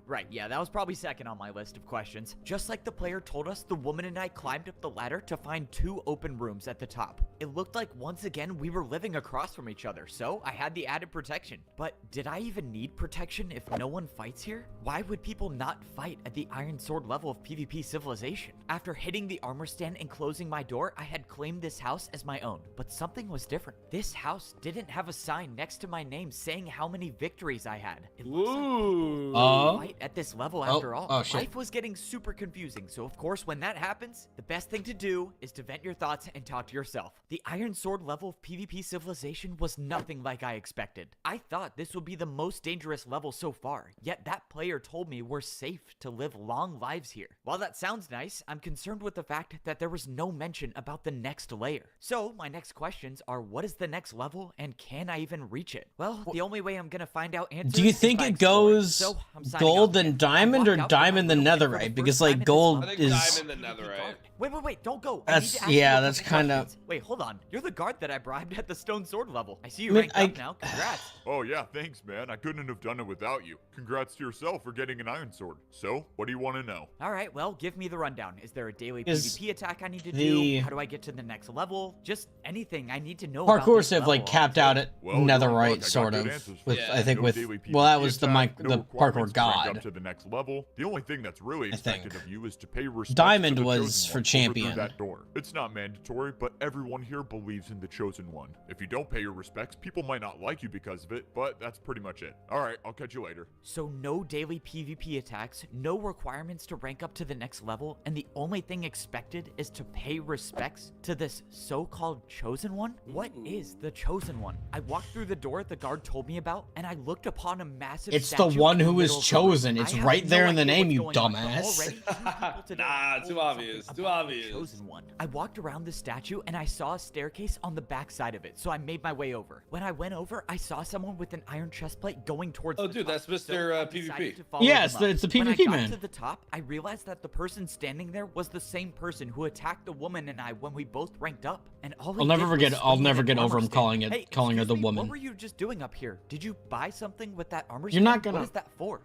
Right, yeah, that was probably second on my list of questions. Just like the player told us, the woman and I climbed up the ladder to find 2 open rooms at the top. It looked like once again we were living across from each other, so I had the added protection. But did I even need protection if no one fights here? Why would people not fight at the Iron Sword level of PvP Civilization? After hitting the armor stand and closing my door, I had claimed this house as my own, but something was different. This house didn't have a sign next to my name saying how many victories I had. It looks like fight at this level after all. Life was getting super confusing, so of course when that happens, the best thing to do is to vent your thoughts and talk to yourself. The Iron Sword level of PvP Civilization was nothing like I expected. I thought this would be the most dangerous level so far, yet that player told me we're safe to live long lives here. While that sounds nice, I'm concerned with the fact that there was no mention about the next layer. So my next questions are, what is the next level and can I even reach it? Well, the only way I'm gonna find out answers Do you is think by it exploring. goes So, I'm signing gold off, and man. diamond I or walked out diamond and from my room, and for the netherite? first Because time like in this gold I think is diamond and netherite. Wait, don't go. That's- I need to ask you a that's couple kinda- questions. Wait, hold on. You're the guard that I bribed at the Stone Sword level. I see you I mean, ranked up now. Congrats. Oh yeah, thanks man. I couldn't have done it without you. Congrats to yourself for getting an Iron Sword. So, what do you want to know? All right, well, give me the rundown. Is there a daily Is PvP attack I need to the- do? How do I get to the next level? Just anything I need to know about parkour this have like level. capped out at Well, you're in luck. I netherite got sort good of answers for with you. I think No with daily well that PvP was the attack, no the parkour requirements to rank god. up to the next level. The only thing that's really I think. expected of you is to pay respect Diamond to the was Chosen for One over champion. through that door. It's not mandatory, but everyone here believes in the Chosen One. If you don't pay your respects, people might not like you because of it, but that's pretty much it. All right, I'll catch you later. So no daily PvP attacks, no requirements to rank up to the next level, and the only thing expected is to pay respects to this so-called Chosen One? What is the Chosen One? I walked through the door the guard told me about, and I looked upon a massive It's the statue one in who is middle of the room. chosen. It's I have right no there in the idea name, what's you going on, but dumbass. already 2 people today Nah, told too me obvious, something too about the obvious. Chosen One. I walked around the statue and I saw a staircase on the back side of it, so I made my way over. When I went over, I saw someone with an iron chest plate going towards Oh, the dude, top, that's so Mr. I PvP. decided to follow Yeah, them it's up. the When I PvP got man. to the top, I realized that the person standing there was the same person who attacked the woman and I when we both ranked up. And all he I'll never did was forget. I'll swing never an get over armor him stand. calling her Excuse the me, woman. What were you just doing up here? Did you buy something with that armor You're stand? not gonna- What is that for?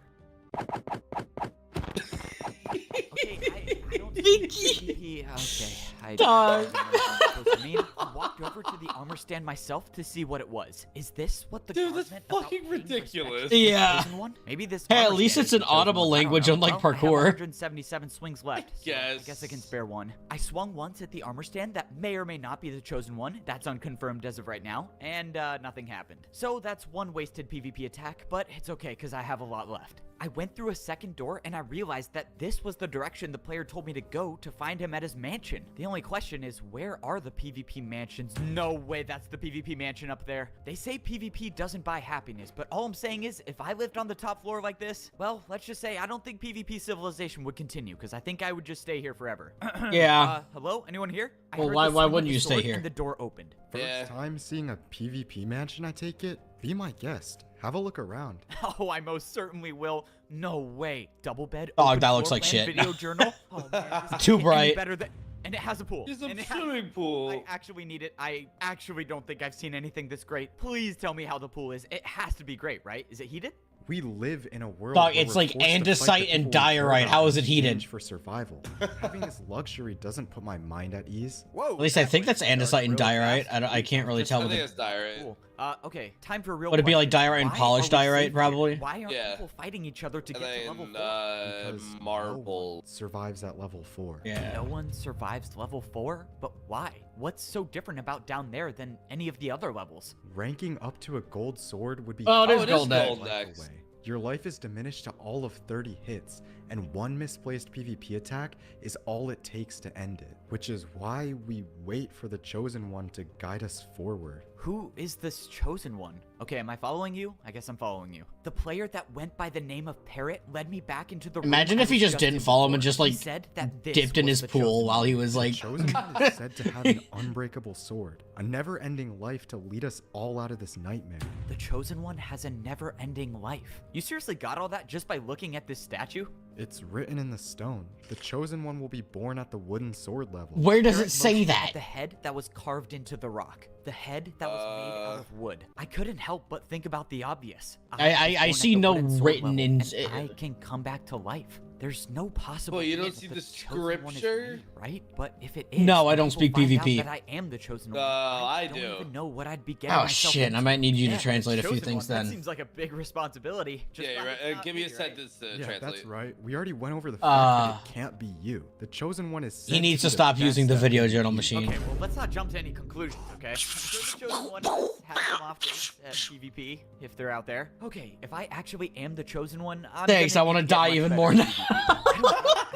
Okay, I don't see PvP. Okay, I Dog. don't know what I'm supposed to mean. I walked over to the armor stand myself to see what it was. Is this what the Dude, guard that's meant about fucking paying respect ridiculous. to the Yeah. chosen one? Maybe this. Hey, at armor least stand it's is an the chosen audible one. I don't language, know. unlike Well, I have parkour. 177 swings left. So I Yes. guess I can spare one. I swung once at the armor stand that may or may not be the chosen one. That's unconfirmed as of right now. And nothing happened. So that's one wasted PvP attack, but it's okay because I have a lot left. I went through a second door and I realized that this was the direction the player told me to go to find him at his mansion. The only question is, where are the PvP mansions? No way that's the PvP mansion up there. They say PvP doesn't buy happiness, but all I'm saying is, if I lived on the top floor like this, well, let's just say I don't think PvP Civilization would continue, because I think I would just stay here forever. Yeah. Hello? Anyone here? I Well, heard why the swing of wouldn't the you stay sword here? And the door opened. Yeah. Time seeing a PvP mansion, I take it? Be my guest. Have a look around. Oh, I most certainly will. No way. Double bed. Oh, open that looks floor like plan, shit. Video journal. Oh, man, this Too can't get any bright. Better than, and it has a pool. It's a And it swimming pool. I actually need it. I actually don't think I've seen anything this great. Please tell me how the pool is. It has to be great, right? Is it heated? We live in a world Dog, where it's we're like forced to fight the andesite and people we care diorite. about How is in it heated? exchange for survival. Having this luxury doesn't put my mind at ease. Whoa. At least I think that's andesite and diorite. I can't really tell I with think it. it's diorite. Cool. Okay, time for a real Would it be like question. diorite and Why polished are we diorite, safe here? probably? Why aren't Yeah. people fighting each other to And get to level then 4? Because no marble. one survives at level 4. Yeah. No one survives level 4? But why? What's so different about down there than any of the other levels? Ranking up to a gold sword would be Oh, there's Oh, it is gold next. gold life next. away. Your life is diminished to all of 30 hits, and one misplaced PvP attack is all it takes to end it. which is why we wait for the Chosen One to guide us forward. Who is this Chosen One? Okay, am I following you? I guess I'm following you. The player that went by the name of Parrot led me back into the room. Imagine if he just didn't follow him and just, like, He said that this dipped in was his the pool Chosen while One. he was The like... Chosen One is said to have an unbreakable sword, a never-ending life to lead us all out of this nightmare. The Chosen One has a never-ending life. You seriously got all that just by looking at this statue? It's written in the stone. The Chosen One will be born at the wooden sword level. Where does Parrot it say motioned that? at the head that was carved into the rock. The head that was made out of wood. I couldn't help but think about the obvious. I was see born at the no wooden sword written level, in- and I can come back to life. There's no possible. Well, you don't way that see the the Chosen One is scripture? me, right? But if it is, No, I then don't people speak find out PvP. that I am the Chosen One. I don't do. even know what I'd be getting Oh myself shit, into. I might need you Yeah, to translate a the few Chosen things One, then. That seems like a big responsibility. Just Yeah, glad you're it's right. not Give me a right? sentence to Yeah, translate. that's right. We already went over the fact that it can't be you. The Chosen One is said He needs be to the stop best using the at video PvP. journal machine. Okay, well, let's not jump to any conclusions, okay? I'm sure the Chosen One has some off days at PvP, if they're out there. Okay, if I actually am the Chosen One, I'm Thanks, gonna I wanna need to get die much even better more at now. PvP. I don't know.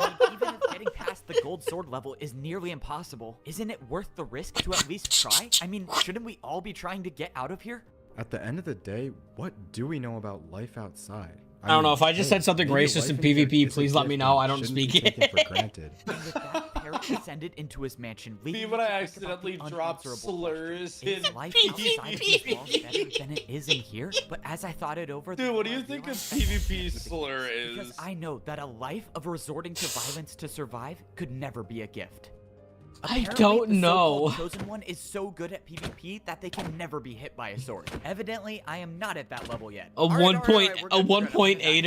I mean, even if getting past the gold sword level is nearly impossible, isn't it worth the risk to at least try? I mean, shouldn't we all be trying to get out of here? At the end of the day, what do we know about life outside? I don't know, if I just said something maybe racist in life here PvP, is a please let gift me and know. I don't shouldn't speak be taken it. for granted. And with that, Parrot descended into his mansion, leaving See me what I to think about the accidentally dropped unanswerable slurs in Is life outside of these walls better than it is in here? But as I thought it over, the Dude, what do more you I think a realized that it PvP can't be. slur Because is? I know that a life of resorting to violence to survive could never be a gift. I Apparently, don't the so-called know. Chosen One is so good at PvP that they can never be hit by a sword. Evidently, I am not at that level yet. A All right, all right, all right, we're good, we're good, I'm gonna die.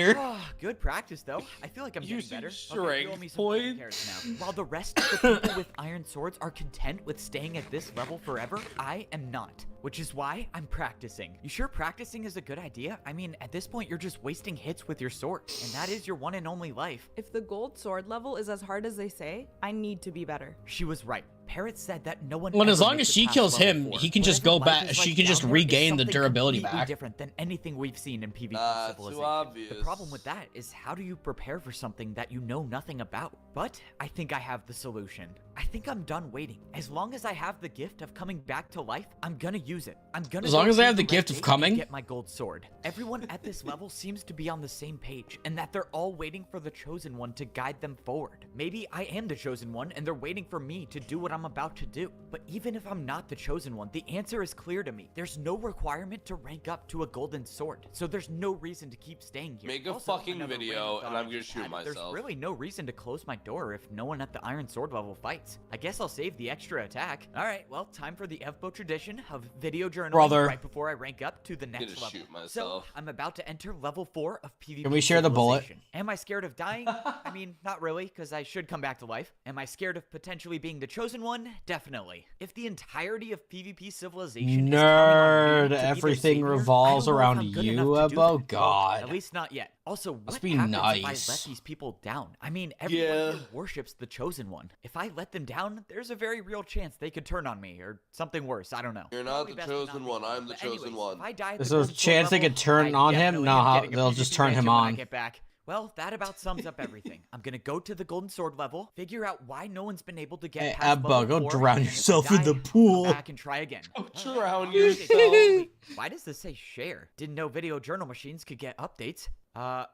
1.8er. Ah, good practice, though. I feel like I'm getting Using better. strength you owe me some golden points? carrots now. While the rest of the people with iron swords are content with staying at this level forever, I am not. Which is why I'm practicing. You sure practicing is a good idea? I mean, at this point, you're just wasting hits with your sword. And that is your one and only life. If the gold sword level is as hard as they say, I need to be better. She was right. Parrot said that no one. Well, as ever long makes as it she past kills level him, 4. he can just Whatever go life back. is She like can down just there is regain the something durability completely back. different than anything we've seen in PvP Too Civilization. obvious. The problem with that is how do you prepare for something that you know nothing about? But I think I have the solution. I think I'm done waiting. As long as I have the gift of coming back to life, I'm gonna use it. I'm gonna. As long go as I through have the red gift of gate coming? and get my gold sword. Everyone at this level seems to be on the same page, and that they're all waiting for the Chosen One to guide them forward. Maybe I am the Chosen One, and they're waiting for me to do what I'm about to do. But even if I'm not the Chosen One, the answer is clear to me. There's no requirement to rank up to a golden sword, so there's no reason to keep staying here. Make a Also, fucking another video, random and thought I'm I gonna just shoot had, myself. There's really no reason to close my door if no one at the Iron Sword level fights. I guess I'll save the extra attack. All right, well, time for the FBO tradition of video journaling Brother. right before I rank up to the next gonna level. shoot myself. So I'm about to enter level 4 of PvP. Can we share the bullet? Civilization. Am I scared of dying? I mean, not really, because I should come back to life. Am I scared of potentially being the Chosen One? Definitely. If the entirety of PvP Civilization is counting on me Nerd, to be their everything savior, revolves I don't know if around I'm good you, enough to do Ebbo? that. Well, God. at least not yet. Also, what be happens if I nice. let these people down? I mean, everyone Yeah. here worships the Chosen One. If I let them down, there's a very real chance they could turn on me, or something worse. I don't know. You're not Probably the best to Chosen not be. one, I'm the But chosen anyways, one. if I die at There's the a golden sword chance they level, could turn I on him? definitely No, am how- getting a they'll PvP just turn him mansion when I on. get back. Well, that about sums up everything. I'm gonna go to the golden sword level, figure out why no one's been able to get Hey, past Ebba, level go 4, drown and if I yourself in die, the I'll pool. Come back and try again. Drown Okay, yourself. wait, why does this say share? Didn't know video journal machines could get updates.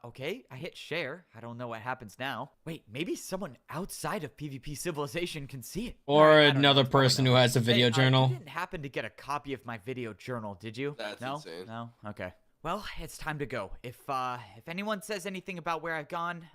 Okay, I hit share. I don't know what happens now. Wait, maybe someone outside of PvP Civilization can see it. Or Alright, I don't know, another it's probably person not. who has a Hey, video journal. You didn't happen to get a copy of my video journal, did you? That's no? insane. No? Okay. Well, it's time to go. If anyone says anything about where I've gone,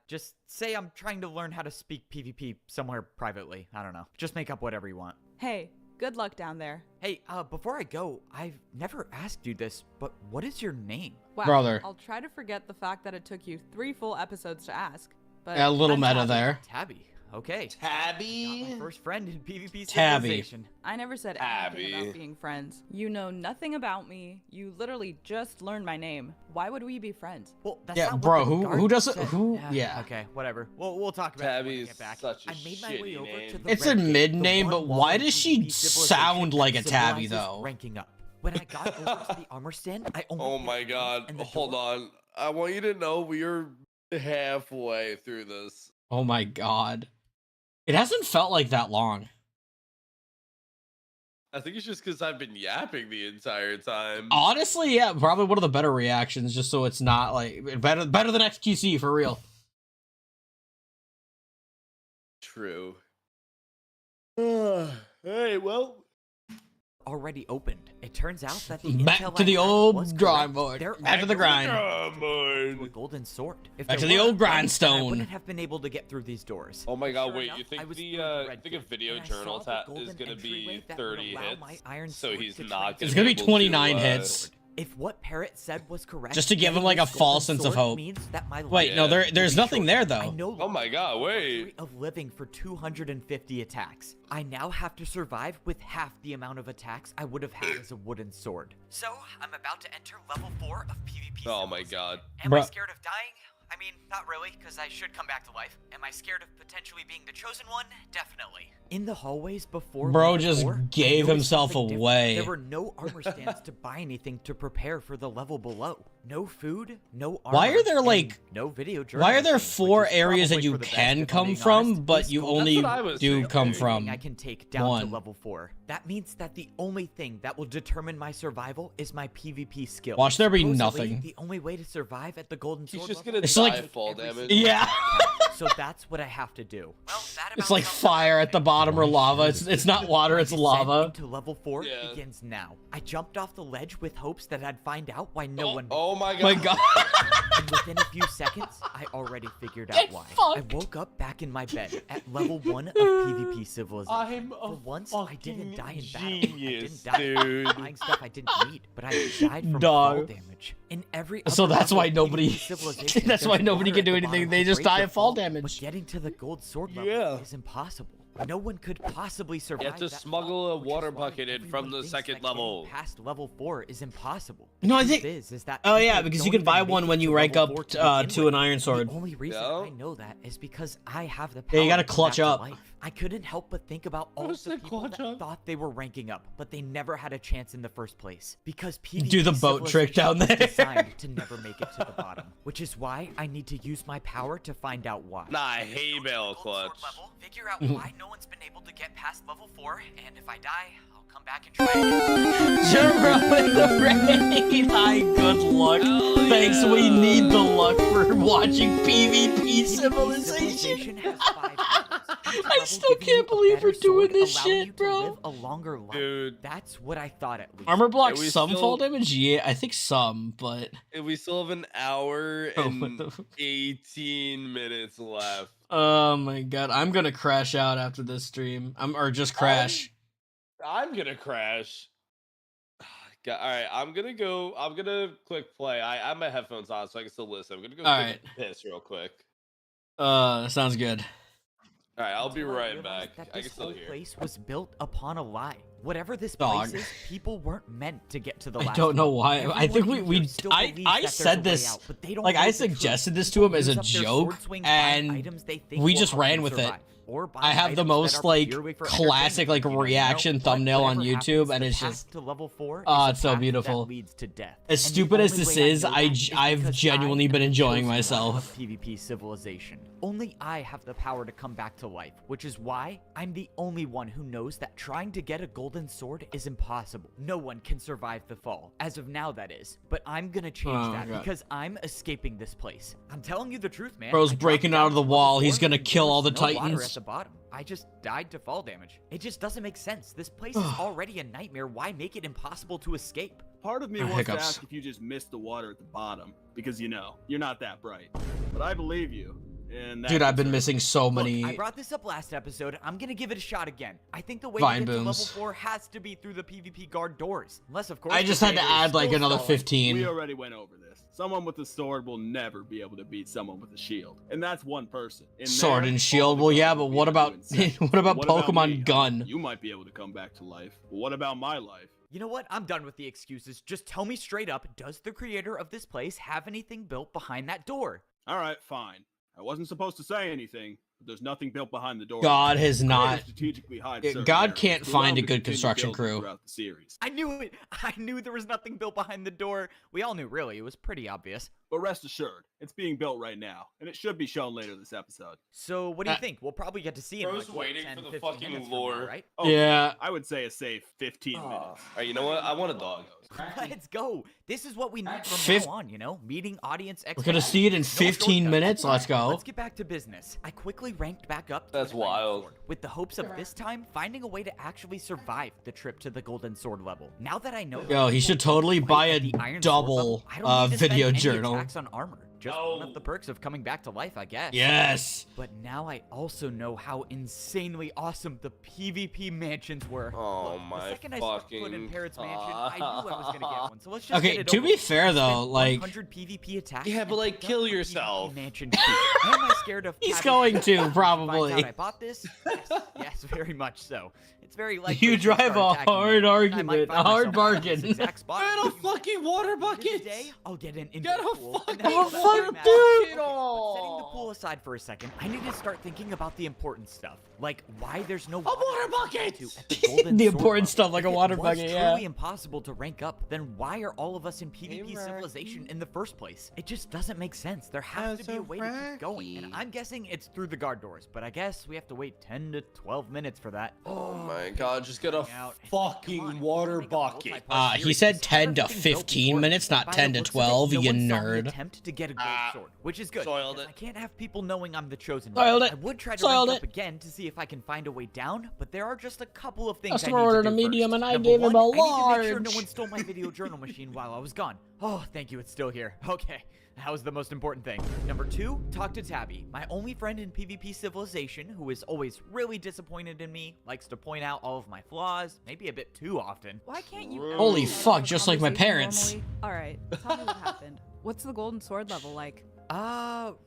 just say I'm trying to learn how to speak PvP somewhere privately. I don't know. Just make up whatever you want. Hey, good luck down there. Hey, before I go, I've never asked you this, but what is your name? Wow, Brother. I'll try to forget the fact that it took you 3 full episodes to ask. But Yeah, a little I'm meta Tabby. there. Tabby. Okay. Tabby? Got my first friend in PvP Tabby. Civilization. I never said Tabby. anything about being friends. You know nothing about me. You literally just learned my name. Why would we be friends? Well, that's Yeah, not what bro, the who guard doesn't- said. who- yeah. Okay, whatever. We'll talk about it when I Tabby's get back. such a I made my way shitty over name. to the It's a red gate, mid the name, one but wall why in does she PvP Civilization sound like a that Tabby, symbolizes though? Ranking up. When I got over to the armor stand, I only Oh hit my once, god. and the Hold door- on. I want you to know we are halfway through this. Oh my god. It hasn't felt like that long. I think it's just because I've been yapping the entire time. Honestly, yeah, probably one of the better reactions, just so it's not like better than XQC for real. True. Hey, well. Already opened. It turns out that the Back intel to I the had old was drawing correct. board. There Back to the are grind. to a golden sword. If Back there to the were, old then I grindstone. wouldn't have been able to get through these doors. Oh my god, Sure wait, enough, you I think was the through I think a red video gate, and I journal saw the is golden gonna be entryway that would 30 allow my hits, iron so sword he's to not It's gonna gonna be able 29 to, hits. If what Parrot said was correct, Just to give him, getting like, a this false golden sense of sword hope. means that my Wait, life no, will there's be nothing there, shortened. though. I no Oh my god, longer have the wait. luxury of living for 250 attacks. I now have to survive with half the amount of attacks I would have had as a wooden sword. So, I'm about to enter level 4 of PvP. Oh my god. Am I Bruh. scared of dying? I mean, not really, because I should come back to life. Am I scared of potentially being the chosen one? Definitely. In the hallways before Bro level just 4, I gave noticed himself something different. away. There were no armor stands to buy anything to prepare for the level below. No food, no armor. Why are there, and like- no video Why are there journalism, 4 which is areas that probably you for the best, can if I'm come being from, honest. but This you golden only That's what I was do thinking. come only thing from I can take down one? to level 4. That means that the only thing that will determine my survival is my PvP skill. Watch there be Supposedly, nothing. The only way to survive at the golden He's sword just level gonna It's die like- of fall every damage. single Yeah. So that's what I have to do. Well, that It's about like sums up fire at the everything. bottom or lava. It's not water, it's My descent lava. into level 4 Yeah. begins now. I jumped off the ledge with hopes that I'd find out why no one. Oh my god. My god. And within a few seconds, I already figured out Get why. fucked. I woke up back in my bed at level 1 of PvP Civilization. I'm a For once, I didn't die in battle. I genius, didn't die dude. from buying stuff I didn't need, but I died from Dog. fall damage. In every So other that's level why of nobody- PvP Civilization, that's why there's nobody water can do at the anything. bottom They to just break die the of fall But damage. getting to the gold sword level Yeah. is impossible. No one could possibly survive. You have to that smuggle fall, a which is water why bucket in everyone from the thinks second that getting level. Past level 4 is impossible. No, I The think- truth is that Oh yeah, people because you don't can buy even one make when it you to rank level up 4 to begin an with. iron sword. The only reason Yeah. I know that is because I have the power. Yeah, you gotta to come clutch back to up. life. I couldn't help but think about all does the that people clutch that up? thought they were ranking up, but they never had a chance in the first place. Because PvP Do the boat trick Civilization down is there. designed to never make it to the bottom, which is why I need to use my power to find out why. Nah, I'm gonna hay go to the bale gold sword clutch. level, figure out why no one's been able to get past level 4, and if I die, I'll come back and try again. Jerome in the rain. Hi, good luck. Thanks, we need the luck for watching PvP Civilization. Has 5 levels. Each I level still giving you can't a believe better we're doing sword, this allowing shit, you to bro. live a longer life. Dude. That's what I thought at least. Armor blocks Yeah, we some still- fall damage? Yeah, I think some, but... And we still have an hour Oh, and what the- 18 minutes left. Oh my god, I'm gonna crash out after this stream. Or just crash. I'm gonna crash. All right, I'm gonna click play. I have my headphones on, so I can still listen. I'm gonna go All take a piss real quick. Sounds good. All right, I'll be Until I right realized back. that I can this still whole hear. place was built upon a lie. Whatever this Dog. place is, people weren't meant to get to the I last don't know one. why. I think Everyone we here still I believes that there's said a way this, out, but they don't like know I the truth. suggested this to People him as a use up their joke, sword swing, buy and items they think we will just help ran them with it. survive, or buy I have the items that most are like purely for classic entertainment. like You know, reaction but thumbnail on whatever YouTube, happens, and the it's path just to level 4 oh, is it's a so path that beautiful. leads to death. As And the stupid as only this way I is, know that is I've because genuinely I am been the enjoying chosen one myself. of PvP Civilization. Only I have the power to come back to life, which is why I'm the only one who knows that trying to get a golden sword is impossible. No one can survive the fall. As of now, that is. But I'm gonna change Oh, that God. because I'm escaping this place. I'm telling you the truth, man. Bro's I dropped breaking down out of the to level wall. He's 4 gonna and kill there all was the no water Titans. at the bottom. I just died to fall damage. It just doesn't make sense. This place is already a nightmare. Why make it impossible to escape? Part of me Oh, wants to hiccups. ask if you just missed the water at the bottom, because you're not that bright. But I believe you. And that Dude, I've been concerns missing me. so Look, many. I brought this up last episode. I'm gonna give it a shot again. I think the way Vine to get to level booms. 4 has to be through the PvP guard doors. Unless, of course, I the just had to creator is add like still another stalling. 15. We already went over this. Someone with a sword will never be able to beat someone with a shield, and that's one person. In Sword there, and all shield. the Well, yeah, guards but will be what able to about do in seconds. what about Pokemon me? Gun? You might be able to come back to life. But what about my life? You know what? I'm done with the excuses. Just tell me straight up, does the creator of this place have anything built behind that door? All right, fine. I wasn't supposed to say anything, but there's nothing built behind the door. God has The creator not. strategically hides Yeah, certain God areas can't to allow find them a to good continue construction building crew. throughout the series. I knew it. I knew there was nothing built behind the door. We all knew, really. It was pretty obvious. but rest assured, it's being built right now, and it should be shown later this episode. So what do you think? We'll probably get to see it in Bro's like, what, waiting 10, for the 15 fucking minutes from now, lore. right? Oh, Yeah. I would say a safe 15 minutes. All right, you know what? I want a dog. Let's go. This is what we need from Fif- now on, you know? Meeting audience We're gonna see it in 15 minutes. Let's go. Let's get back to business. I quickly ranked back up to That's the Iron wild. Sword, with the hopes of this time finding a way to actually survive the trip to the Golden Sword level. Now that I know Yo, he should totally buy a double video journal. Attacks on armor. Just one of the perks of coming back to life, I guess. Yes. But now I also know how insanely awesome the PvP mansions were. Oh Look, my the second I stepped foot in fucking Parrot's mansion, I knew I was gonna get one. So let's just Okay, get it to over be with. fair, I though, spent like- 100 PvP attacks. Yeah, and but, like, picked kill up a PvP yourself. Mansion too. Am I scared of? He's having going to to, find out probably. I bought this. Yes, very much so. It's very likely You she'll drive start a attacking me, hard and I might argument, find a hard myself in this bargain. exact spot. Get a fucking water bucket. Today, I'll get an Get indoor a pool. and fucking then I'll fucking let them dude. out. Okay, but setting the pool aside for a second, I need to start thinking about the important stuff, like why there's no water bucket! to at the Golden The Sword important level. stuff like If a water it was bucket, truly yeah. impossible to rank up, then why are all of us in PvP civilization in the first place? It just doesn't make sense. There has to be a way to keep going, and I'm guessing it's through the guard doors, but I guess we have to wait 10 to 12 minutes for that. Oh my god, just get a Out. fucking water bucket. He said 10 to 15 minutes, not 10 to 12, you nerd. Attempt to get a gold sword, which is good. Soiled because it. I can't have people knowing I'm the chosen Soiled one. it. I would try to Soiled rank it. up again to see if I can find a way down, but there are just a couple of things Customer I need ordered to a do medium first. and I Number gave him one, a I need to make sure no large. one stole my video journal machine while I was gone. Oh, thank you, it's still here. Okay. That was the most important thing. Number 2, talk to Tabby, my only friend in PvP Civilization, who is always really disappointed in me, likes to point out all of my flaws, maybe a bit too often. Why can't you? Holy actually fuck, have a just like my conversation parents. normally? All right, tell me what happened. What's the Golden Sword level like?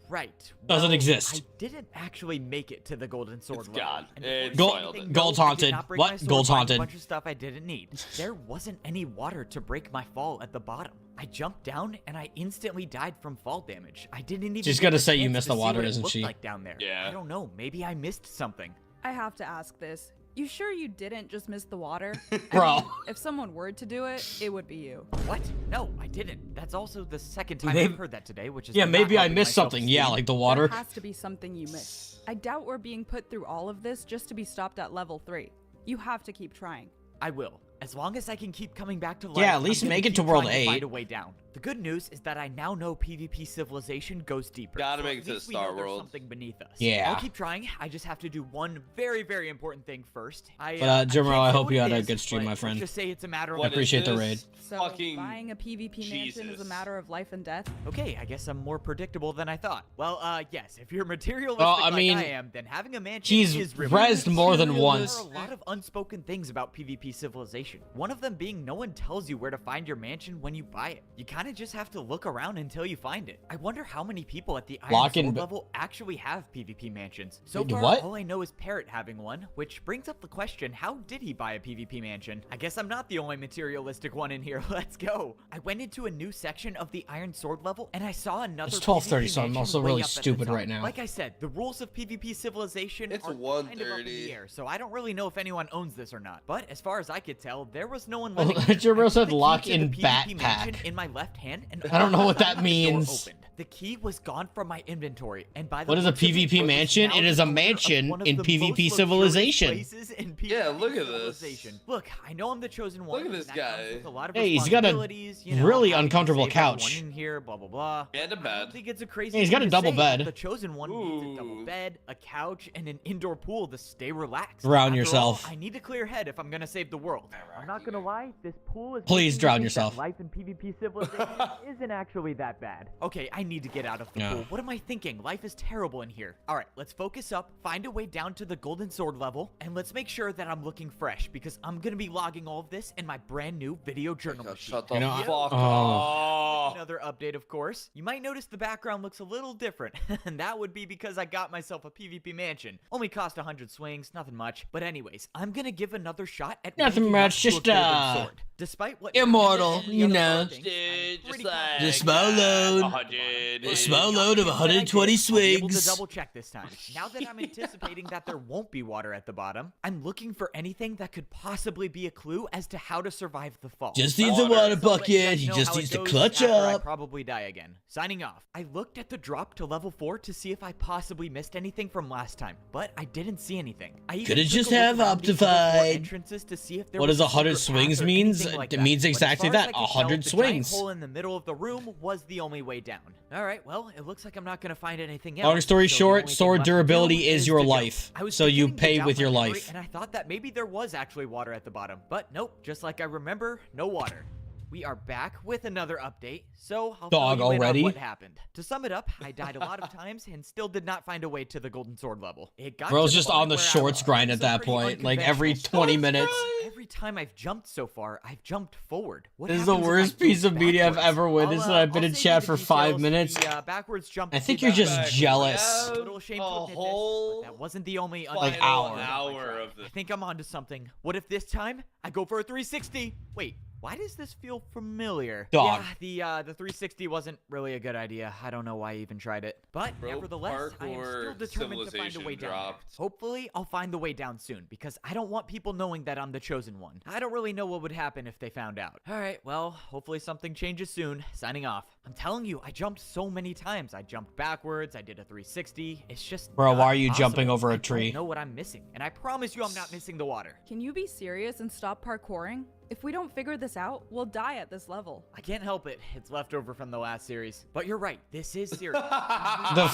Right. Doesn't Well, exist. I didn't actually make it to the Golden Sword It's level. gone. And It's before soiled anything it. Gold's goes, I did haunted. not bring What? my sword, Gold's buying haunted. A bunch of stuff I didn't need. There wasn't any water to break my fall at the bottom. I jumped down and I instantly died from fall damage. I didn't even. She's get gonna a say you chance missed to the see water, what it isn't looked she? Like down there. Yeah. I don't know. Maybe I missed something. I have to ask this. You sure you didn't just miss the water? Bro. I mean, if someone were to do it, it would be you. What? No, I didn't. That's also the second time Maybe- I've heard that today, which is Yeah, not maybe I helping missed my something. Yeah, self-esteem. like the water. There has to be something you missed. I doubt we're being put through all of this just to be stopped at level 3. You have to keep trying. I will. As long as I can keep coming back to life, Yeah, at I'm least gonna make it keep to World trying 8. find a way down. The good news is that I now know PvP Civilization goes deeper. Gotta so make at it to least we Star know there's World. something beneath us. Yeah. I'll keep trying. I just have to do one very, very important thing first. But, I Jermo, can't I say hope what you it had a is, good stream, but my let's friend. just say it's a matter of What is appreciate the this? raid. So Fucking buying a PvP mansion is a Jesus. matter of life and death. Okay, I guess I'm more predictable than I thought. Well, yes, if you're materialistic Well, I like mean, I am, then having a mansion he's is really rezzed more than There once. are a lot of unspoken things about PvP Civilization. One of them being no one tells you where to find your mansion when you buy it. You kind of just have to look around until you find it. I wonder how many people at the Iron Lock in Sword b- level actually have PvP mansions. So Wait, far, what? all I know is Parrot having one, which brings up the question, how did he buy a PvP mansion? I guess I'm not the only materialistic one in here. Let's go. I went into a new section of the Iron Sword level, and I saw another It's 12:30, PvP so I'm mansion also way really up at the stupid top. right now. Like I said, the rules of PvP Civilization It's are kind of up in 1:30. the air, so I don't really know if anyone owns this or not. But as far as I could tell, there was no one Oh, living here. Jermo I put said the key lock to the in PvP mansion backpack. in my left hand, and I don't know what that the door means. opened. The key was gone from my inventory, and by the What is a looks of it, PvP I was mansion? now It is the a owner of mansion one of in the PvP most luxurious Civilization. places in PvP Yeah, look at this. Civilization. Look, I know I'm the chosen one. Look at and this that comes guy. with a lot of Hey, he's got a responsibilities, you know, really having to uncomfortable save everyone couch. in here, blah blah blah. And a I bed. don't think it's a crazy. Yeah, he's got thing a to double say, bed. but the chosen one needs a double Ooh. bed, a couch, and an indoor pool to stay relaxed. Drown After yourself. all, I need a clear head if I'm gonna save the world. I'm not gonna lie, this pool is. Please making me drown think that yourself. Life in PvP Civilization isn't actually that bad. Okay, I need to get out of the Yeah. pool. What am I thinking? Life is terrible in here. All right, let's focus up, find a way down to the Golden Sword level, and let's make sure that I'm looking fresh because I'm gonna be logging all of this in my brand new video journal machine. Shut the You know, fuck oh. up. Another update, of course. You might notice the background looks a little different, and that would be because I got myself a PvP mansion. Only cost 100 swings, nothing much. But anyways, I'm gonna give another shot at Nothing ranking much, up to a just, golden sword. Despite what Immortal, every you other know. card thinks, I'm Just pretty like confident The small load. 100. A small load of 120 I'll be able swings. to double check this time. Now that I'm anticipating that there won't be water at the bottom, I'm looking for anything that could possibly be a clue as to how to survive the fall. Just needs a Water. water So I'll let you bucket. guys He know just how it needs to goes clutch after I up. probably die again. Signing off. I looked at the drop to level 4 to see if I possibly missed anything from last time, but I didn't see anything. I even Could've took just a look have around each of the 4 Optified. entrances to see if there What was does a secret 100 path swings or means? anything like It that. means But as exactly far as that, I could tell, 100 the giant swings. hole in the middle of the room was the only way down. All right, well, it looks like I'm not gonna find anything else. Long story so the short, only thing sword left to do durability is your to go. life. I was So you beginning to pay doubt with my your memory, life. and I thought that maybe there was actually water at the bottom, but nope. Just like I remember, no water. We are back with another update, so I'll Dog fill you in on already? what happened. To sum it up, I died a lot of times and still did not find a way to the golden sword level. It got Bro's to just point on the where I shorts was grind doing at some that pretty point. Like every unconventional 20 stuff. minutes. Every time I've jumped so far, I've jumped forward. What This is the happens if I worst go piece of media I've backwards? ever witnessed, and I've been I'll in save chat you for the 5 details. minutes. The, backwards jump I to think the you're just back. jealous. A little ashamed to A admit this, whole but that wasn't the only Like final hour. of the I think I'm onto something. What if this time I go for a 360? Wait, why does this feel familiar? Dog. Yeah, the 360 wasn't really a good idea. I don't know why I even tried it. But Bro, nevertheless, I am still parkour determined to find a civilization way down. dropped. Hopefully, I'll find the way down soon because I don't want people knowing that I'm the chosen one. I don't really know what would happen if they found out. All right, well, hopefully something changes soon. Signing off. I'm telling you, I jumped so many times. I jumped backwards. I did a 360. It's just Bro, not why are you possible. jumping over a I tree? don't know what I'm missing, and I promise you I'm not missing the water. Can you be serious and stop parkouring? If we don't figure this out, we'll die at this level. I can't help it. It's leftover from the last series. But you're right. This is serious. The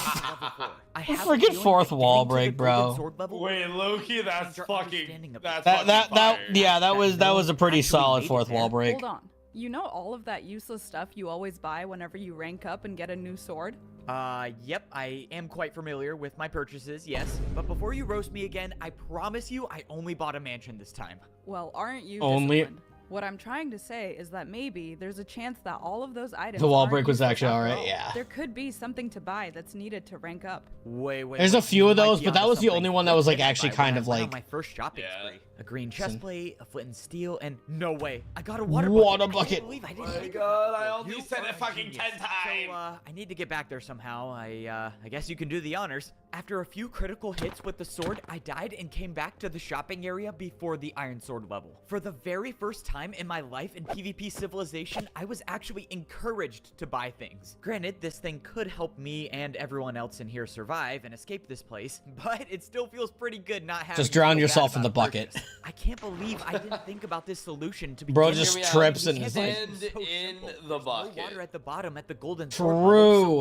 I have a freaking feeling fourth that wall getting to the break, bro. golden sword level Wait, Loki, will that's change our fucking. understanding of That's this. fucking fire. That was a pretty actually solid made it fourth there. wall break. Hold on. You know all of that useless stuff you always buy whenever you rank up and get a new sword? Yep, I am quite familiar with my purchases, yes. But before you roast me again, I promise you I only bought a mansion this time. Well, aren't you Only- disciplined? What I'm trying to say is that maybe there's a chance that all of those items The wall aren't break was useless actually after alright, all. yeah. There could be something to buy that's needed to rank up. Wait. There's a wait, few you of might those, be but that onto was the something. only one that was, What like, did I actually buy kind when of, I went like- on my first shopping Yeah. spree? A green chest Listen. plate, a flint and steel, and no way, I got a water Water bucket. I bucket. can't believe I didn't My think of God, that I before. only You said are it a fucking genius. 10 times. So, I need to get back there somehow. I guess you can do the honors. After a few critical hits with the sword, I died and came back to the shopping area before the iron sword level. For the very first time in my life in PvP Civilization, I was actually encouraged to buy things. Granted, this thing could help me and everyone else in here survive and escape this place, but it still feels pretty good not having Just to drown feel bad yourself in about the bucket. purchase. I can't believe I didn't think about this solution to begin Bro with. just Hear me out. trips You and can is like, stand So in simple. the There's bucket. No water at the bottom at the golden sword level, so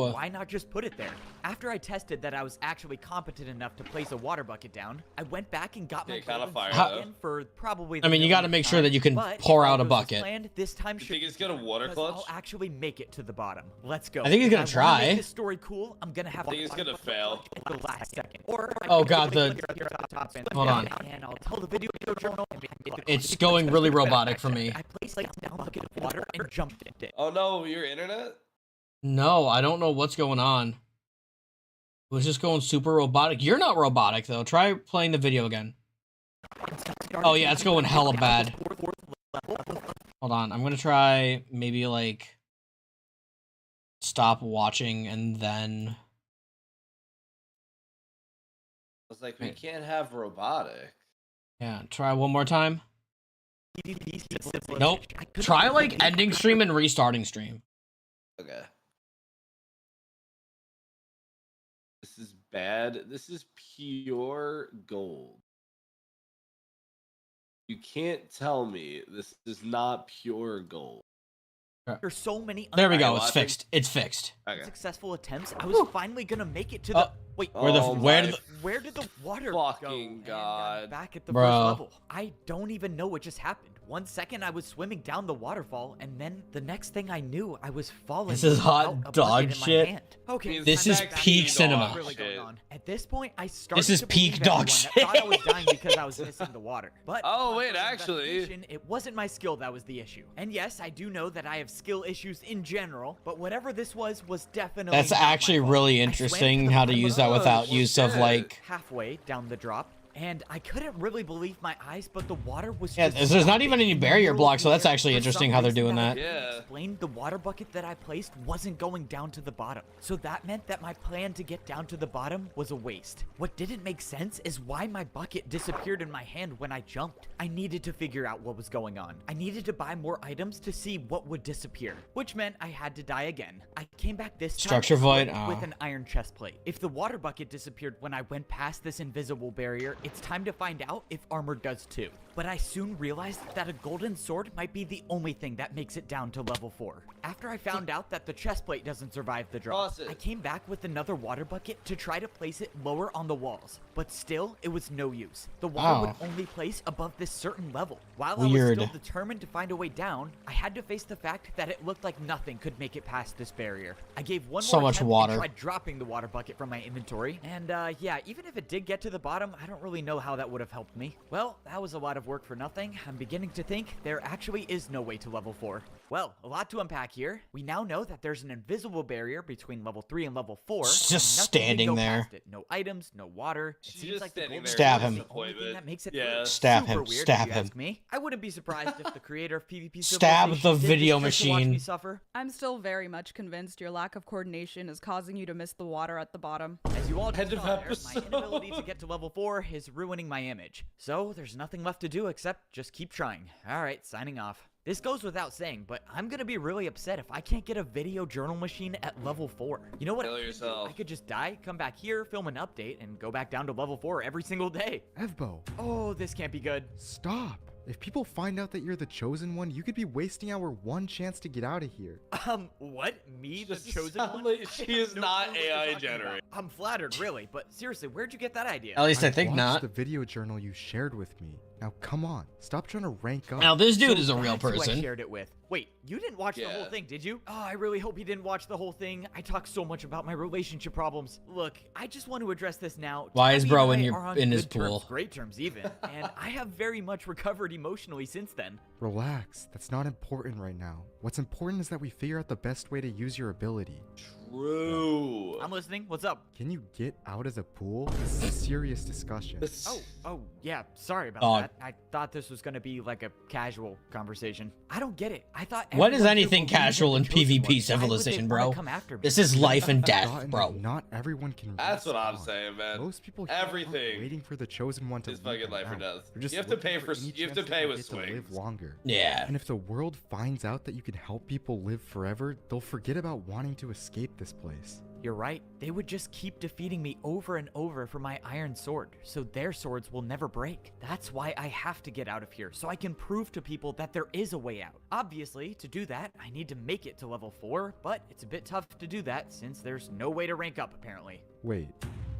True. why not just put it there? After I tested that I was actually competent enough to place a water bucket down, I went back and got my Okay, kinda golden fire, sword though. again for probably. I mean, you got gotta make sure that you can pour out a bucket. This time You should think be it's gonna different, water because clutch? I'll actually make it to the bottom. Let's go. I think he's gonna If I wanna try. Make this story cool. I'm gonna have. I think it's gonna fail. At the last second. Or I Oh, can God, quickly the- click here at the top and- Hold on. And I'll tell the video journal. And It's going really robotic for me. I placed like down a bucket of water and jumped in it. Oh no, your internet? No, I don't know what's going on. It was just going super robotic. You're not robotic, though. Try playing the video again. Oh, yeah, it's going hella bad. Hold on. I'm going to try maybe, like, stop watching and then... I was like, we can't have robotic. Yeah, try one more time. Nope. I couldn't Try, even like, make it. ending stream and restarting stream. Okay. This is bad. This is pure gold. You can't tell me this is not pure gold. There's so many. There we go. Alright, It's well, I fixed. It's fixed. Okay. Successful attempts. I was finally gonna make it to the. Wait. Where the- Oh where my did the- Where did the water Fucking go? And I'm God. back at the Bro. first level. I don't even know what just happened. 1 second I was swimming down the waterfall, and then the next thing I knew, I was falling. This is hot without a dog bucket in my shit. hand. Okay, This I'm is back. peak That's cinema. what's really going Shit. on. At this point, I started. This is to peak believe dog everyone shit. that thought I was dying because I was missing the water. But Oh, upon wait, further actually. investigation, it wasn't my skill that was the issue. And yes, I do know that I have skill issues in general, but whatever this was definitely. That's not my actually fault. really I swam interesting to the how to bottom use of that the without well, use of, shit. like... halfway down the drop, and I couldn't really believe my eyes, but the water was Yeah, just there's not even any in the barrier middle of blocks, so the that's air. actually For interesting some how they're reason doing I that. couldn't Yeah. explain, the water bucket that I placed wasn't going down to the bottom. So that meant that my plan to get down to the bottom was a waste. What didn't make sense is why my bucket disappeared in my hand when I jumped. I needed to figure out what was going on. I needed to buy more items to see what would disappear, which meant I had to die again. I came back this time Structure void? equipped with Oh. an iron chest plate. If the water bucket disappeared when I went past this invisible barrier, it's time to find out if armor does too. But I soon realized that a golden sword might be the only thing that makes it down to level 4. After I found out that the chest plate doesn't survive the drop, Toss it. I came back with another water bucket to try to place it lower on the walls, but still, it was no use. The water would Oh. only place above this certain level. While Weird. I was still determined to find a way down, I had to face the fact that it looked like nothing could make it past this barrier. I gave one So more much attempt water. and tried dropping the water bucket from my inventory, and yeah, even if it did get to the bottom, I don't really know how that would have helped me. Well, that was a lot of work for nothing. I'm beginning to think there actually is no way to level 4. Well, a lot to unpack here. We now know that there's an invisible barrier between level 3 and level 4. It's and just nothing can standing go there. past it. No items, no water. It She's seems just like the standing golden there. Stab sword is him. the only thing that makes it Yeah. through. Stab Super him, weird, stab if you him. ask me. I wouldn't be surprised if the creator of PvP Stab Civilization the did this video just to watch machine. me suffer. I'm still very much convinced your lack of coordination is causing you to miss the water at the bottom. As you all End just of saw there, my episode. inability to get to level 4 is ruining my image. So there's nothing left to do except just keep trying. Alright, signing off. This goes without saying, but I'm gonna be really upset if I can't get a video journal machine at level 4. You know what? Kill I could do? yourself. I could just die, come back here, film an update, and go back down to level 4 every single day. Evbo, Oh, this can't be good. stop. If people find out that you're the chosen one, you could be wasting our one chance to get out of here. What? Me, the Just chosen sound one? like I she have is no not clue what you're AI talking about. generated. I'm flattered, really, but seriously, where'd you get that idea? At least I think watched not. the video journal you shared with me. Now come on, stop trying to rank up. Now this dude So is a real that's who I person. shared it with. Wait, you didn't watch the whole Yeah. thing, did you? Oh, I really hope you didn't watch the whole thing. I talk so much about my relationship problems. Look, I just want to address this now. Why is Tabby bro and in I your- are on in his good terms, pool? great terms even, and I have very much recovered emotionally since then. Relax, that's not important right now. What's important is that we figure out the best way to use your ability. True. I'm listening. What's up? Can you get out of the pool? This is a serious discussion. Oh, yeah. Sorry about Dog. that. I thought this was gonna be like a casual conversation. I don't get it. I thought. What is everyone here anything believed in casual the in chosen one. PvP Why would they Civilization, wanna bro? come after me? This is life and death, Forgotten bro. that Not everyone can. That's what I'm respawn. saying, man. Most people here aren't Everything waiting for the chosen one to is lead fucking them life or out. death. They're just You have to looking pay for for- any you have to chance pay they with get to live swings. longer. Yeah. And if the world finds out that you can help people live forever, they'll forget about wanting to escape this place. You're right. They would just keep defeating me over and over for my iron sword, so their swords will never break. That's why I have to get out of here, so I can prove to people that there is a way out. Obviously, to do that, I need to make it to level 4, but it's a bit tough to do that since there's no way to rank up, apparently. Wait,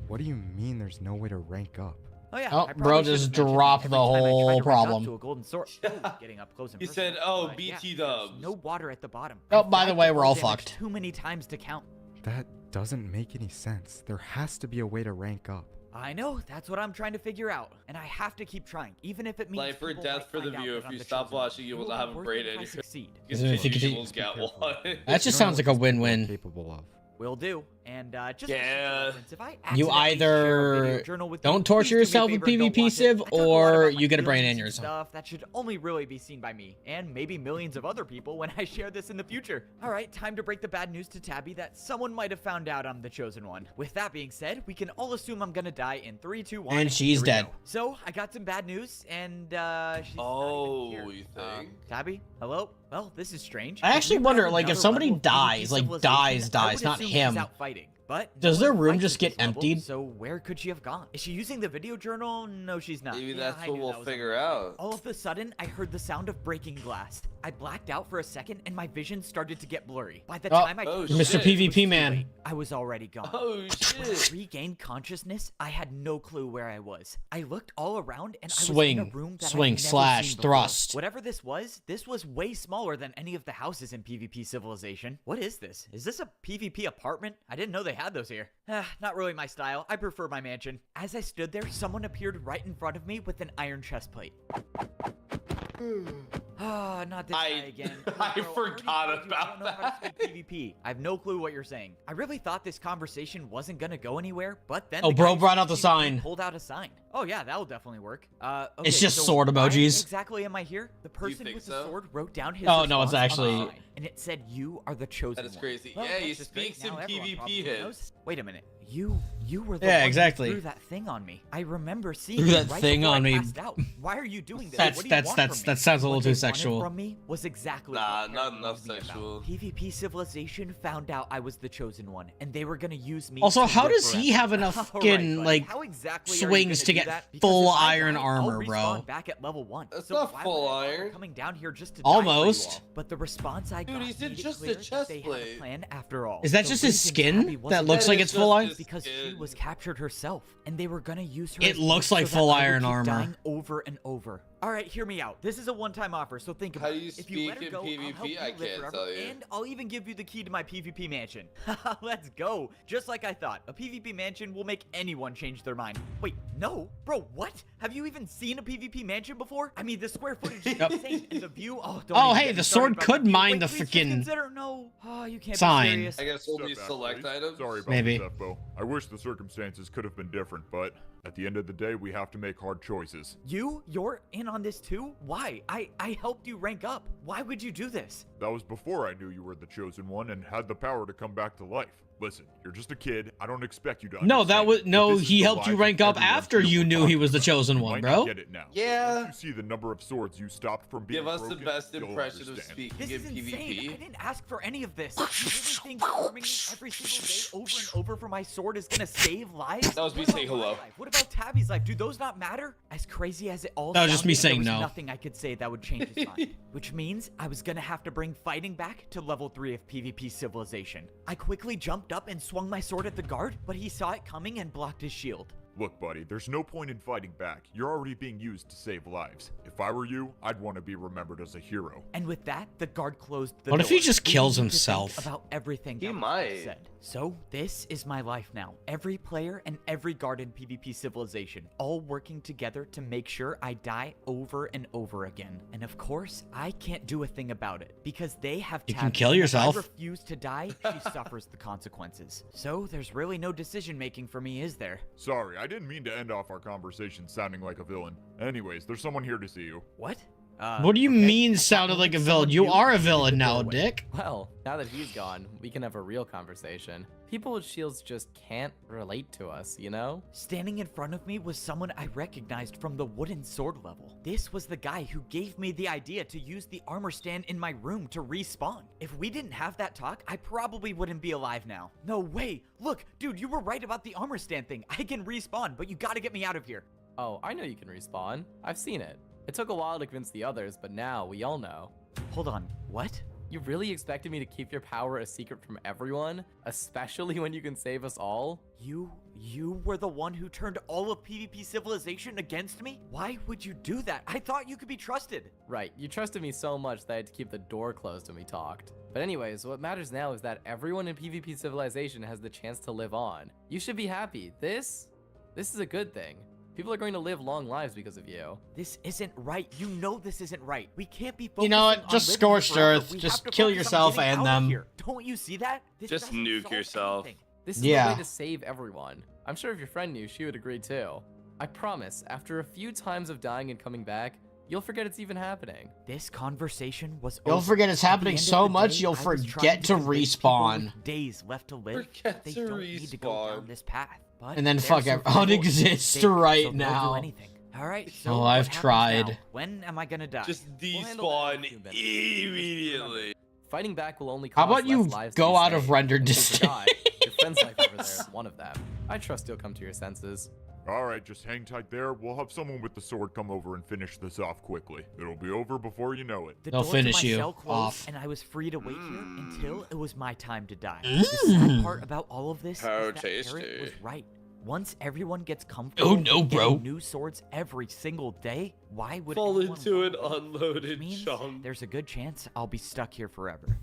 what do you mean there's no way to rank up? Oh yeah, Oh, I probably bro should have just mentioned dropped every the time I tried whole to rank up problem. to a golden sword. Ooh, getting up close and He personal, said, "Oh, but BT yeah, there's dubs." no water at the bottom. Oh, I've by the died way, to we're fall all damage fucked. Too many times to count. That doesn't make any sense. There has to be a way to rank up. I know, that's what I'm trying to figure out, and I have to keep trying, even if it means Life or people death might for the find out viewer. that If I'm you the stop chosen one. watching, you It will be not have a worth brain it if I injury. succeed. Is it if you You could- will get Be careful. one. That You just don't sounds know like a what these people are win-win. Capable of. Will do. And just Yeah. for reference, if I You accidentally share a either video journal with don't you, torture please do me a yourself with favor and don't PvP watch it. Civ, I talk a lot or about my you get a brain feelings and aneurysm. Stuff that should only really be seen by me and maybe millions of other people when I share this in the future. All right, time to break the bad news to Tabby that someone might have found out I'm the chosen one. With that being said, we can all assume I'm gonna die in 3, 2, 1. And she's here we dead. go. So I got some bad news, and she's not even Oh, here. you think? Tabby, hello? Well, this is strange. I actually If we wonder, were on like, if another somebody level of PvP dies, like, civilization, dies, I would not assume she's him. out fighting. But Does no their one room fights just at get this level, emptied? So where could she have gone? Is she using the video journal? No, she's not. Maybe Yeah, that's I what knew we'll that was figure unlikely. out. All of a sudden, I heard the sound of breaking glass. I blacked out for a second, and my vision started to get blurry. By the Oh, time I oh, came Mr. to, it was PvP too man. late. I was already gone. Oh When I shit. regained consciousness, I had no clue where I was. I looked all around, and I was in a Swing, room that swing, I'd never slash, seen before. thrust. Whatever this was way smaller than any of the houses in PvP Civilization. What is this? Is this a PvP apartment? I didn't know they had those here. Not really my style. I prefer my mansion. As I stood there, someone appeared right in front of me with an iron chest plate. Ah, not this guy again. I Bro, already forgot told you I about don't know how to speak PvP. I have no clue what you're saying. I really thought this conversation wasn't gonna go anywhere, but then Oh, the bro guy brought out the PvP sign. Pulled out a sign. Oh yeah, that will definitely work. Okay, It's just so sword why emojis. exactly am I here? The person think with so? the sword wrote down his Oh, no, it's response on the actually- sign, and it said you are the chosen That is one. crazy. Well, Yeah, that's he just great. speaks in Now everyone PvP probably hits. knows. Wait a minute. You were the Yeah, one exactly. who threw that thing on me. I remember seeing Threw you that right thing before on I me. passed out. Why are you doing this? That's- What do you that's- want that's- from me? that sounds a little What too they wanted sexual. From me was exactly Nah, what not Aaron enough warned me about. sexual. PvP Civilization found out I was the chosen one, and they were gonna use me. Also, to how live does he forever. have enough All right, fucking, buddy. like, How exactly are you swings gonna to do get that? Because full if I iron die, armor, I'll bro? respawn back at level 1. That's So not why full would I bother iron. coming down here just to die for you Almost. all? But the response I got Dude, he said made it just a clear that chest they had a plate. plan after all. Is that The just his reason skin Tabby that wasn't looks there like it's full just iron? his because she skin. was captured herself, and they were gonna use her. It as looks bait like so that full I would iron keep armor. dying over and over. All right, hear me out. This is a one-time offer, so think about How do it. you If you let speak her in go, I'll PvP? help you I live can't forever, tell you. and I'll even give you the key to my PvP mansion. Let's go. Just like I thought, a PvP mansion will make anyone change their mind. Wait, no, bro, what? Have you even seen a PvP mansion before? I mean, the square footage is Yep. insane, and the view. Oh, don't Oh, even hey, get me the started sword about could view. mine Wait, the please just freaking consider. No, oh, you can't sign. be serious. I guess only Step back, select please. items. Sorry about Maybe. this, Efbo. I wish the circumstances could have been different, but at the end of the day, we have to make hard choices. You're in on this too? Why? I helped you rank up. Why would you do this? That was before I knew you were the chosen one and had the power to come back to life. Listen, you're just a kid. I don't expect you to No, that understand, was but no. this is He the helped you lives of rank up everyone after here you we're knew he talking was the about. chosen You one, might bro. not get it now, but Yeah. once you see the number of swords you stopped from being Give us the broken, best you'll impression of understand. speaking This in is insane. I PvP. didn't ask for any of this. You really think farming me every single day over and over for my sword is gonna save lives? That was me What saying about my hello. life? What about Tabby's life? Do those not matter? As crazy as it all That was just me sounded, saying there no. was nothing I could say that would change his mind. Which means I was gonna have to bring fighting back to level 3 of PvP Civilization. I quickly jumped up and swung my sword at the guard, but he saw it coming and blocked his shield. Look, buddy, there's no point in fighting back. You're already being used to save lives. If I were you, I'd want to be remembered as a hero. And with that, the guard closed the What if he door, just leaving kills me to think himself? About everything He that was might. said. So this is my life now. Every player and every guard in PvP Civilization, all working together to make sure I die over and over again. And of course, I can't do a thing about it because they have You can tabs, kill and if yourself. I refuse to die, she suffers the consequences. So there's really no decision making for me, is there? Sorry, I didn't mean to end off our conversation sounding like a villain. Anyways, there's someone here to see you. What? What do you Okay. mean I thought sounded only like a someone villain? You knew are a who villain the now, doorway. Dick. Well, now that he's gone, we can have a real conversation. People with shields just can't relate to us, you know? Standing in front of me was someone I recognized from the wooden sword level. This was the guy who gave me the idea to use the armor stand in my room to respawn. If we didn't have that talk, I probably wouldn't be alive now. No way. Look, dude, you were right about the armor stand thing. I can respawn, but you gotta get me out of here. Oh, I know you can respawn. I've seen it. It took a while to convince the others, but now we all know. Hold on, what? You really expected me to keep your power a secret from everyone? Especially when you can save us all? You were the one who turned all of PvP Civilization against me? Why would you do that? I thought you could be trusted. Right, you trusted me so much that I had to keep the door closed when we talked. But anyways, what matters now is that everyone in PvP Civilization has the chance to live on. You should be happy. This is a good thing. People are going to live long lives because of you. This isn't right. You know this isn't right. We can't be You know what? focusing on Just living scorched forever. earth. We Just have to kill focus on yourself getting and out of them. here. Don't you see that? This Just doesn't nuke solve yourself. anything. This is Yeah. the way to save everyone. I'm sure if your friend knew, she would agree too. I promise, after a few times of dying and coming back, you'll forget it's even happening. This conversation was You'll over. forget it's At the happening end of so the much day, you'll I was forget trying to convince people respawn. with days left to live. Forget They to don't need to go down respawn. this path. But And then their fuck survival everyone is at exists stake, right so they'll now. Do anything. All right. So Oh, what I've happens tried. now? When am I gonna die? Just We'll handle that in a despawn few minutes. immediately. Fighting back will only How cost about you less lives to go be out of saved. rendered And if you distance? forgot, your friend's life over there is one of them. I trust you'll come to your senses. Alright, just hang tight there. We'll have someone with the sword come over and finish this off quickly. It'll be over before you know it. The They'll door to finish my you cell closed, off. and I was free to wait here until it was my time to die. The sad part about all of this How is that Parrot tasty. was right. Once everyone gets comfortable Oh, no, with bro. getting new swords every single day, why would Fall anyone into an want one? unloaded Which means chunk. there's a good chance I'll be stuck here forever.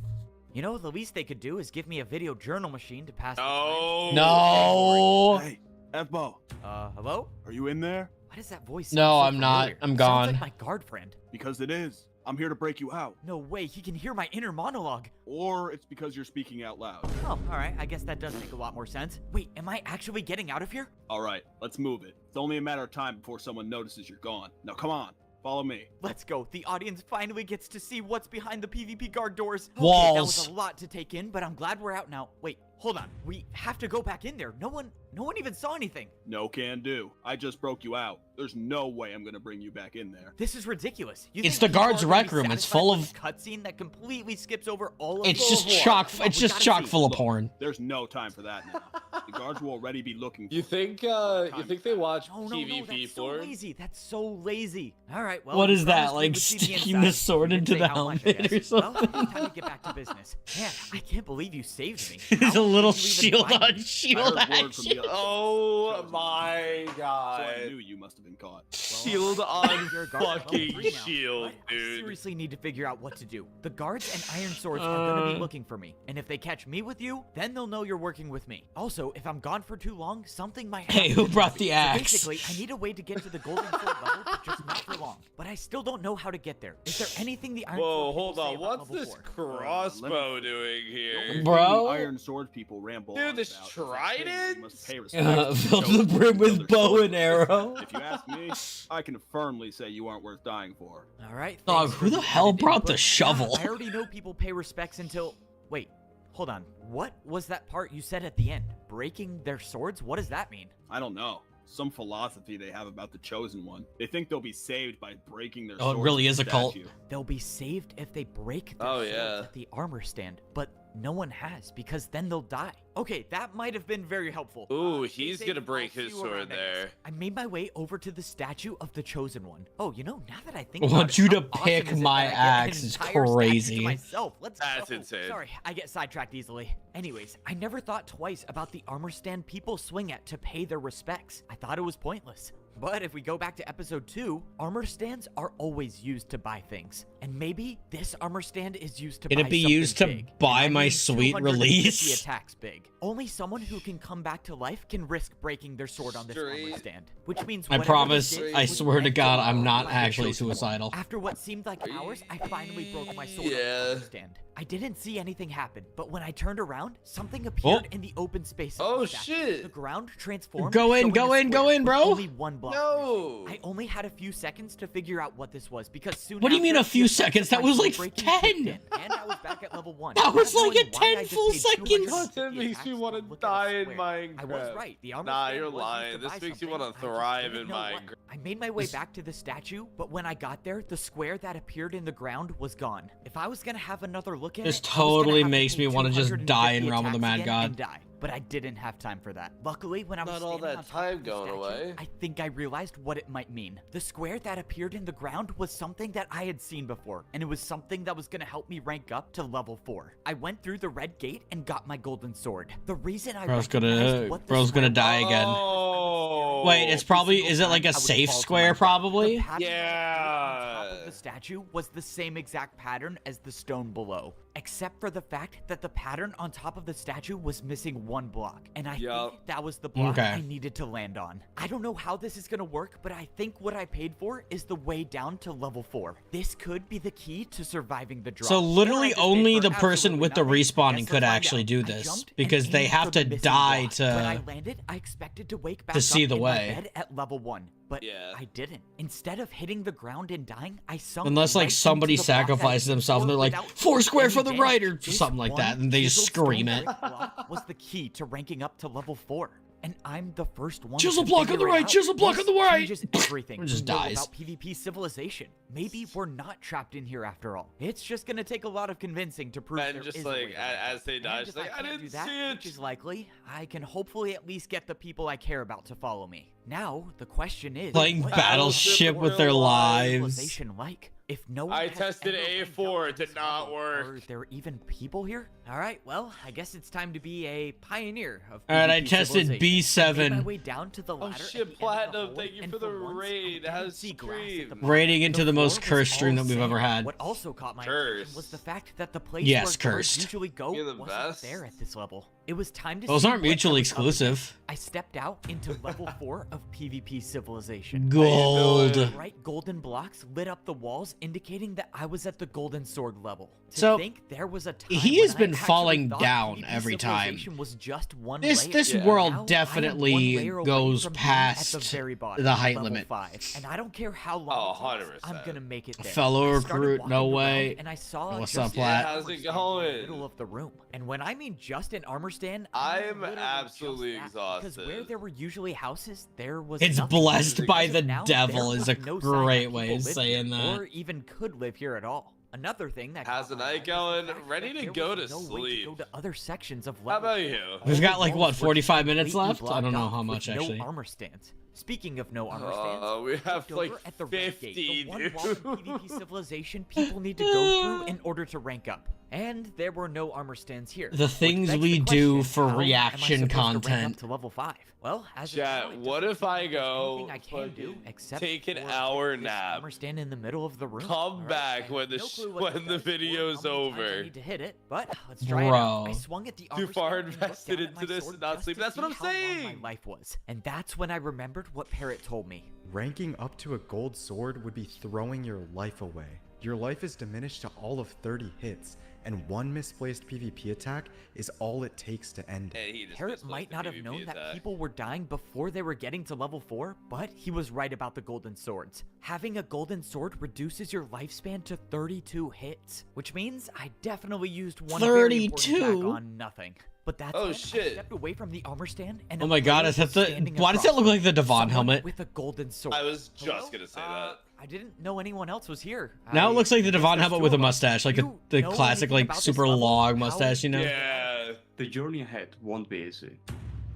You know, the least they could do is give me a video journal machine to pass the No. No. Hey, F-Bo, time. Hello? are you in there? Why does that voice No, sound so I'm not. familiar? I'm Sounds gone. like my guard friend. Because it is. I'm here to break you out. No way, he can hear my inner monologue. Or it's because you're speaking out loud. Oh, alright, I guess that does make a lot more sense. Wait, am I actually getting out of here? Alright, let's move it. It's only a matter of time before someone notices you're gone. Now come on, follow me. Let's go. The audience finally gets to see what's behind the PvP guard doors. Walls. Okay, that was a lot to take in, but I'm glad we're out now. Wait, hold on. We have to go back in there. No one even saw anything. No can do. I just broke you out. There's no way I'm gonna bring you back in there. This is ridiculous. You It's think the people guards' are gonna rec be room. It's satisfied full with of- a cutscene that completely skips over all of It's the just horror. chock. Come on, It's we just gotta chock see. full of Look, porn. There's no time for that now. The guards will already be looking for You think they watch No, PvP that's so porn? lazy. That's so lazy. All right, well. What you is that, promised we like would see the sticking the inside. sword You into didn't the say how much, I helmet or guess. Well, something? it's time to get back to business. Man, I can't believe you saved me. There's How a little did you even shield find on me? shield I heard word from action. the other Oh chosen my so I god. knew you must have been caught. Shield Well, on you're a guard at level fucking 3 now, shield, but I dude. seriously need to figure out what to do. The guards and iron swords are gonna be looking for me, and if they catch me with you, then they'll know you're working with me. Also, if I'm gone for too long, something might happen. Hey, who to brought me. the So axe? basically, I need a way to get to the golden sword level, but just not for long. But I still don't know how to get there. Is there anything the iron Whoa, sword people hold say on. about What's level this 4? crossbow doing The here? only thing Bro? the Iron Sword people ramble Dude, on this about is that, hey, trident? you must pay respect to Fill the chosen brim with other bow swords. and arrow. If you ask me, I can firmly say you aren't worth dying for. All right. Dog, thanks who for the the hell added brought the input. shovel? I already know people pay respects until. Wait, hold on. What was that part you said at the end? Breaking their swords? What does that mean? I don't know. Some philosophy they have about the Chosen One. They think they'll be saved by breaking their Oh, it swords really with is the a cult. statue. They'll be saved if they break their Oh, swords yeah. at the armor stand, but no one has because then they'll die. Okay, that might have been very helpful. Ooh, Stay he's safe, gonna I'll break see his you sword around, I guess. there. I made my way over to the statue of the Chosen One. Oh, you know, now that I think I about want it, you how to awesome pick is it my that I get an axe. It's entire statue to crazy. myself? Let's That's go. insane. Sorry, I get sidetracked easily. Anyways, I never thought twice about the armor stand people swing at to pay their respects. I thought it was pointless. But if we go back to episode 2, armor stands are always used to buy things. And maybe this armor stand is used to Can buy it be something used to big. buy And I my mean sweet 250 release? attacks big. Only someone who can come back to life can risk breaking their sword on this armor Straight. stand. Which means I whatever promise, this is I was swear to meant God, be I'm not by the actually Chosen One. suicidal. After what seemed like hours, I finally broke my sword on the Yeah. armor stand. I didn't see anything happen, but when I turned around, something appeared in the open space of Oh, the statue. shit. The ground transformed. Go in, showing go a in, go square in, with bro. Only one block No. missing. I only had a few seconds to figure out what this was because soon. What do you mean after, a few the effects seconds? of That my was sword like breaking 10. kicked in, and I was back at level 1. That was Not like knowing a why 10 I just full paid seconds. 250 That makes me attacks wanna look at a die in square. I was Minecraft. right. The armor Nah, stand you're was used lying. to This buy makes you something. wanna I just thrive didn't in know what. Minecraft. I made my way back to the statue, but when I got there, the square that appeared in the ground was gone. If I was gonna have another look at This it, I was gonna totally have to makes pay me wanna just 250 die in Realm of the attacks Mad again God. and die. But I didn't have time for that. Luckily, when I was Not all standing that on top time of the going statue, away. I think I realized what it might mean. The square that appeared in the ground was something that I had seen before, and it was something that was gonna help me rank up to level 4. I went through the red gate and got my golden sword. The reason I Bro's recognized what the gonna square die was- again. Oh. Wait, it's probably, is it like a I would safe fall to square my death. probably? The pattern that appeared on top Yeah. of the statue was the same exact pattern as the stone below, except for the fact that the pattern on top of the statue was missing one block, and I Yup. think that was the block Okay. I needed to land on. I don't know how this is gonna work, but I think what I paid for is the way down to level 4. This could be the key to surviving the drop. So What literally I just paid only for the person absolutely with the nothing. respawning Guess could let's find actually out. do I this, jumped and because they aimed have for to the missing die block. When I to landed, I expected to wake back to see up the in my way. bed at level 1, but Yeah. I didn't. Instead of hitting the ground and dying, I sunk Unless like right somebody into the block that sacrifices themselves and they're like, without 4 square any for the damage. right or This something like that, one and they just chiseled stone scream it. brick block was the key to ranking up to level 4. And I'm the first one Chisel to block on the figure it right, out. chisel block This on the right. changes everything It just we know dies. about PvP civilization. Maybe we're not trapped in here after all. It's just gonna take a lot of convincing to prove And there just is a way like to rank as up. they die, And she's if like, I can't didn't do that, see which it. is likely, I can hopefully at least get the people I care about to follow me. Now the question is, Playing what is Battleship the with their lives. civilization like? If no one I has tested ever ranked A4, up it to did this not level, work. Are there even people here? All right, well, I guess it's time to be a pioneer of Alright, I PvP tested civilization. I made my B7. way down to the Oh ladder at shit, the end of the Platinum, hole, thank you and for the once, I raid. didn't How's see grass at the stream? bottom. Raiding into the most floor was cursed stream all that we've ever sand. had. What also caught my Curse. attention was the fact that the place Yes, where guards cursed. usually go You're the wasn't best. there at this level. It was time to Those see aren't what I mutually was up exclusive. against. I stepped out into level 4 of PvP Civilization. Gold. Bright golden blocks lit up the walls, indicating that I was at the golden sword level. To So, think there was a time he has when I been actually falling thought down PvP every time. Civilization was just one This layer. world Now, I am definitely one layer away goes from being at past very bottom, the height level limit. 5, and I don't care how long Oh, it takes, I'm 100%. gonna make it there. Fellow I started recruit, walking no around way. And I saw What's just up, Plat? an How's armor it stand in going? the middle of the room. And when I mean just an armor stand, I mean am literally absolutely just that. Because where exhausted. there were usually houses, there was It's nothing. blessed As by of the now, devil there is a was no sign that great people way of lived saying here, that. or even could live here at all. Another thing that How's caught the my night eye was the going? fact Ready that to there go was to no way sleep. to go to other sections of How level. about you? We've got like Walls what, were 45 minutes completely left? I don't know blocked how off much with actually. No armor stands. Speaking of no armor stands, We have looked over like at the red 50, gate, the one dude. wall in PvP Civilization people need to go through in order to rank up. And there were no armor stands here. The which things begs we the do question, for how am I reaction supposed to rank up content. to level 5? Well, as of Chat, now, it what doesn't if seem I like there's go anything I can do fucking except take an for hour this nap, armor stand in the middle of the room? come Alright, back I have when the no clue what when this the does or video's how many times I over. need to hit it, but let's try it out. I Bro. swung at the armor Too far stand and looked invested down at into my this sword and not just sleep. to That's what see I'm how long saying. my life was. And that's when I remembered what Parrot told me. Ranking up to a gold sword would be throwing your life away. Your life is diminished to all of 30 hits, and one misplaced PvP attack is all it takes to end it. And he just Parrot misplaced might the not have PvP known that attack. people were dying before they were getting to level 4, but he was right about the golden swords. Having a golden sword reduces your lifespan to 32 hits, which means I definitely used one very important 32? attack on nothing. But that's Oh, when I shit. stepped away from the armor stand and Oh my god, a is player that was the... standing Why does across that look like the me. Devon Someone helmet? with a golden sword. I was Hello? just gonna say that. I didn't know anyone else was here. Now I it looks like the guess Devon there's helmet two with a of us. mustache, like You the know classic anything like about this super level? long How- mustache, you know? Yeah. The journey ahead won't be easy.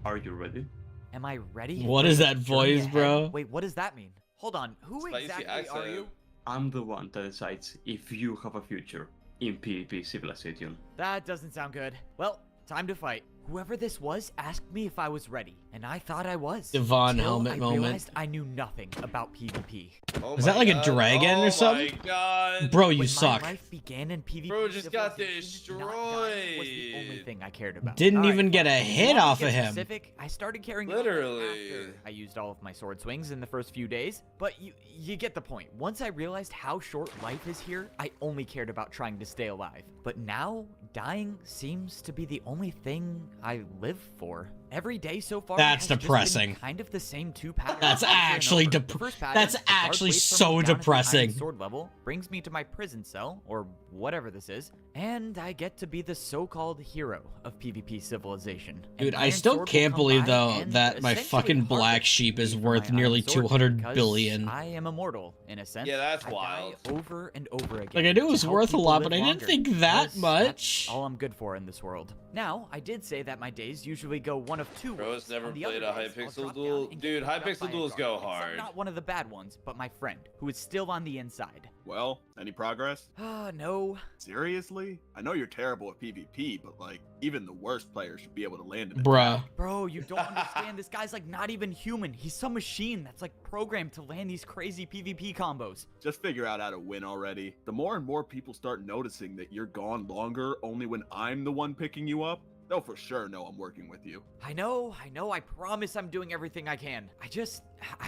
Are you ready? Am I ready? What for is the that journey voice, ahead? bro? Wait, what does that mean? Hold on. Who Spicy exactly are accent. you? I'm the one that decides if you have a future in PvP Civilization. That doesn't sound good. Well, time to fight. Whoever this was asked me if I was ready, and I thought I was. Devon until helmet I moment. realized I knew nothing about PvP. Oh Is that my like a God. dragon or something? Oh my god. Bro, you When suck. my life began in PvP Bro just got Civilization, not dying was the only destroyed. thing I cared about. Didn't All right, even get a fine. hit You want me off to of get him. Specific, I started caring about it Literally. after I used all of my sword swings in the first few days, but you get the point. Once I realized how short life is here, I only cared about trying to stay alive. But now, dying seems to be the only thing I live for. Every day so far That's has just been depressing. kind of the same two patterns. That's over and actually over. dep- The first pattern, that's the guard actually waits for so me down at the iron depressing. sword level, brings me to my prison cell, or whatever this is, and I get to be the so-called hero of PvP Civilization. An Dude, I iron still sword will can't come believe by though and that my essentially fucking black harvest sheep is me for worth my nearly iron sword 200 because billion. I am immortal in a sense. Yeah, that's I wild. Die over and over again. Like I knew it to was help worth a people lot, live but I didn't longer, think that because much. That's all I'm good for in this world. Now, I did say that my days usually go one of two Bro ways. has never On the played other a days, I'll Hypixel drop down duel. and get Dude, picked up by Hypixel a duels guard, go except hard. Not one of the bad ones, but my friend, who is still on the inside. Well, any progress? No. Seriously? I know you're terrible at PvP, but like, even the worst players should be able to land an Bruh. attack. Bro, you don't understand. This guy's like not even human. He's some machine that's like programmed to land these crazy PvP combos. Just figure out how to win already. The more and more people start noticing that you're gone longer only when I'm the one picking you up, they'll for sure know I'm working with you. I know. I promise I'm doing everything I can. I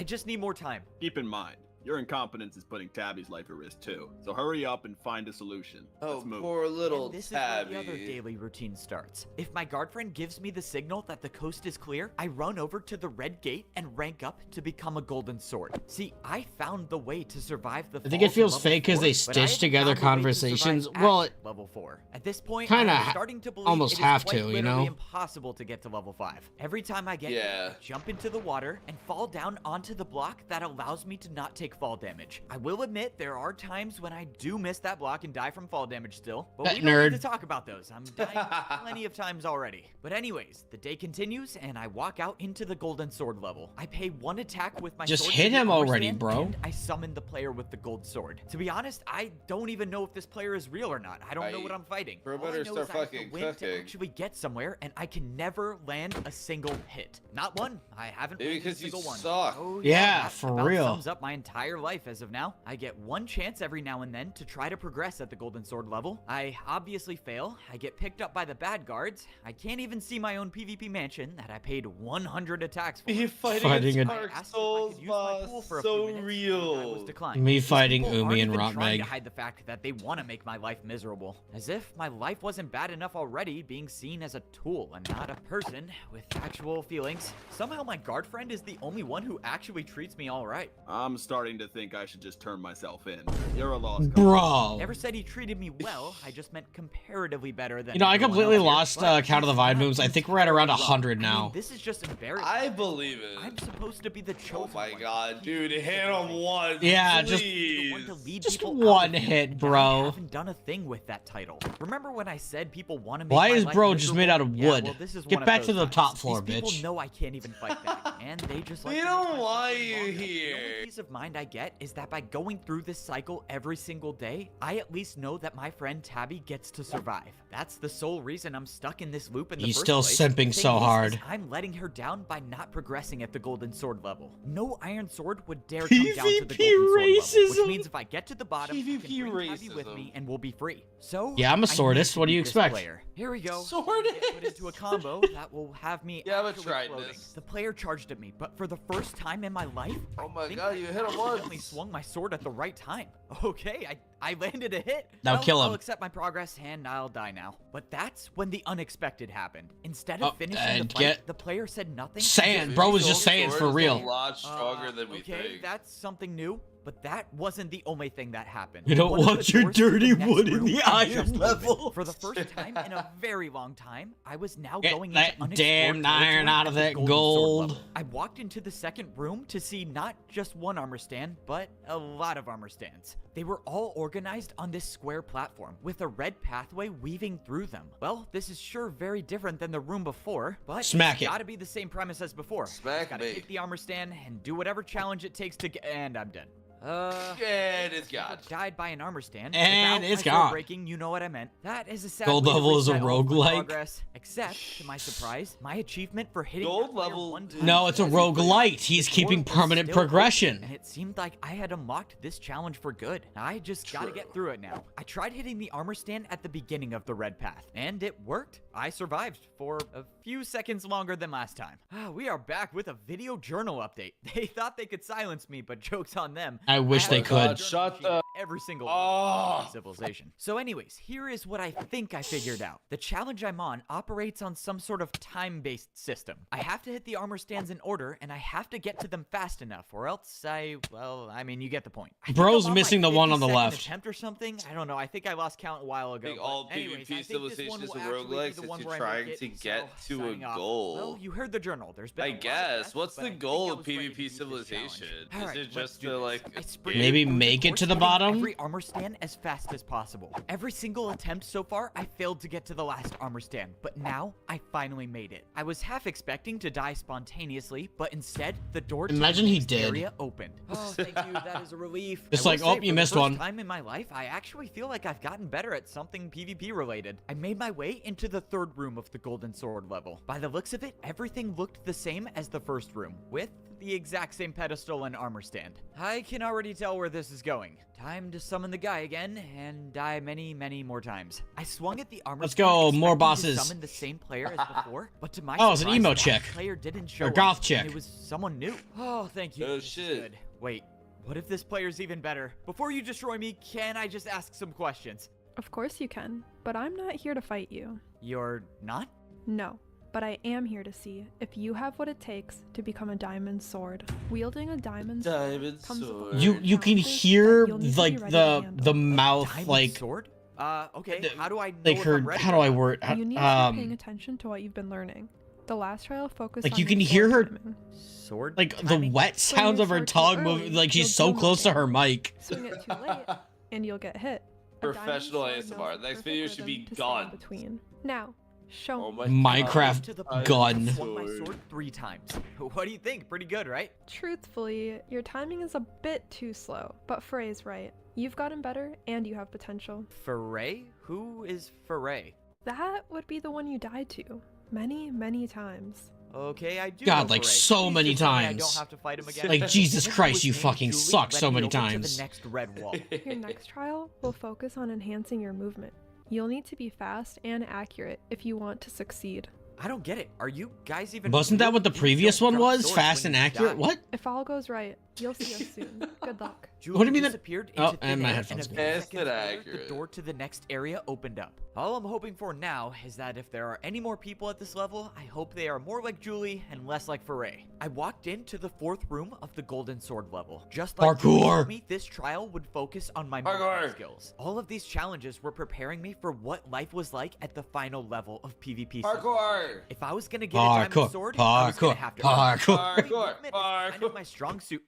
just need more time. Keep in mind, your incompetence is putting Tabby's life at risk too. So hurry up and find a solution. Oh, Let's move. poor little And this is where the other Tabby. daily routine starts. If my guard friend gives me the signal that the coast is clear, I run over to the red gate and rank up to become a golden sword. See, I found the way to survive the I think it fall to feels level fake 'cause 4, they but I stitch haven't together found a way to conversations. survive Well, at level 4. At this point, kinda I'm starting to believe almost it is have quite to, you literally know? impossible to get to level 5. Every time I get Yeah. here, I jump into the water and fall down onto the block that allows me to not take fall damage. I will admit there are times when I do miss that block and die from fall damage still, but That we don't nerd. need to talk about those. I'm dying plenty of times already. But anyways, the day continues and I walk out into the golden sword level. I pay one attack with my Just sword hit to the him armor already, stand, bro. and I summon the player with the gold sword. To be honest, I don't even know if this player is real or not. I don't know what I'm fighting. Bro, All I better know start is I have to fucking win to cooking. actually get somewhere, and I can never land a single hit. Not one. I haven't Maybe landed a because you single one. suck. Oh, Yeah, that for about real. sums up my entire entire life as of now. I get one chance every now and then to try to progress at the Golden Sword level. I obviously fail. I get picked up by the bad guards. I can't even see my own PvP mansion that I paid 100 attacks for. Me fighting a Dark Souls boss, so real. Me fighting Umi and trying Rotmeg. to hide the fact that they want to make my life miserable. As if my life wasn't bad enough already, being seen as a tool and not a person with actual feelings. Somehow my guard friend is the only one who actually treats me all right. I'm starting to think I should just turn myself in. You're a lost cause. Bro. Never said he treated me well. I just meant comparatively better than. You know, I everyone completely else here, lost but count of the Vine Booms. I think we're at around 100 I mean, now. this is just embarrassing. I believe it. I'm supposed to be the chosen Oh my one. god, dude, hit him once. Yeah, please. just one hit, I bro. haven't done a thing with that title. Remember when I said people want to make Why my is life bro just made miserable? out of Yeah, wood? well, this is Get one of back those to the times. top floor, These people bitch. know I can't even fight back, and they just like We to don't make my want suffering you longer. The here. only peace of mind I get is that by going through this cycle every single day, I at least know that my friend Tabby gets to survive. That's the sole reason I'm stuck in this loop in the He's first still place. simping The so thing is hard. I'm letting her down by not progressing at the Golden Sword level. No Iron Sword would dare come down to the PvP Golden Sword level, which racism. means if I get to the bottom, I PvP can bring Tabby with racism. me and we'll be free. So Yeah, I'm a I need swordist. to What do beat you this expect? player. Here we go. Swordist. Get put into a combo that will have me Yeah, I'm a actually floating. tridentist. The player charged at me, but for the first time in my life, Oh my I think god, I you hit him accidentally once. swung my sword at the right time. Okay, I landed a hit. Now Well, kill him. I'll accept my progress and I'll die now. But that's when the unexpected happened. Instead of Oh, finishing and the fight, get the player said nothing. Sand. Bro was just saying Sword for is real. A lot stronger than we Okay, think. that's something new. But that wasn't the only thing that happened. You don't One of want the your doors to the dirty next wood in room the just iron opened. level. For the first time in a very long time, I was now Get going that into unexplored damn iron territory out of at the that Golden Sword gold. level. I walked into the second room to see not just one armor stand, but a lot of armor stands. They were all organized on this square platform, with a red pathway weaving through them. Well, this is sure very different than the room before, but Smack it. it's gotta be the same premise as before. Smack Gotta me. hit the armor stand and do whatever challenge it takes to get. And I'm dead. And it's gone. Died by an armor stand. And Without it's my sword gone. breaking, you know what I meant. That is a sad Gold way to level is a reset all of my roguelike? progress, except, to my surprise, my achievement for hitting Gold that player level- one time No, it's a was roguelite. He's the keeping door was permanent still open, progression. and it seemed like I had unlocked this challenge for good. I just gotta get through it now. I tried hitting the armor stand at the beginning of the red path, and it worked. I survived for a few seconds longer than last time. We are back with a video journal update. They thought they could silence me, but joke's on them. I wish have they a could. journal Shut sheet the- every single Oh. civilization. So anyways, here is what I think I figured out. The challenge I'm on operates on some sort of time-based system. I have to hit the armor stands in order, and I have to get to them fast enough, or else I mean, you get the point. I think Bro's I'm on missing my the one on the 52nd left. attempt or something. I don't know. I think I lost count a while ago. I think but all anyways, I PvP think this civilizations one will and actually be roguelikes the is one you're where I trying make to it, get so to a signing off. goal. Well, you heard the journal. There's been I a lot of guess. deaths, What's but the I think goal I of was ready to PvP beat this civilization? challenge. Is Alright, it let's just do to this. like I sprinted Maybe through the make it course, to the hitting bottom? every armor stand as fast as possible. Every single attempt so far, I failed to get to the last armor stand, but now I finally made it. I was half expecting to die spontaneously, but instead the door to Imagine the he next did. area opened. Oh, thank you. That is a relief. It's I will like, say, oh, for you the missed first one. time in my life, I actually feel like I've gotten better at something PvP related. I made my way into the third room of the Golden Sword level. By the looks of it, everything looked the same as the first room, with the exact same pedestal and armor stand. I can already tell where this is going. Time to summon the guy again and die many, many more times. I swung at the armor Let's stand go, more expecting to bosses. Summon the same player as before, but to my Oh, it's an surprise, emo that chick. player didn't show Or up, goth and chick. It was someone new. Oh, thank you. Oh, This is shit. good. Wait, what if this player's even better? Before you destroy me, can I just ask some questions? Of course you can, but I'm not here to fight you. You're not? No, but I am here to see if you have what it takes to become a diamond sword. Wielding a diamond sword Diamond comes with a sword. lot You of you can challenges hear that you'll need to be like ready to the handle. mouth Diamond like sword? Okay, how do I know like if her I'm ready how do or I not? word You need to start paying attention to what you've been learning. The last trial focused like on you your can sword hear her timing. Sword like the timing? wet Swing sounds your of her sword too tongue early, moving like she's you'll so do close to nothing. her mic. Swing it too late, and you'll get hit. A diamond Professional sword knows ASMR. the Next perfect video should be rhythm to stay in gone. Between. Now, show Oh me. my Minecraft To the gun. swung my sword 3 times. What do you think? Pretty good, right? Truthfully, your timing is a bit too slow, but Frey's right. You've gotten better, and you have potential. Foray? Who is Foray? That would be the one you died to. Many, many times. Okay, I do. God, know like Foray. so Please many just tell me I times. don't have to fight him again. Like, Jesus If Christ, was you named fucking Julie, suck let so me many over to times. the next red wall. Your next trial will focus on enhancing your movement. You'll need to be fast and accurate if you want to succeed. I don't get it. Are you guys even? Wasn't that real? what the You previous don't one drop was? swords Fast when and you accurate? die. What? If all goes right, you'll see us soon. Good luck. Julie What do you mean that- disappeared Oh, into and thin my air, headphones and a go. few Fast seconds and later, accurate. the door to the next area opened up. All I'm hoping for now is that if there are any more people at this level, I hope they are more like Julie and less like Foray. I walked into the 4th room of the Golden Sword level. Just like Julie Parkour. told me, this trial would focus on my movement Parkour. skills. All of these challenges were preparing me for what life was like at the final level of PvP. Parkour. If I was gonna get a diamond Parkour. sword, I was gonna Parkour. have to Parkour. Movement is Parkour. kind of my strong suit.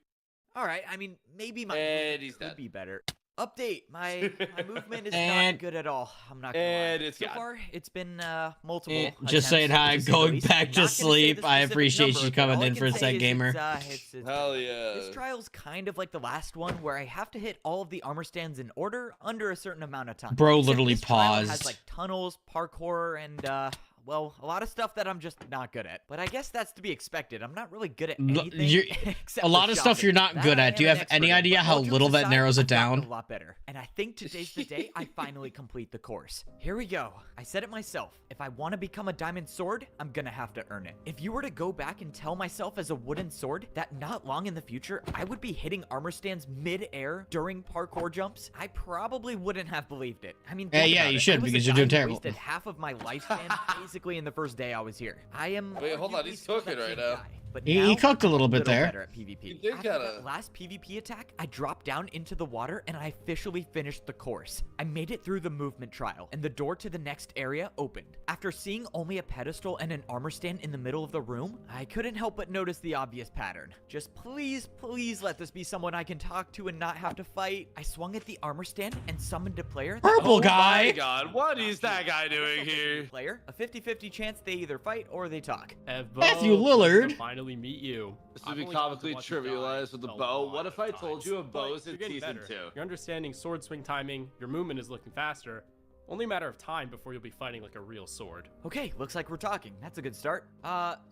All right, I mean, maybe my And movement he's could dead. be better. Update, my movement is And- not good at all. I'm not gonna And lie. it's So gone. far, it's been multiple Eh, attempts, just saying hi, to say the going least. back I'm to not gonna say the sleep. I specific appreciate number, you but coming all I in can for a say sec, is gamer. it's Hell yeah. this trial's kind of like the last one where I have to hit all of the armor stands in order under a certain amount of time. Bro Except literally this trial has paused. like tunnels, parkour, and well, a lot of stuff that I'm just not good at. But I guess that's to be expected. I'm not really good at anything You're- except a lot for of stuff shopping. you're not That good I at. Do you am an have any expert in. idea But how all jokes little that aside, narrows it I've gotten down? a lot better. And I think today's the day I finally complete the course. Here we go. I said it myself. If I want to become a diamond sword, I'm gonna have to earn it. If you were to go back and tell myself as a wooden sword that not long in the future I would be hitting armor stands mid-air during parkour jumps, I probably wouldn't have believed it. I mean, Yeah, think yeah, about you it. should, I was a because you're guy doing who terrible. wasted half of my lifespan basically in the first day I was here. I am. Wait, hold on, arguably he's still cooking that right same now. guy, but He now cooked a little bit there. better at PvP. He did After kinda. that last PvP attack, I dropped down into the water and I officially finished the course. I made it through the movement trial, and the door to the next area opened. After seeing only a pedestal and an armor stand in the middle of the room, I couldn't help but notice the obvious pattern. Just please, please let this be someone I can talk to and not have to fight. I swung at the armor stand and summoned a player. that- Purple Oh guy. my god, what is that guy doing here? Player, a 50-50 chance they either fight or they talk. Matthew Lillard. Finally meet you. This would be comically trivialized with the bow. What if I told you a bow's in season 2? You're understanding sword swing timing, your movement is looking faster. Only a matter of time before you'll be fighting like a real sword. Okay, looks like we're talking. That's a good start.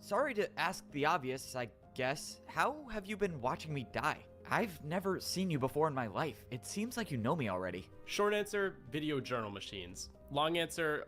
Sorry to ask the obvious, I guess. How have you been watching me die? I've never seen you before in my life. It seems like you know me already. Short answer, video journal machines. Long answer,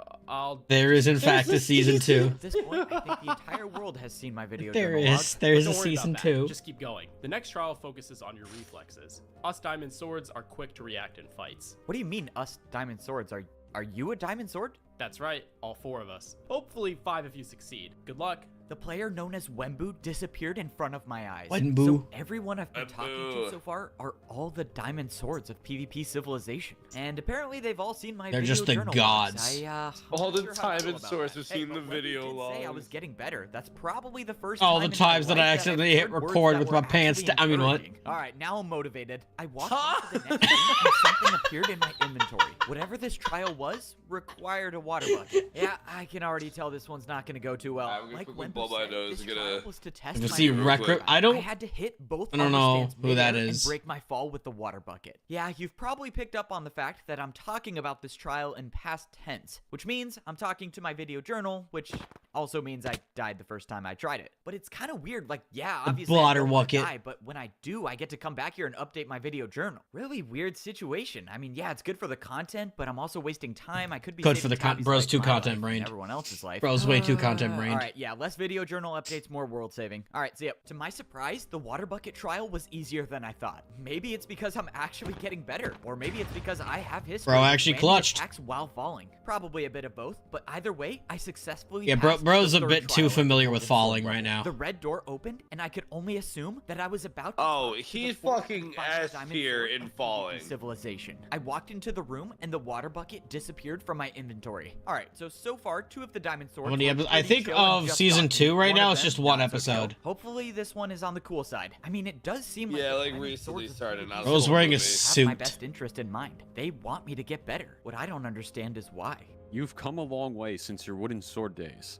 There is in fact a season 2. At this point, I think the entire world has seen my video There journal log. is. There is But a don't worry about season that. 2. Just keep going. The next trial focuses on your reflexes. Us diamond swords are quick to react in fights. What do you mean, us diamond swords? Are you a diamond sword? That's right, all 4 of us. Hopefully 5 if you succeed. Good luck. The player known as Wembu disappeared in front of my eyes. Wembu. So everyone I've been talking to Wembu. so far are all the diamond swords of PvP Civilization. And apparently they've all seen my They're video just the journal gods. logs. I'm All not the sure how I feel diamond about swords that. have seen but the Wembu video did say I logs. was getting better. That's probably the first All time the in my times that I life I've accidentally hit heard words record that with were my pants actually I mean, what? encouraging. All right, now I'm motivated. I walked into the next room and something appeared in my inventory. Whatever this trial was required a water bucket. Yeah, I can already tell this one's not going to go too well. I'm gonna Like quickly Wembu blow my said, nose this and get trial a- was to test To my see real record. quick. I I don't. had to hit both I don't armor know stands who that midair is. and break my fall with the water bucket. Yeah, you've probably picked up on the fact that I'm talking about this trial in past tense, which means I'm talking to my video journal, which also means I died the first time I tried it. But it's kind of weird, like, yeah, obviously I water don't wanna bucket. die, but when I do, I get to come back here and update my video journal. Really weird situation. I mean, yeah, it's good for the content, but I'm also wasting time. I could be Good for saving the Tabby's bro's life, too my content life, and brained. everyone else's life. Bro's way too content brained. All right, yeah, less video journal updates, more world saving. All right, so yeah, to my surprise, the water bucket trial was easier than I thought. Maybe it's because I'm actually getting better, or maybe it's because I have history. Bro with actually landing clutched. attacks while falling. Probably a bit of both, but either way, I successfully Yeah, passed bro's the a third bit too trial at familiar the with Golden falling Sword right level. now. The red door opened, and I could only assume that I was about to Oh, talk to the he's fourth fucking and final S diamond tier sword in of PvP falling. Civilization. I walked into the room, and the water bucket disappeared from my inventory. All right, so far, 2 of the diamond swords. How many were epi- I pretty think chill and of just season talking. 2 right One now, of it's them, just one not so chill. episode. Hopefully, this one is on the cool side. I mean, it does seem like Yeah, the like diamond recently swords of started, PvP not I was wearing a have suit. my best interest in mind. They want me to get better. What I don't understand is why. You've come a long way since your wooden sword days.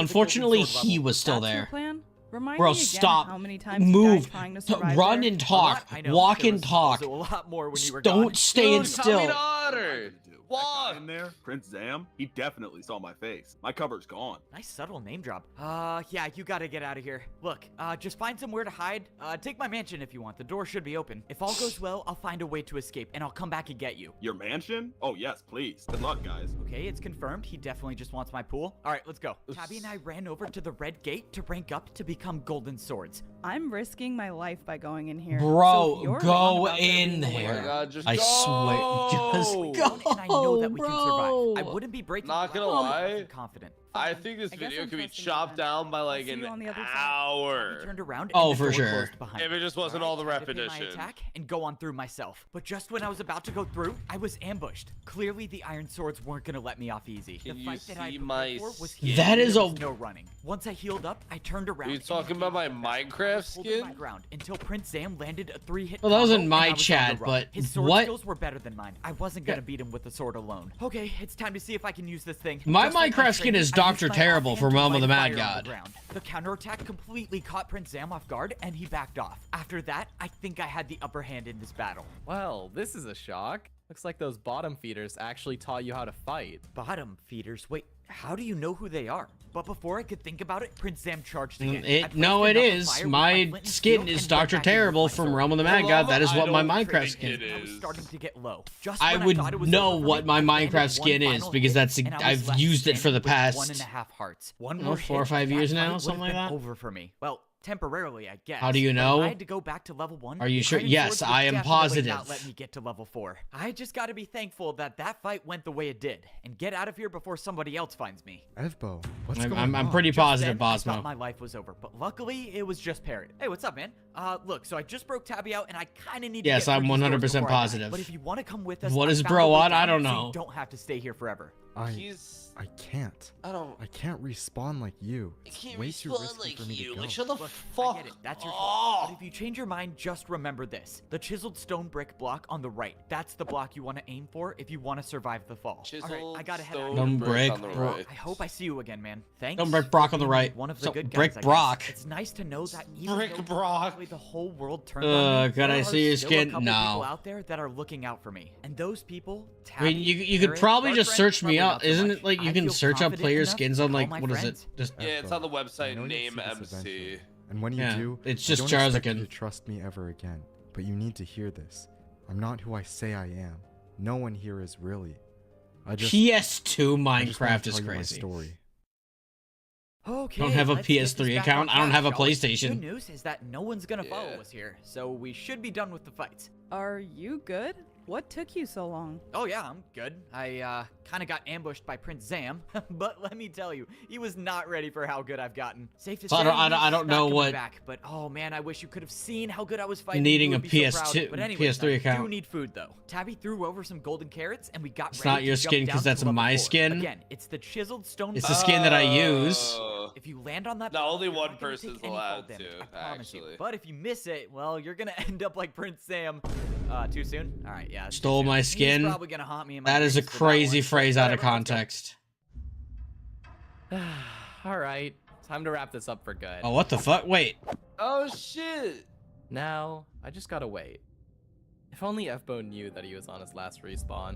Unfortunately, Golden Sword he level. was still That's your there. plan? Remind Bro, me again stop. how many times you Move. died trying to survive Run there? and talk. I know, Walk there and was talk. also a lot more when you were Don't gone. stay Dude, still. tell me to order. That guy in there, Prince Zam, he definitely saw my face. My cover's gone. Nice subtle name drop. Yeah, you gotta get out of here. Look, just find somewhere to hide. Take my mansion if you want. The door should be open. If all goes well, I'll find a way to escape, and I'll come back and get you. Your mansion? Oh, yes, please. Good luck, guys. Okay, it's confirmed. He definitely just wants my pool. All right, let's go. Tabby and I ran over to the red gate to rank up to become golden swords. I'm risking my life by going in here. Bro, So if you're go wrong about there in being a there. way Oh my God, just I go. swear. Just go. And I know that we bro. can survive. I wouldn't be breaking Not gonna glass if I lie. wasn't confident. I think this I guess video I'm could be trusting chopped you, down by like see an you on the other side. We hour. turned around and Oh, the for door sure. closed behind If me. it just wasn't all the I had to pay my repetition. attack and go on through myself. But just when I was about to go through, I was ambushed. Clearly, the iron swords weren't gonna let me off easy. Can the you fight that I see prepared my for was skin? huge. That is There a- was no running. Once I healed up, I turned around. Are you and talking about my engaged with them. Minecraft I was holding my skin? ground until Prince Zam landed a 3-hit Well, that was combo in my and I was on the chat, run. but his sword what- skills were better than mine. I wasn't gonna beat him with the sword alone. Okay, it's time to see if I can use this thing. My Just like Minecraft skin training, is I Dr. used my Terrible offhand from to Realm of light the a Mad fire on God. the ground. The counterattack completely caught Prince Zam off guard, and he backed off. After that, I think I had the upper hand in this battle. Well, this is a shock. Looks like those bottom feeders actually taught you how to fight. Bottom feeders? Wait, how do you know who they are? But before I could think about it, Prince Zam charged again. I placed No, it enough is. fire with My flint and skin steel is and went Dr. back in with Terrible my from sword. Realm of the Mad God. That is what my Minecraft skin it is. I was starting to get low. Just I when would thought it was know over for what me, my I landed Minecraft one skin is final because hit, that's and I was I've left used it for the standing with past 1.5 hearts. One I don't more know, 4 or hit, 5 that years now, fight would've something like been that. over for me. Well, temporarily, I guess. How do you but if know? I had to go back to level 1. Are you sure? Iron Yes, Swords would I am definitely positive. Not let me get to level 4. I just got to be thankful that that fight went the way it did, and get out of here before somebody else finds me. Evbo, what's I'm- going I'm on? pretty Just positive, then, I thought Bosmo. my life was over, but luckily it was just Parrot. Hey, what's up, man? Look, so I just broke Tabby out, and I kind of need Yes, to get I'm through these doors 100% before I die. positive. But if you want to come with us, What I is found bro a way on? I down don't so know. You don't have to stay here forever. I can't. I can't respawn like you. It's can't way too respawn risky like for me you. to go. Like, shut the Look, fuck I get it. That's your up. fault. But if you change your mind, just remember this. The chiseled stone brick block on the right. That's the block you want to aim for if you want to survive the fall. All right, I gotta head out. Stone brick on the bro- right. I hope I see you again, man. Thanks. Stone brick Brock on the for being right. One of the So, good guys, brick I guess. Brock. It's nice to know that even Brick though Brock. probably the whole world turned on me, Can there I are see your still skin? a couple No. people out there that are looking out for me. And those people, I mean, Tabby, you could Parrot, probably Dark just Friend, search me probably up. not so Isn't much. it like you I can feel search up confident player enough skins to on call like my what is it? friends. Just Yeah, it's on the website. I know you'll Name see this MC. eventually. And when you Yeah, do, it's I just don't expect you Jarzakin. to trust me ever again. But you need to hear this. I'm not who I say I am. No one here is really. I just PS2 I just wanna Minecraft is tell you my crazy. story. Okay, Don't have a let's get this PS3 back account. on I don't track, have a shall we? PlayStation. Good news is that no one's gonna follow Yeah. us here, so we should be done with the fights. Are you good? What took you so long? Oh yeah, I'm good. I kind of got ambushed by Prince Zam, but let me tell you, he was not ready for how good I've gotten. Safe to So say, I don't he's know not coming what- back, but oh man, I wish you could have seen how good I was fighting. Needing You a would be so proud. PS2 But anyways, PS3 I account. do need food though. Tabby threw over some golden carrots, and we got It's ready not to your jump skin, 'cause down to that's level my 4. skin. Again, it's the chiseled stone. It's the skin that I use. Oh. If you land on that, No, only you're one not gonna person's take any fall allowed damage, to, I promise you. actually. But if you miss it, well, you're gonna end up like Prince Sam. Too soon? All right, yeah. that's too Stole soon. my He's skin. probably gonna haunt me in my That is a dreams for that crazy one, but phrase out of whatever, let's go. context. All right, time to wrap this up for good. Oh, what the fuck? Wait. Oh shit. Now, I just gotta wait. If only Fbo knew that he was on his last respawn.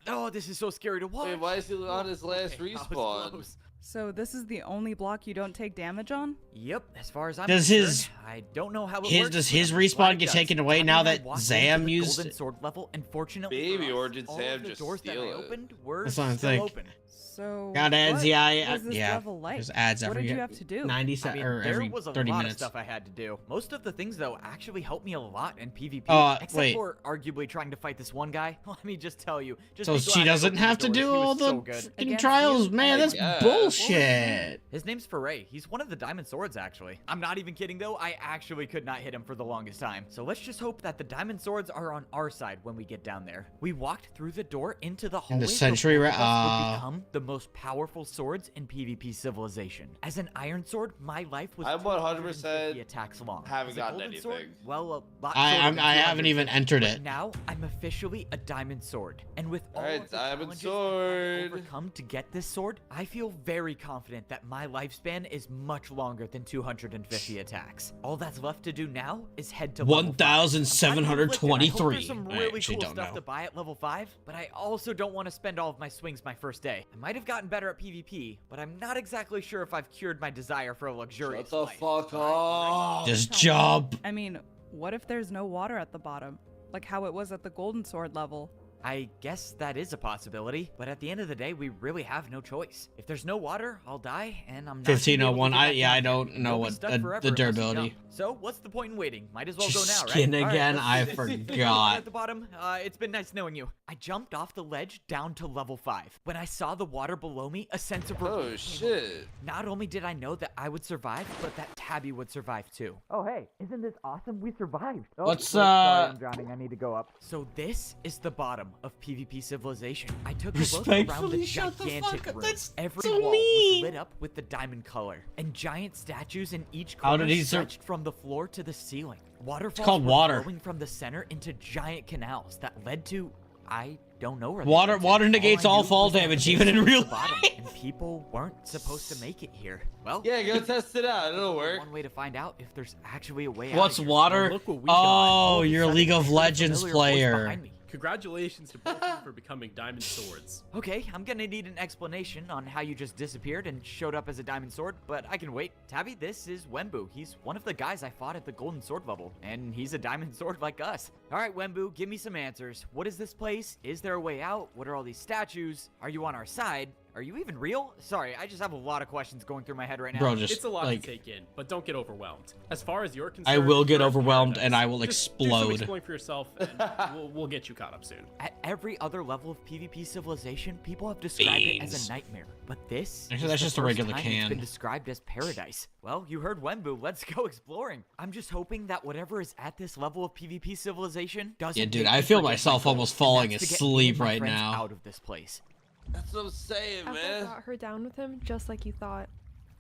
Oh, this is so scary to watch. Wait, why is he on his last Okay, that was respawn? close. So this is the only block you don't take damage on? Yep, as far as I'm Does concerned, his- I don't know how it his- works. does but his I'm glad respawn it get does. taken away Tabby now and I that walked Zam into the used golden it? sword level, and fortunately Baby, for us, or did all Zam of the just doors that steal I it? opened were That's what I'm still thinking. open. So Got ads, what yeah, was this yeah. level like? There's ads What every did you have to do? 90 I seconds mean, or there every was a 30 lot minutes. of stuff I had to do. Most of the things, though, actually helped me a lot in PvP. Except wait. for arguably trying to fight this one guy. Let me just tell you. Just So be she glad I doesn't opened have the to doors. do He was all the so good. fucking Against trials, you? man. That's Yeah. bullshit. His name's Foray. He's one of the Diamond Swords, actually. I'm not even kidding, though. I actually could not hit him for the longest time. So let's just hope that the Diamond Swords are on our side when we get down there. We walked through the door into the hallway. Sentry where ra- both of us would become the most powerful swords in PvP Civilization. As an iron sword, my life was I'm 250 attacks long. haven't As a gotten golden sword, anything. well, a lot I shorter than haven't even 250. entered But it. now I'm officially a diamond sword, and with all Alright, of the diamond challenges I've sword. overcome to get this sword, I feel very confident that my lifespan is much longer than 250 attacks. All that's left to do now is head to level 5. I'm kinda conflicted. I hope 1,723. there's some I really actually cool don't stuff know. to buy at level 5, but I also don't want to spend all of my swings my first day. I might have gotten better at PvP, but I'm not exactly sure if I've cured my desire for a luxurious Shut the life. fuck up. Just jump. I mean, what if there's no water at the bottom? Like how it was at the Golden Sword level. I guess that is a possibility, but at the end of the day, we really have no choice. If there's no water, I'll die, and I'm not gonna be able to 1501. get back I down don't here. know We'll be what stuck the forever unless you durability. jump. So what's the point in waiting? Might as well go Just now, skin right? All right, again? let's I do this. forgot. At the bottom, it's been nice knowing you. I jumped off the ledge down to level 5. When I saw the water below me, a sense of relief Oh came over shit. me. Not only did I know that I would survive, but that Tabby would survive too. Oh hey, isn't this awesome? We survived. Oh, What's, sorry, I'm drowning. I need to go up. So this is the bottom of PvP Civilization. I took a look around the Respectfully, shut the gigantic fuck up. room. That's Every so wall mean. was lit up with the diamond color, and giant statues in each How corner did he stretched from the floor to the ceiling. Waterfalls called were water. flowing from the center into giant canals that led to I don't know where they Water led to. water negates I all knew fall was that damage, this even in was real the bottom, life. and people weren't supposed to make it here. Well, Yeah, go test it out. It'll work. one way to find out if there's actually a way out. What's of here. water? Well, look what we got. All Oh, of a you're a sudden, League of There's a Legends familiar voice player. behind me. Congratulations to both of you for becoming diamond swords. Okay, I'm gonna need an explanation on how you just disappeared and showed up as a diamond sword, but I can wait. Tabby, this is Wembu. He's one of the guys I fought at the golden sword level, and he's a diamond sword like us. All right, Wembu, give me some answers. What is this place? Is there a way out? What are all these statues? Are you on our side? Are you even real? Sorry, I just have a lot of questions going through my head right now. Bro, just It's a lot like to take in, but don't get overwhelmed. As far as you're concerned, I will get you're in overwhelmed paradise. and I will Just do some explode. exploring for yourself, and we'll get you caught up soon. At every other level of PvP Civilization, people have described it as Beans. a nightmare. But this Actually, is that's the just a first regular time can. It's been described as paradise. Well, you heard Wembu. Let's go exploring. I'm just hoping that whatever is at this level of PvP Civilization doesn't. Yeah, dude, make I me feel forget my myself goal, almost and falling that's to get me asleep and my right friends now. Out of this place. That's what I'm saying, Apple man. brought her down with him just like you thought.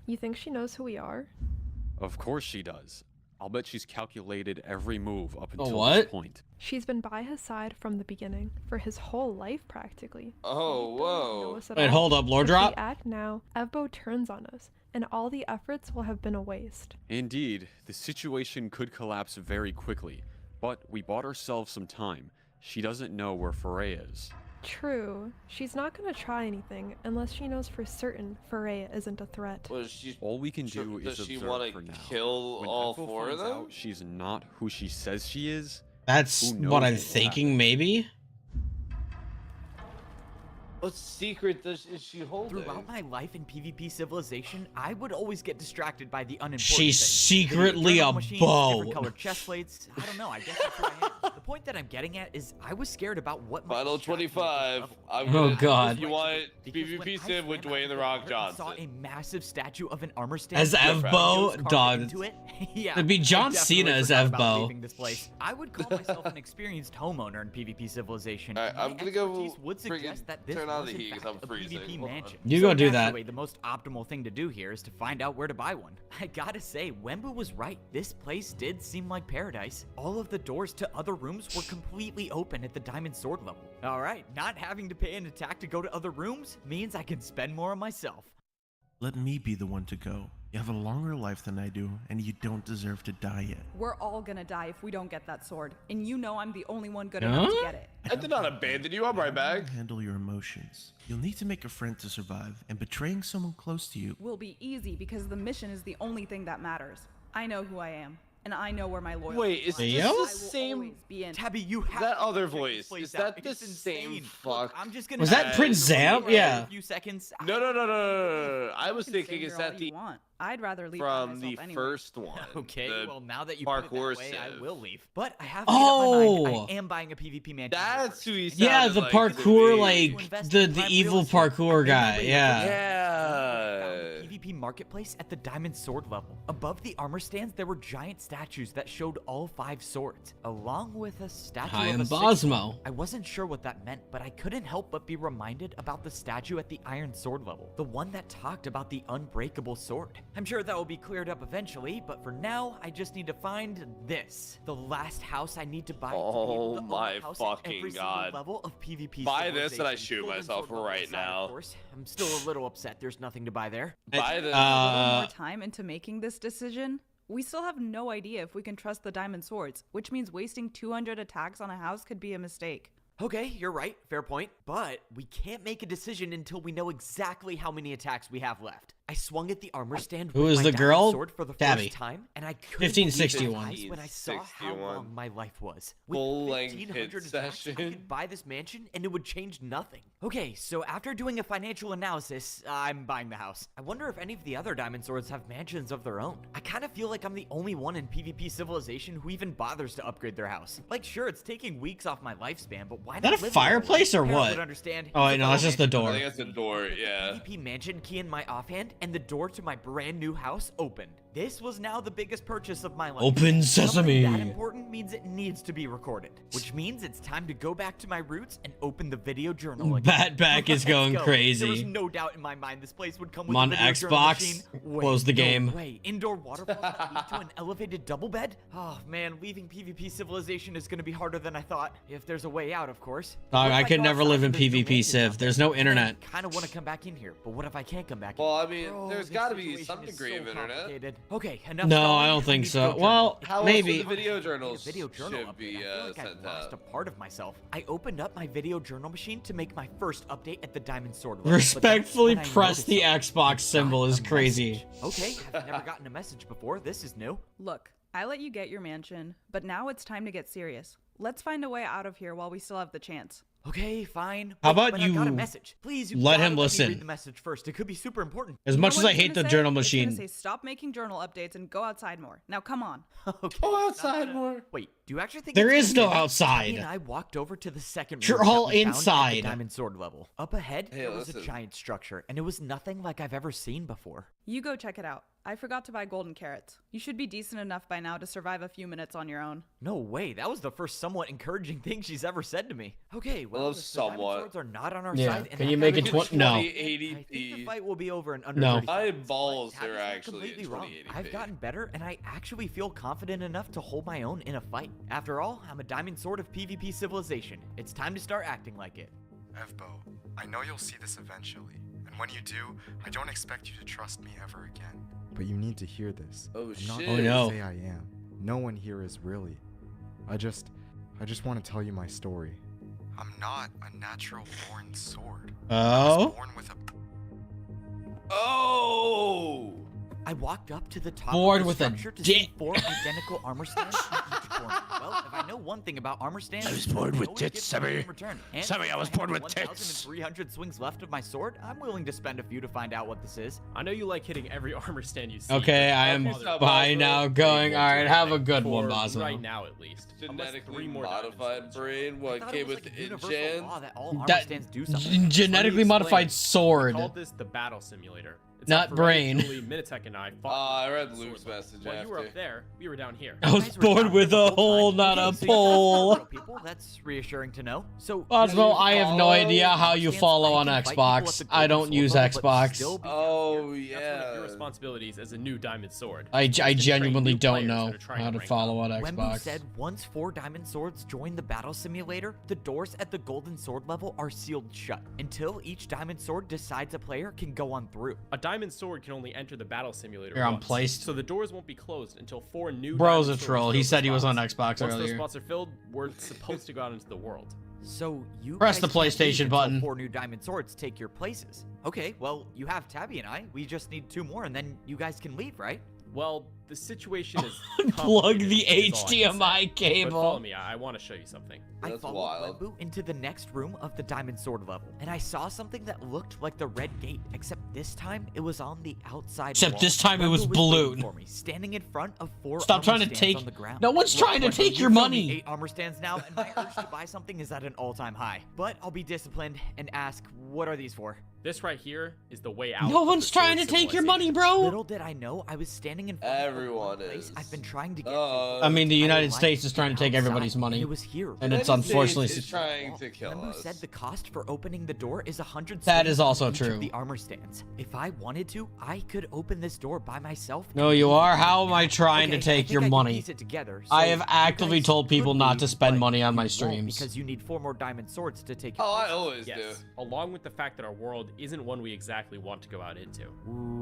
You think she knows who we are? Of course she does. I'll bet she's calculated every move up until what? this point. She's been by his side from the beginning, for his whole life practically. Oh, You don't know whoa. us at Wait, all. hold up, lore If drop? we act now, Evbo turns on us, and all the efforts will have been a waste. Indeed, the situation could collapse very quickly, but we bought ourselves some time. She doesn't know where Foray is. True. She's not gonna try anything unless she knows for certain Foray isn't a threat. Well, she, All we can do does is she observe want for to now. kill When all Echo four of finds them? out she's not who she says she is. That's Who knows what I'm what will thinking, maybe? What secret is she holding? Throughout my life in PvP Civilization, I would always get distracted by the unimportant She's things. secretly Video a machines, bow. Different colored chest plates. I don't know. I guess that's who I am. The point that I'm getting at is I was scared about what might Final distract me at this 25. level. I'm Oh, gonna, God. You want Because when PvP I Civ with swam out Dwayne of The the Rock water and saw Johnson? a massive statue of an armor stand As with Evbo? windows carved Dog. into it. Yeah, It'd be I John definitely Cena as forgot about Evbo. leaving this place. I would call myself an experienced homeowner in PvP Civilization. Alright, My I'm gonna go expertise would suggest friggin' that this turn on was the in heat 'cause fact I'm a freezing. PvP Hold on. mansion. You So go do that. naturally, the most optimal thing to do here is to find out where to buy one. I gotta say, Wembu was right. This place did seem like paradise. All of the doors to other rooms were completely open at the Diamond Sword level. Alright, not having to pay an attack to go to other rooms means I can spend more on myself. Let me be the one to go. You have a longer life than I do, and you don't deserve to die yet. We're all gonna die if we don't get that sword, and you know I'm the only one good enough to get it. I did not abandon you. I'm right back. Handle your emotions. You'll need to make a friend to survive, and betraying someone close to you. Will be easy because the mission is the only thing that matters. I know who I am, and I know where my loyalty Wait, is lies. this Yo? I the will same? always be in. Tabby, you have That to other check this voice, place is out. that the It's same insane. fuck? Look, I'm just gonna Was that Prince Zam? Yeah. A few seconds. No. I was You can thinking, say is you're all that you the want. I'd rather leave by from the myself anyway. first one? Okay, the well now that you put it parkour that way, I civ. will leave. But I have to make up my mind. I Oh. am buying a PvP mansion. That's who he Yeah, sounded the like to parkour, me. like, the evil parkour guy, yeah. Yeah. PvP PvP marketplace at the diamond sword level. Above the armor stands, there were giant statues that showed all 5 swords, along with a statue I of am a 6th Bosmo. one. I wasn't sure what that meant, but I couldn't help but be reminded about the statue at the iron sword level, the one that talked about the unbreakable sword. I'm sure that will be cleared up eventually, but for now, I just need to find this. The last house I need to buy. Oh to be my house at fucking every single God. level of PvP Buy this and I civilization. shoot Golden myself sword level right aside, now. Of course. I'm still a little upset there's nothing to buy there. Buy this. A little more time into making this decision. We still have no idea if we can trust the diamond swords, which means wasting 200 attacks on a house could be a mistake. Okay, you're right. Fair point. But we can't make a decision until we know exactly how many attacks we have left. I swung at the armor stand Who with is my the diamond girl? sword for the Tabby. first time, and I couldn't 1561. believe my eyes when I saw how 1561. long my life was. With Full-length hit 1,500 attacks, I session. could buy this mansion, and it would change nothing. Okay, so after doing a financial analysis, I'm buying the house. I wonder if any of the other diamond swords have mansions of their own. I kind of feel like I'm the only one in PvP Civilization who even bothers to upgrade their house. Like, sure, it's taking weeks off my lifespan, but why Is not that a live fireplace or Parents what? would understand. Oh, wait, no, that's just the I door. think that's the door, yeah. PvP mansion key in my offhand, and the door to my brand new house opened. This was now the biggest purchase of my life. Open Something that sesame. important means it needs to be recorded, which means it's time to go back to my roots and open the video journal again. Batback is Let's going go. There was crazy. no doubt in my mind this place would come I'm with on a video journal Xbox. machine. Wait, Close the no game. way. Indoor waterfall that lead to an elevated double bed? Oh man, leaving PvP Civilization is going to be harder than I thought. If there's a way out, of course. Dog, What if I could go never outside live in and there's no PvP landing Civ. out There's there? no internet. I kind of want to come back in here, but what if I can't come back in? Well, I mean, Bro, there's this got to be situation some is degree so of internet. complicated. Okay, enough. No, stalling. I don't think need to so. go Well, journal. How else maybe. would the video I need a journals video journal should update. be I feel like I sent lost out? a part of myself. I opened up my video journal machine to make my first update at the diamond sword level. but that's Respectfully when I press noticed the something. Xbox symbol Got is a crazy. message. Okay, I've never gotten a message before. This is new. Look, I let you get your mansion, but now it's time to get serious. Let's find a way out of here while we still have the chance. Okay, fine. How Wait, about but I got a you message. Please, you let gotta him me listen? read the message first. It could be super important. As You much know as what I it's hate gonna the say? journal It's gonna machine. say, stop making journal updates and go outside more. Now come on. Okay. Go outside more. Wait, do you actually think There it's is gonna no say that? outside. Tabby and I walked over to the second You're room that all we found at the inside. diamond sword level. Up ahead, Hey, there was a listen. giant structure, and it was nothing like I've ever seen before. You go check it out. I forgot to buy golden carrots. You should be decent enough by now to survive a few minutes on your own. No way, that was the first somewhat encouraging thing she's ever said to me. Okay, well, Well, if the diamond somewhat. swords are not on our Yeah, side, and can that you guy make it was 20? No. I think the 2080p. fight will be over in under No. 30 My seconds, but balls Tabby's are not actually in completely wrong. 2080p. I've gotten better, and I actually feel confident enough to hold my own in a fight. After all, I'm a diamond sword of PvP Civilization. It's time to start acting like it. Evbo, I know you'll see this eventually, and when you do, I don't expect you to trust me ever again. But you need to hear this. Oh, I'm not shit. going Oh, no. to say I am. No one here is really. I just want to tell you my story. I'm not a natural born sword. I was Oh? born with a Oh! I walked up to the top Bored of the with a structure to see dick. 4 identical armor stands in each corner. Well, if I know one thing about armor stands, I was born I with always tits, get something Sammy. in return. And Sammy, I since was have born with 1,300 swings left of my sword, I'm willing to spend a few to find out what this is. I know you like hitting every armor stand you see. Okay, but I don't am bother by with now it. going. It All won't do right, have a anything good one, for Bosmo. Right now, at least. Unless Genetically 3 more diamond modified swords. brain? I What thought came it was with like a the universal law that all armor That- stands do something. Genetically Let me modified explain. sword. We called this the battle simulator. It's Not how Ferretti, brain. Julie, Minitek, and I fought. I read the Luke's sword level. message While you were after. up there, we were down here. I was You guys were born down with here a the whole hole, time. not Okay, a so you guys are pole. real people. That's reassuring to know. So Bosmo, I have no idea how you Stands, follow I on can fight people at Xbox. the I golden don't sword use level, but Xbox. still be down Oh, here. That's one of your yeah. responsibilities as a new diamond sword. I is to train genuinely new don't players know that are trying how to rank follow up. on Wembu Xbox. said once 4 diamond swords join the battle simulator, the doors at the golden sword level are sealed shut until each diamond sword decides a player can go on through. A diamond sword can only enter the battle simulator You're on once, placed. so the doors won't be closed until 4 new Bro's a diamond swords troll. fill He the said he was on spots. Xbox Once those earlier. spots are filled, we're supposed to go out into the world. So you Press guys the can't leave PlayStation until button. 4 new diamond swords take your places. Okay, well, you have Tabby and I. We just need 2 more and then you guys can leave, right? Well, the situation is Plug the complicated, is all I can HDMI say. cable. But follow me, I want to show you something. I That's followed wild. Wembu into the next room of the diamond sword level, and I saw something that looked like the red gate, except this time it was on the outside Except wall. this time it was Wembu blue. waiting for me, standing in front of 4 Stop armor trying to stands take- on the ground. No one's Look, trying to Wembu, take you've your shown me money. 8 armor stands now, and my urge to buy something is at an all-time high. But I'll be disciplined and ask, what are these for? This right here is the way out. No of one's the trying to sword take your civilization. money, bro. Little did I know I was standing in front Everyone of a place is. I've been trying to get to. I mean, the my United entire States life. is trying to take Outside, everybody's money. It was here. And it's United States unfortunately is trying to kill Remember us. said the cost for opening the door is 100 That is silver also on each of true. the armor stands. If I wanted to, I could open this door by myself. No, and you leave are. it How right am I now. trying to Okay, take I think your I can money? piece it together. I So have you actively guys told people could not leave, to spend but money on you my won't streams. because you need 4 more diamond swords to take your Oh, I place. always Yes, do. along with the fact that our world isn't one we exactly want to go out into.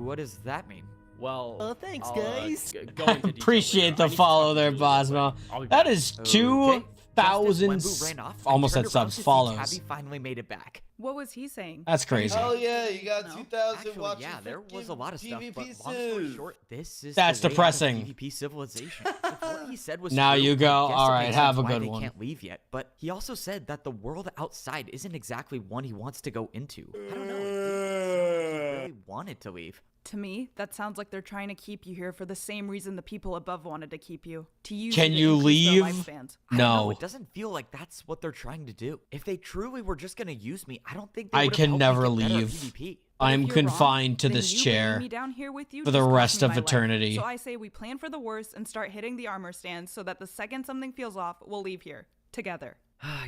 What does that mean? Well, Oh, thanks, I'll, guys. go into detail Appreciate later. I the need to follow talk to there, Julie real quick. Bosmo. I'll be That back. is Okay. 2,000. Just as Wenbu ran off, I Almost turned at around subs to see follows. Tabby finally made it back. What was he saying? That's crazy. Hell yeah, you got No. 2,000 Actually, watching. yeah, there was a lot of stuff, PvP but long story Civ. short, this is That's the way out of depressing. PvP civilization. If what he said was Now true, you go. I guess All it right, makes have sense a why good they one. can't leave yet, but he also said that the world outside isn't exactly one he wants to go into. I don't know. It didn't sound like he really wanted to leave. To me, that sounds like they're trying to keep you here for the same reason the people above wanted to keep you. To use Can to you increase their leave? lifespans. I don't know, No. it doesn't feel like that's what they're trying to do. If they truly were just gonna use me, I don't think they I would've can helped me never get better at leave. PvP. But if I'm you're wrong, confined to then this you bringing chair me down here with you for the just cost rest me of my life. eternity. So I say we plan for the worst and start hitting the armor stands so that the second something feels off, we'll leave here together.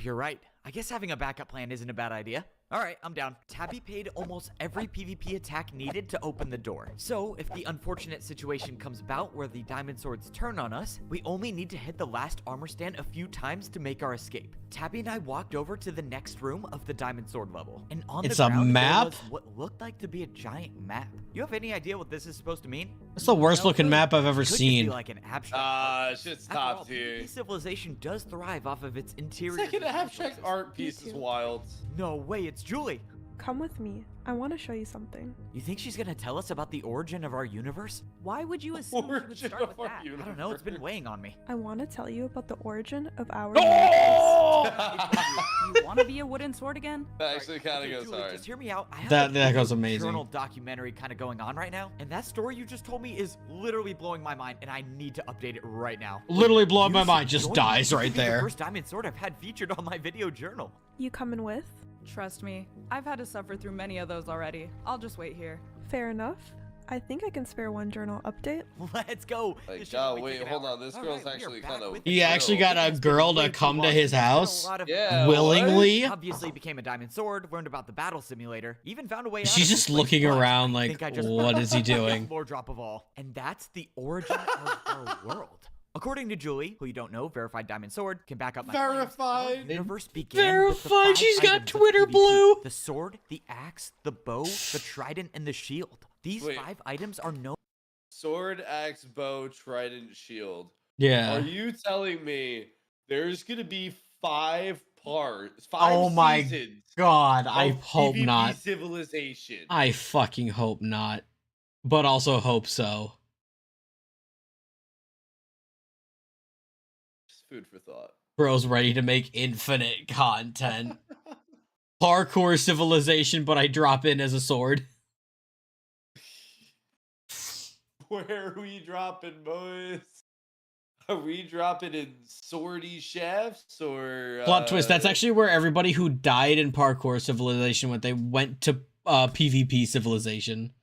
You're right. I guess having a backup plan isn't a bad idea. Alright, I'm down. Tabby paid almost every PvP attack needed to open the door. So, if the unfortunate situation comes about where the diamond swords turn on us, we only need to hit the last armor stand a few times to make our escape. Tabby and I walked over to the next room of the diamond sword level, and on It's the a ground map? there was what looked like to be a giant map. You have any idea what this is supposed to mean? That's the worst looking map I've ever Could just be seen. like an abstract. Shit's After all, top tier. PvP civilization does thrive off of its interior. Second design abstract choices. art piece is wild. No way, it's Julie. Come with me. I want to show you something. You think she's gonna tell us about the origin of our universe? Why would you assume he would Origin start of with our that? I don't know, it's been weighing on me. I want to tell you about the origin of our You want to be a wooden sword again? That actually kind of Okay, goes Julie, hard. just hear me out. I have That a goes true amazing. journal documentary kind of going on right now, and that story you just told me is literally blowing my mind, and I need to update it right now. Literally blowing You my mind, should just join me. dies This right could be the there. first diamond sword I've had featured on my video journal. You coming with? Trust me, I've had to suffer through many of those already. I'll just wait here. Fair enough. I think I can spare one journal update. Let's go. Like, This shouldn't God, wait wait, an hold hour. on. This All girl's right, we are actually back kind of. with He the actually show. got a It's been girl way to too come to long. his There's been a house lot of- Yeah, willingly. Obviously became a diamond sword, learned about the battle simulator, even found a way out She's of just this place, looking but around I like, think I just what is he found the biggest doing? lore drop of all. And that's the origin of our world. According to Julie, who you don't know, verified diamond sword, can back up my claims, Verified. our universe began with the Verified. 5 She's got items of Twitter PvP. blue. The sword, the axe, the bow, the trident, and the shield. These Wait. 5 items are known. Sword, axe, bow, trident, shield. Yeah. Are you telling me there's gonna be 5 parts? 5 Oh my seasons God, I of hope PvP not. Civilization. I fucking hope not. But also hope so. Just food for thought. Bro's ready to make infinite content. Parkour civilization, but I drop in as a sword. Where are we dropping, boys? Are we dropping in swordy shafts or Plot twist, that's actually where everybody who died in parkour civilization went. They went to PvP civilization.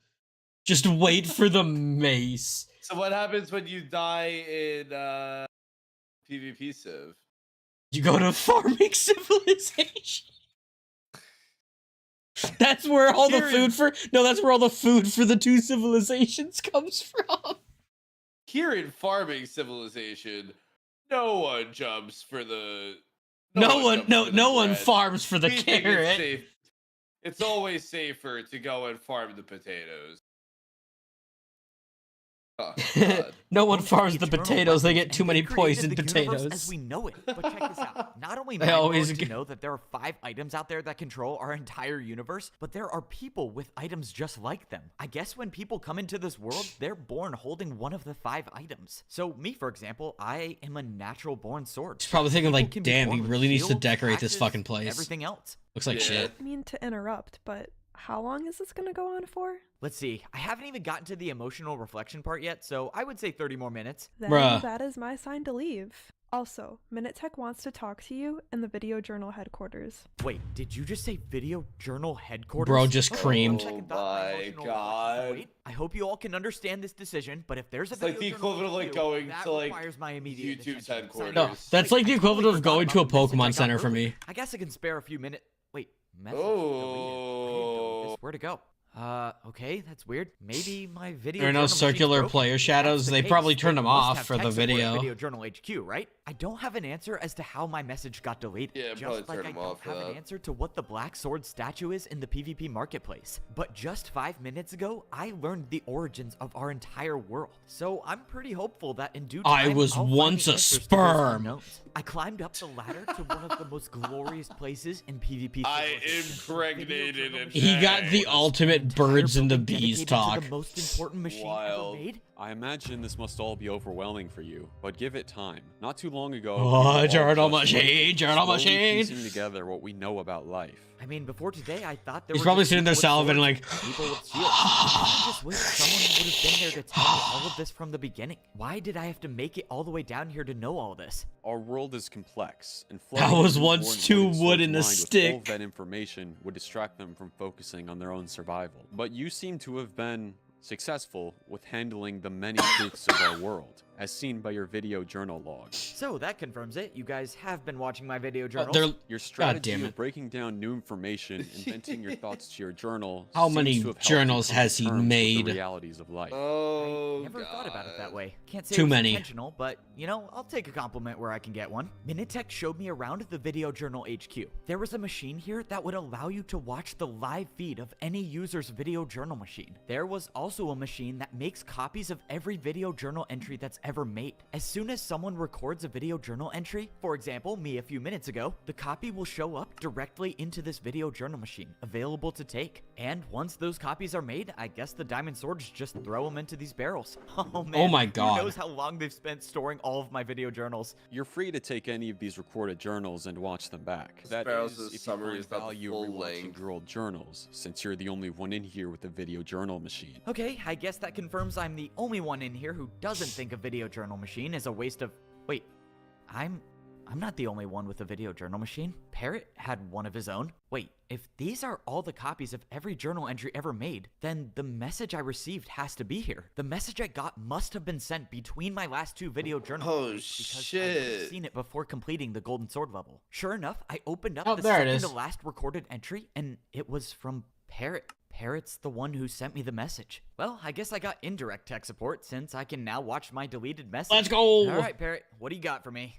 Just wait for the mace. So what happens when you die in PvP Civ? You go to farming civilization. That's where all the food for that's where all the food for the 2 civilizations comes from. Here in farming civilization, no one jumps for the No one jumps for the bread. farms for the We think carrot. It's always safer to go and farm the potatoes. Oh, God. No one farms the Eternal potatoes, they weapons, get and too many created poisoned the universe potatoes. as we know it. But check this out. Not only They mind always blowing to get- know that there are 5 items out there that control our entire universe, but there are people with items just like them. I guess when people come into this world, they're born holding one of the 5 items. So me, for example, I am a natural born sword. He's probably thinking People like, can be damn, born he with really needs to shields, decorate this axes, fucking and place. everything else. Looks like shit. I mean to interrupt, but how long is this gonna go on for? Let's see. I haven't even gotten to the emotional reflection part yet, so I would say 30 more minutes. Then Bruh. that is my sign to leave. Also, Minutech wants to talk to you in the Video Journal headquarters. Wait, did you just say Video Journal headquarters? Bro just creamed. Oh my god. Wait, I hope you all can understand this decision, but if there's a It's like the Video Journal equivalent of like HQ, going that to like requires my immediate YouTube's attention. headquarters. No, that's like the equivalent of going to a Pokemon Center for me. I guess I can spare a few minutes. Wait, message Oh. where to go? Okay, that's weird. Maybe my video. There are no journal machine's circular broken. player If shadows. that's the They case, probably then turned you them must off have for the tech support at video. Video Journal HQ, right? I don't have an answer as to how my message got deleted. Yeah, probably just like turned I them don't off for have an that. answer to what the Black Sword statue is in the PvP marketplace. But just 5 minutes ago, I learned the origins of our entire world. So I'm pretty hopeful that in due time, I was I'll find once the a answers to those sperm. unknowns. I climbed up the ladder to one of the most glorious places in PvP. I civilization. impregnated an He got the egg. ultimate birds and the Dedicated bees to talk. the most important machine Wild. ever made. I imagine this must all be overwhelming for you, but give it time. Not too long ago, Oh, we were all journal just machine, journal slowly machine. piecing together what we know about life. I mean, before today, I thought there He's were probably just sitting there people with salivating swords like, and people with shields. I just wish someone would have been there to tell me all of this from the beginning. Why did I have to make it all the way down here to know all this? Our world is complex, and That flooding was a once newborn two wooden wood sword's and a mind with stick. All of that information would distract them from focusing on their own survival. But you seem to have been successful with handling the many truths of our world, as seen by your video journal logs. So that confirms it. You guys have been watching my video journals. Your God strategy damn of it. breaking down new information and venting your thoughts to your journal. How seems many to have helped journals you come to has he terms with made? The realities of life. Oh, I never thought about it that way. Can't say Too it was many. intentional, but you know, I'll take a compliment where I can get one. Minutech showed me around the Video Journal HQ. There was a machine here that would allow you to watch the live feed of any user's video journal machine. There was also a machine that makes copies of every video journal entry that's ever made. As soon as someone records a video journal entry, for example, me a few minutes ago, the copy will show up directly into this video journal machine, available to take. And once those copies are made, I guess the Diamond Swords just throw them into these barrels. Oh man, Oh my who God. knows how long they've spent storing all of my video journals. You're free to take any of these recorded journals and watch them back. That Barrels is, is if you summaries, find not the value full in rewatching length. your old journals, since you're the only one in here with a video journal machine. Okay, I guess that confirms I'm the only one in here who doesn't think a video journal machine is a waste of... Wait, I'm not the only one with a video journal machine. Parrot had one of his own. Wait, if these are all the copies of every journal entry ever made, then the message I received has to be here. The message I got must have been sent between my last two video journal Oh, entries because I would shit. have seen it before completing the Golden Sword level. Sure enough, I opened up Oh, the there it second is. to last recorded entry, and it was from Parrot. Parrot's the one who sent me the message. Well, I guess I got indirect tech support since I can now watch my deleted message. Let's go. All right, Parrot, what do you got for me?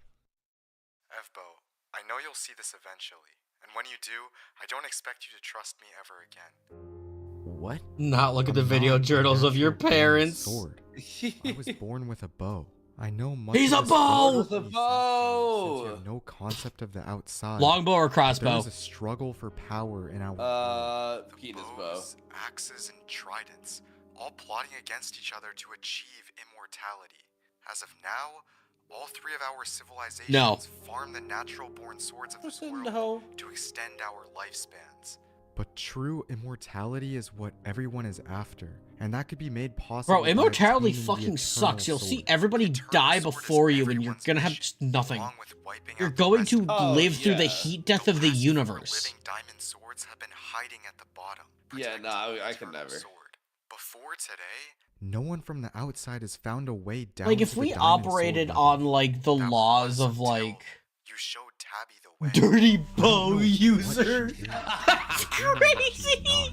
Evbo, I know you'll see this eventually, and when you do, I don't expect you to trust me ever again. What? Not look at the I'm video not a journals of your natural born parents. Sword. I was born with a bow. I know much. He's of a this bow! world With a since bow! you have no concept of the outside. Longbow or There crossbow? is a struggle for power in our world. The Penis bow. bows, axes, and tridents, all plotting against each other to achieve immortality. As of now, all three of our civilizations No. farm the natural-born swords of this Listen, world no. to extend our lifespans. But true immortality is what everyone is after, and that could be made possible. Bro, by immortality obtaining the fucking sucks. Eternal You'll see Sword. everybody The Eternal die Sword is before you, and you're everyone's gonna have wish, just nothing. along with wiping You're out the going rest to of the Oh, live through the yeah. heat death of the rest universe. living diamond swords have been hiding at the bottom. Yeah, protecting no, the I could Eternal never. Sword. Before today, no one from the outside has found a way down. Like, if to the we diamond sword operated level. on, like, the That laws was of, until like, you showed Tabby the way. dirty I bow don't know what user. she is, That's but you know that she's crazy. not.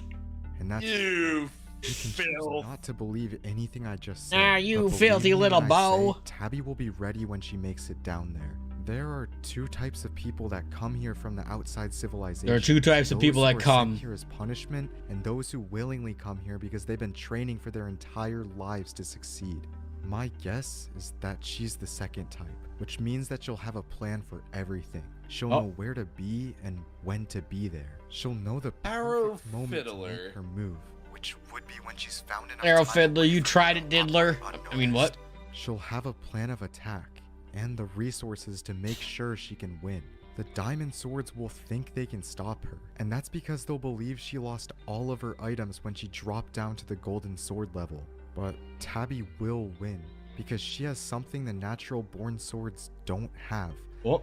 And that's You you can choose filth. not to believe anything I just said. Ah, but you believe filthy me little when I say bow. Tabby will be ready when she makes it down there. There are two types of people that come here from the outside civilization. There are two types of Those people who that are sent come. here as punishment, and those who willingly come here because they've been training for their entire lives to succeed. My guess is that she's the second type, which means that she'll have a plan for everything. She'll Oh. know where to be and when to be there. She'll know the Arrow perfect moment to Fiddler. make her move, which would be when she's found enough Arrow time Fiddler, away you from tried it, everyone Diddler. I mean, what? unnoticed. She'll have a plan of attack and the resources to make sure she can win. The Diamond Swords will think they can stop her, and that's because they'll believe she lost all of her items when she dropped down to the Golden Sword level. But Tabby will win. because she has something the natural born swords don't have. What?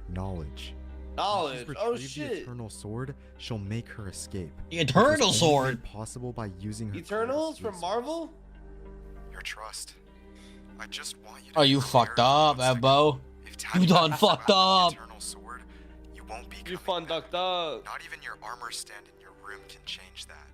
Knowledge. Knowledge. When she's Oh retrieved shit. the Eternal Sword, she'll make her escape. The Eternal This is only Sword? possible by using her Eternals greatest from resource. Marvel? Your trust. I just want you to Oh, you fucked up, Ebbo. You done fucked up. Eternal Sword, you won't be You fun ducked up. Not even your armor stand in your room can change that.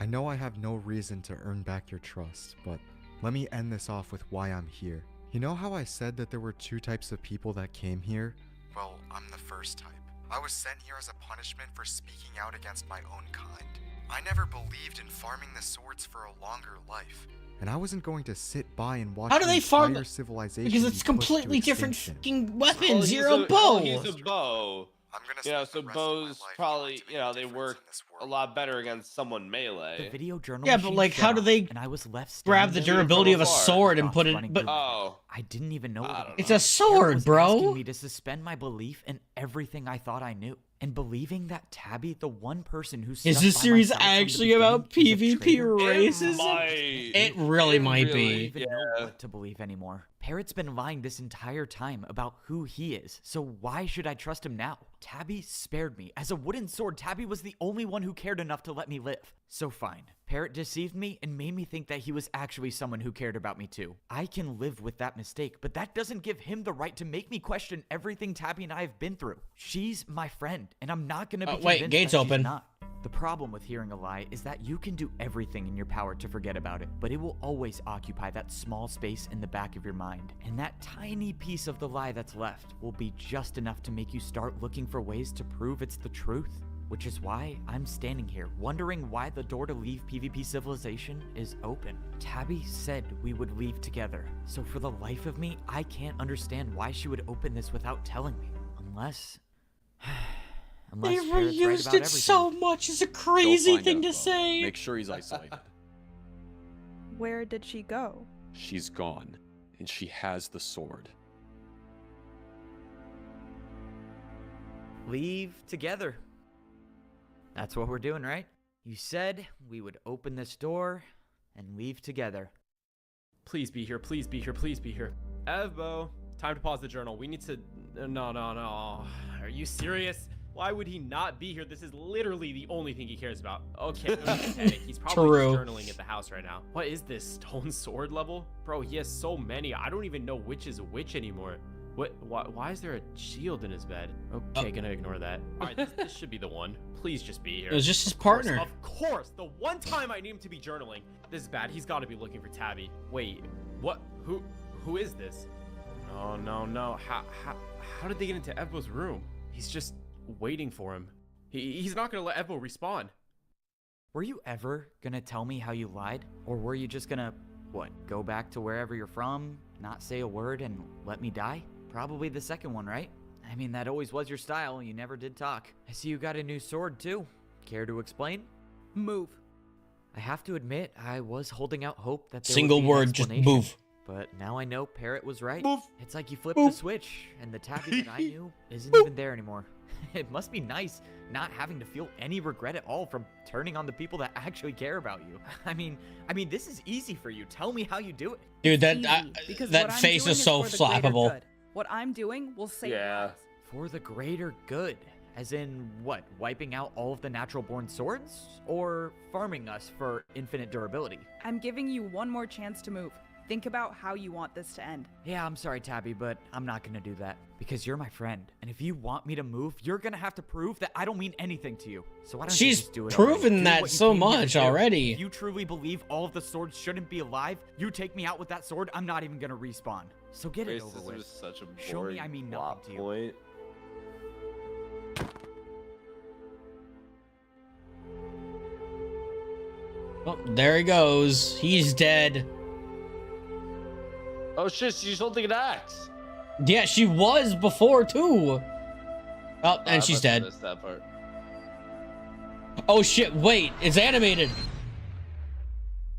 I know I have no reason to earn back your trust, but let me end this off with why I'm here. You know how I said that there were two types of people that came here? Well, I'm the first type. I was sent here as a punishment for speaking out against my own kind. I never believed in farming the swords for a longer life, and I wasn't going to sit by and watch How do the they farm entire it? civilization Because be it's pushed to completely different extinction. fucking weapons. You're a bow. He's a bow. You know, so bows probably, you know, they work a lot better against someone The melee. video journal Yeah, but machine like, how shut do off, they and I was left grab the standing there durability of a from afar. sword and Thoughts put it? running But through my head. Oh. I didn't even know. I what don't it know. it's was. a sword, Parrot was bro. asking me to suspend my belief in everything I thought I knew, and believing that Tabby, the one person who Is stuck this by my series side from the actually about beginning, is a PvP traitor. racism? It really might I don't be. even know what to believe anymore. Parrot's been lying this entire time about who he is, so why should I trust him now? Tabby spared me. As a wooden sword, Tabby was the only one who cared enough to let me live. So fine. Parrot deceived me and made me think that he was actually someone who cared about me too. I can live with that mistake, but that doesn't give him the right to make me question everything Tabby and I have been through. She's my friend, and I'm not gonna be wait, convinced gate's that open. she's not. The problem with hearing a lie is that you can do everything in your power to forget about it, but it will always occupy that small space in the back of your mind. And that tiny piece of the lie that's left will be just enough to make you start looking for ways to prove it's the truth. Which is why I'm standing here, wondering why the door to leave PvP Civilization is open. Tabby said we would leave together, so for the life of me, I can't understand why she would open this without telling me. Unless... They Parrot's right reused about it everything. so much. It's a Go crazy find thing to Ebbo. say. Make sure he's isolated. Where did she go? She's gone, and she has the sword. Leave together. That's what we're doing, right? You said we would open this door and leave together. Please be here. Please be here. Please be here. Evbo, time to pause the journal. We need to... No. Are you serious? Why would he not be here? This is literally the only thing he cares about. Okay, don't panic. He's probably True. just journaling at the house right now. What is this, stone sword level? Bro, he has so many. I don't even know which is which anymore. What? Why is there a shield in his bed? Okay, gonna ignore that. All right, this should be the one. Please just be here. It was just his Of course, partner. Of course, the one time I need him to be journaling. This is bad. He's got to be looking for Tabby. Wait, what? Who is this? No. How did they get into Ebbo's room? He's just waiting for him. He's not gonna let Ebbo respawn. Were you ever gonna tell me how you lied? Or were you just gonna, what, go back to wherever you're from, not say a word, and let me die? Probably the second one, right? I mean, that always was your style. You never did talk. I see you got a new sword, too. Care to explain? Move. I have to admit, I was holding out hope that there Single would be an word, just explanation. move. But now I know Parrot was right. Move. It's like you flipped Move. the switch, and the Tabby that I knew isn't even there anymore. It must be nice not having to feel any regret at all from turning on the people that actually care about you. I mean, this is easy for you. Tell me how you do it. Dude, that Easy, because that what I'm face doing is so for the greater slappable. good. What I'm doing will save lives. For the greater good. As in, what, wiping out all of the natural born swords? Or farming us for infinite durability? I'm giving you one more chance to move. Think about how you want this to end. Yeah, I'm sorry, Tabby, but I'm not gonna do that. Because you're my friend. And if you want me to move, you're gonna have to prove that I don't mean anything to you. So why don't you She's just do it proven already? Do that what you so came here to much do. already. If you truly believe all of the swords shouldn't be alive, you take me out with that sword, I'm not even gonna respawn. So get it over Racism with. is such a Show me I mean nothing to you. point. Oh, there he goes. He's dead. Oh shit, she's holding an axe. Yeah, she was before too. Oh, and she's dead. Missed that part. Oh shit! Wait, it's animated.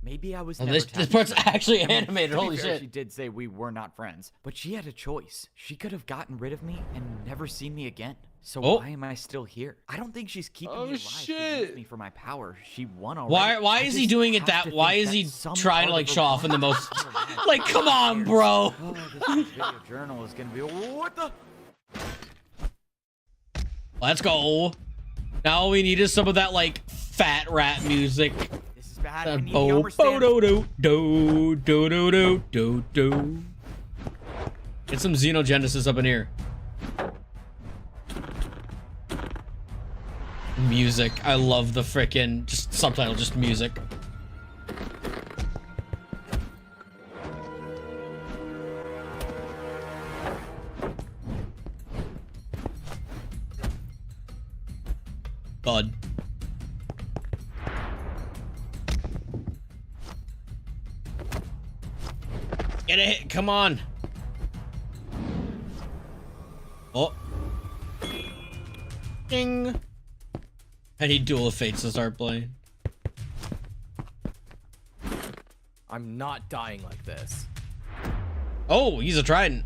Maybe I was Oh, never this Tabby's part's friend. actually I mean, animated, to be holy fair, shit. She did say we were not friends, but she had a choice. She could have gotten rid of me and never seen me again. So Oh. why am I still here? I don't think she's keeping me alive to use me for my power. She won already. Why I is he just doing it have that? to Why think is he that some trying to part like of show her off in the brain- most? Like, come on, bro. Oh, this video journal is gonna be what the? Let's go. Now all we need is some of that like fat rat music. This is bad. I need the Bo armor stand. do do do do do do do do. Get some Xenogenesis up in here. Music. I love the frickin' just subtitle, just music. Bud. Get a hit, come on. Oh. Ding. I need Duel of Fates to start playing. I'm not dying like this. Oh, he's a trident.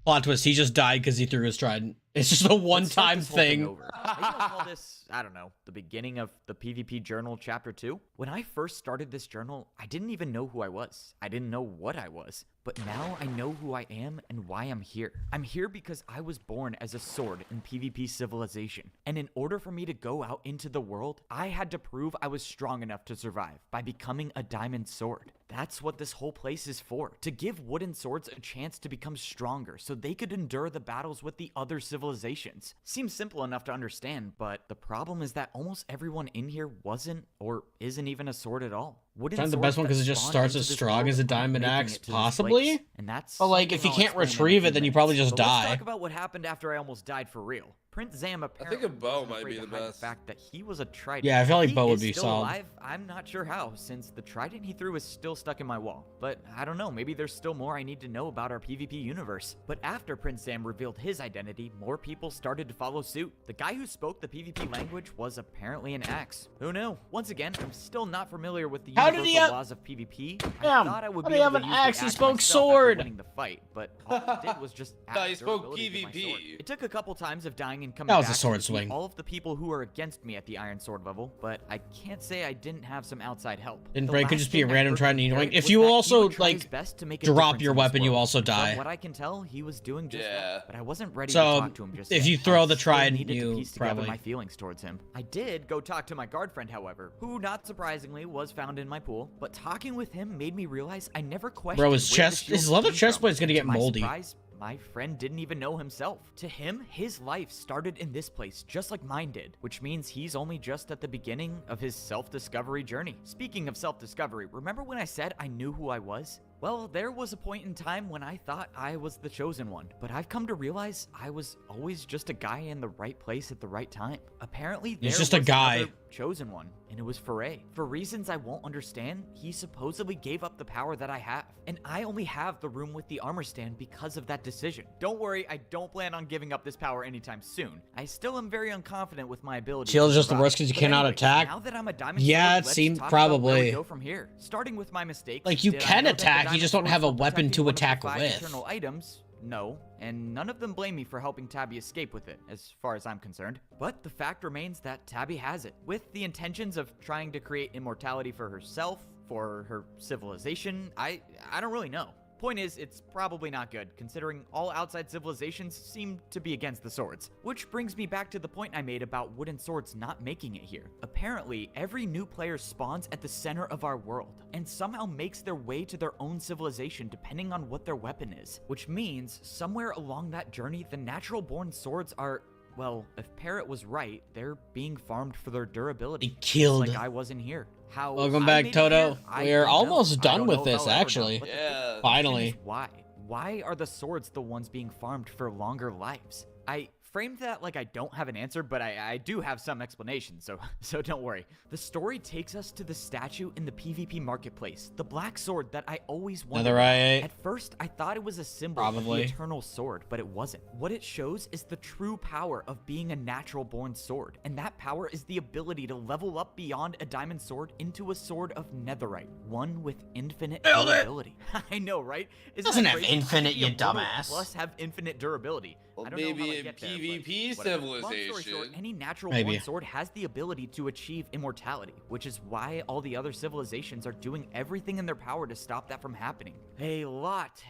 Plot twist, he just died because he threw his trident. It's just a one-time thing. Over. Maybe I'll call this, I don't know, the beginning of the PvP Journal Chapter 2. When I first started this journal, I didn't even know who I was. I didn't know what I was. But now I know who I am and why I'm here. I'm here because I was born as a sword in PvP Civilization. And in order for me to go out into the world, I had to prove I was strong enough to survive by becoming a diamond sword. That's what this whole place is for. To give wooden swords a chance to become stronger so they could endure the battles with the other civilizations. Seems simple enough to understand, but the problem is that almost everyone in here wasn't or isn't even a sword at all. It's not the best one because it just starts as strong as a diamond axe, possibly. And that's but like, if you can't retrieve it, then you probably just die. Let's talk about what happened after I almost died for real. Prince Zam apparently I think a bow might be the best. The fact that he was a trident. Yeah, I feel like He bow would is be still solid. alive. I'm not sure how, since the trident he threw is still stuck in my wall. But I don't know, maybe there's still more I need to know about our PvP universe. But after Prince Zam revealed his identity, more people started to follow suit. The guy who spoke the PvP language was apparently an axe. Who knew? Once again, I'm still not familiar with the How did universal he have- laws of PvP. Damn, I thought I would how be did he able have to an use the axe? He axe spoke myself after sword. winning the fight, but all he did was just No, add he spoke durability to my sword. PvP. It took a couple times of dying and coming That was back a sword to defeat swing. all of the people who are against me at the Iron Sword level, but I can't say I didn't have some outside help. Didn't The break, could last just be a thing I random heard trident from you Barrett doing. If was you that he also, would try his like, best to make a drop difference your in this weapon, you world. also From die. what I can tell, he was doing just Yeah. that, but I wasn't ready So, to talk to him just if yet. you throw I the still trident, needed to you piece together probably- my feelings towards him. I did go talk to my guard friend, however, who, not surprisingly, was found in my pool, but talking with him made me realize I never questioned Bro, his where the chest, shield his leather came chest from. plate's gonna To get my moldy. surprise, my friend didn't even know himself. To him, his life started in this place, just like mine did, which means he's only just at the beginning of his self-discovery journey. Speaking of self-discovery, remember when I said I knew who I was? Well, there was a point in time when I thought I was the chosen one, but I've come to realize I was always just a guy in the right place at the right time. Apparently, there He's just a was guy. another chosen one, and it was Foray. For reasons I won't understand, he supposedly gave up the power that I have, and I only have the room with the armor stand because of that decision. Don't worry, I don't plan on giving up this power anytime soon. I still am very unconfident with my ability. Shield's to just the survive. worst 'cause you But cannot anyway, attack. Now that I'm a diamond Yeah, sword, it let's seemed talk about where we probably. go from here. Starting with my mistakes. Like, you did I can know that the attack, you diamond just don't swords have a were weapon protecting to one of the attack 5 with. Eternal items. No, and none of them blame me for helping Tabby escape with it, as far as I'm concerned. But the fact remains that Tabby has it, with the intentions of trying to create immortality for herself, for her civilization. I don't really know. Point is, it's probably not good, considering all outside civilizations seem to be against the swords. Which brings me back to the point I made about wooden swords not making it here. Apparently, every new player spawns at the center of our world, and somehow makes their way to their own civilization depending on what their weapon is. Which means, somewhere along that journey, the natural-born swords are... Well, if Parrot was right, they're being farmed for their durability. He killed. Just like I wasn't here. How Welcome I back, made it Toto. here, I We're don't know. almost I done don't with know if this, I'll ever know. actually. But the Yeah. question Finally. is why? Why are the swords the ones being farmed for longer lives? I framed that like I don't have an answer, but I do have some explanation, so don't worry. The story takes us to the statue in the PvP marketplace, the black sword that I always wanted. Netherite. At first, I thought it was a symbol of the eternal sword, but it wasn't. What it shows is the true power of being a natural-born sword, and that power is the ability to level up beyond a diamond sword into a sword of netherite, one with infinite durability. I know, right? Doesn't have infinite, you dumbass. Plus have infinite durability. Well, I don't know how maybe I in get there, PvP but whatever. Long story civilization. short, any natural Maybe. born sword has the ability to achieve immortality, which is why all the other civilizations are doing everything in their power to stop that from happening. A lot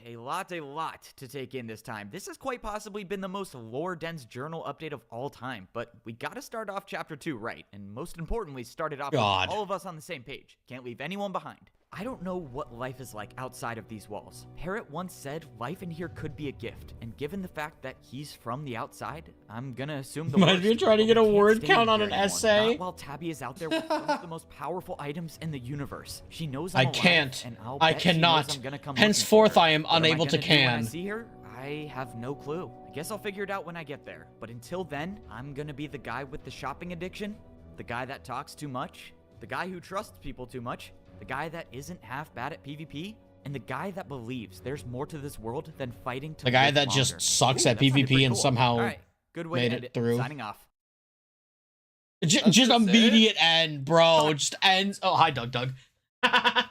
to take in this time. This has quite possibly been the most lore-dense journal update of all time, but we gotta start off chapter 2 right, and most importantly, start it off with all of us on the same page. Can't leave anyone behind. I don't know what life is like outside of these walls. Parrot once said life in here could be a gift, and given the fact that he's from the outside, I'm gonna assume the Might be worst, trying to but get we a can't word stay count in on here an anymore. essay. Not while Tabby is out there with one of the most powerful items in the universe. She knows I I'm alive, can't. and I'll I bet she knows cannot. I'm gonna come Henceforth, looking for her. I am What am unable to gonna do when I can. see her? I have no clue. I guess I'll figure it out when I get there. But until then, I'm gonna be the guy with the shopping addiction, the guy that talks too much, the guy who trusts people too much, the guy that isn't half bad at PvP, and the guy that believes there's more to this world than fighting to The guy live that longer. just sucks at that sounded PvP pretty and cool. somehow All right, good way made to end it through. Signing off. Just immediate end, bro. Just ends. Oh, hi, Doug. I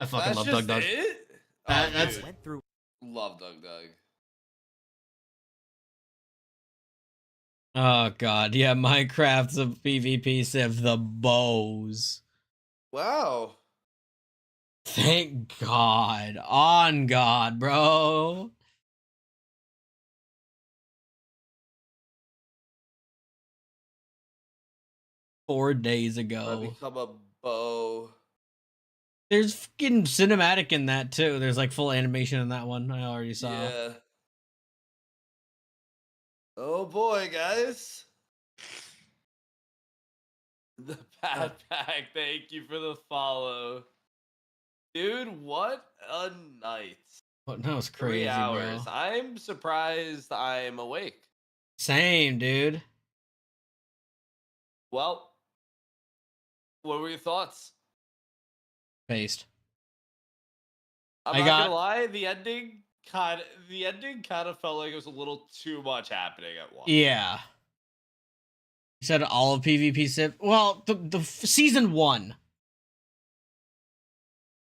fucking love Doug. It? That's went through. Love Doug. Oh god, yeah, Minecraft's a PvP civ, the bows. Wow. Thank God. On God, bro. Four days I ago. become a bow. There's fucking cinematic in that too. There's like full animation in that one. I already saw. Yeah. Oh boy, guys. The Pat Pack, thank you for the follow. Dude, what a night. What? That was 3 crazy, hours. bro. I'm surprised I'm awake. Same, dude. Well, what were your thoughts? Based. I'm I not got- gonna lie, the ending kind of felt like it was a little too much happening at once. Yeah. You said all of PvP civ. Well, the season 1.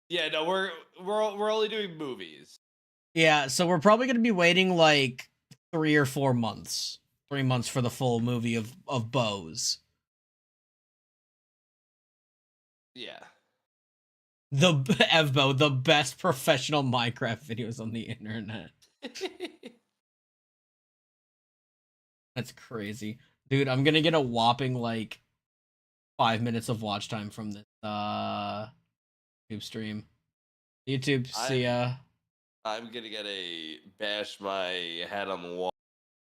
Yeah, no, we're only doing movies. Yeah, so we're probably gonna be waiting like 3 or 4 months. 3 months for the full movie of bows. Yeah. The Evbo, the best professional Minecraft videos on the internet. That's crazy. Dude, I'm gonna get a whopping like 5 minutes of watch time from this YouTube stream. YouTube, see ya. I'm gonna get a bash my head on the wall.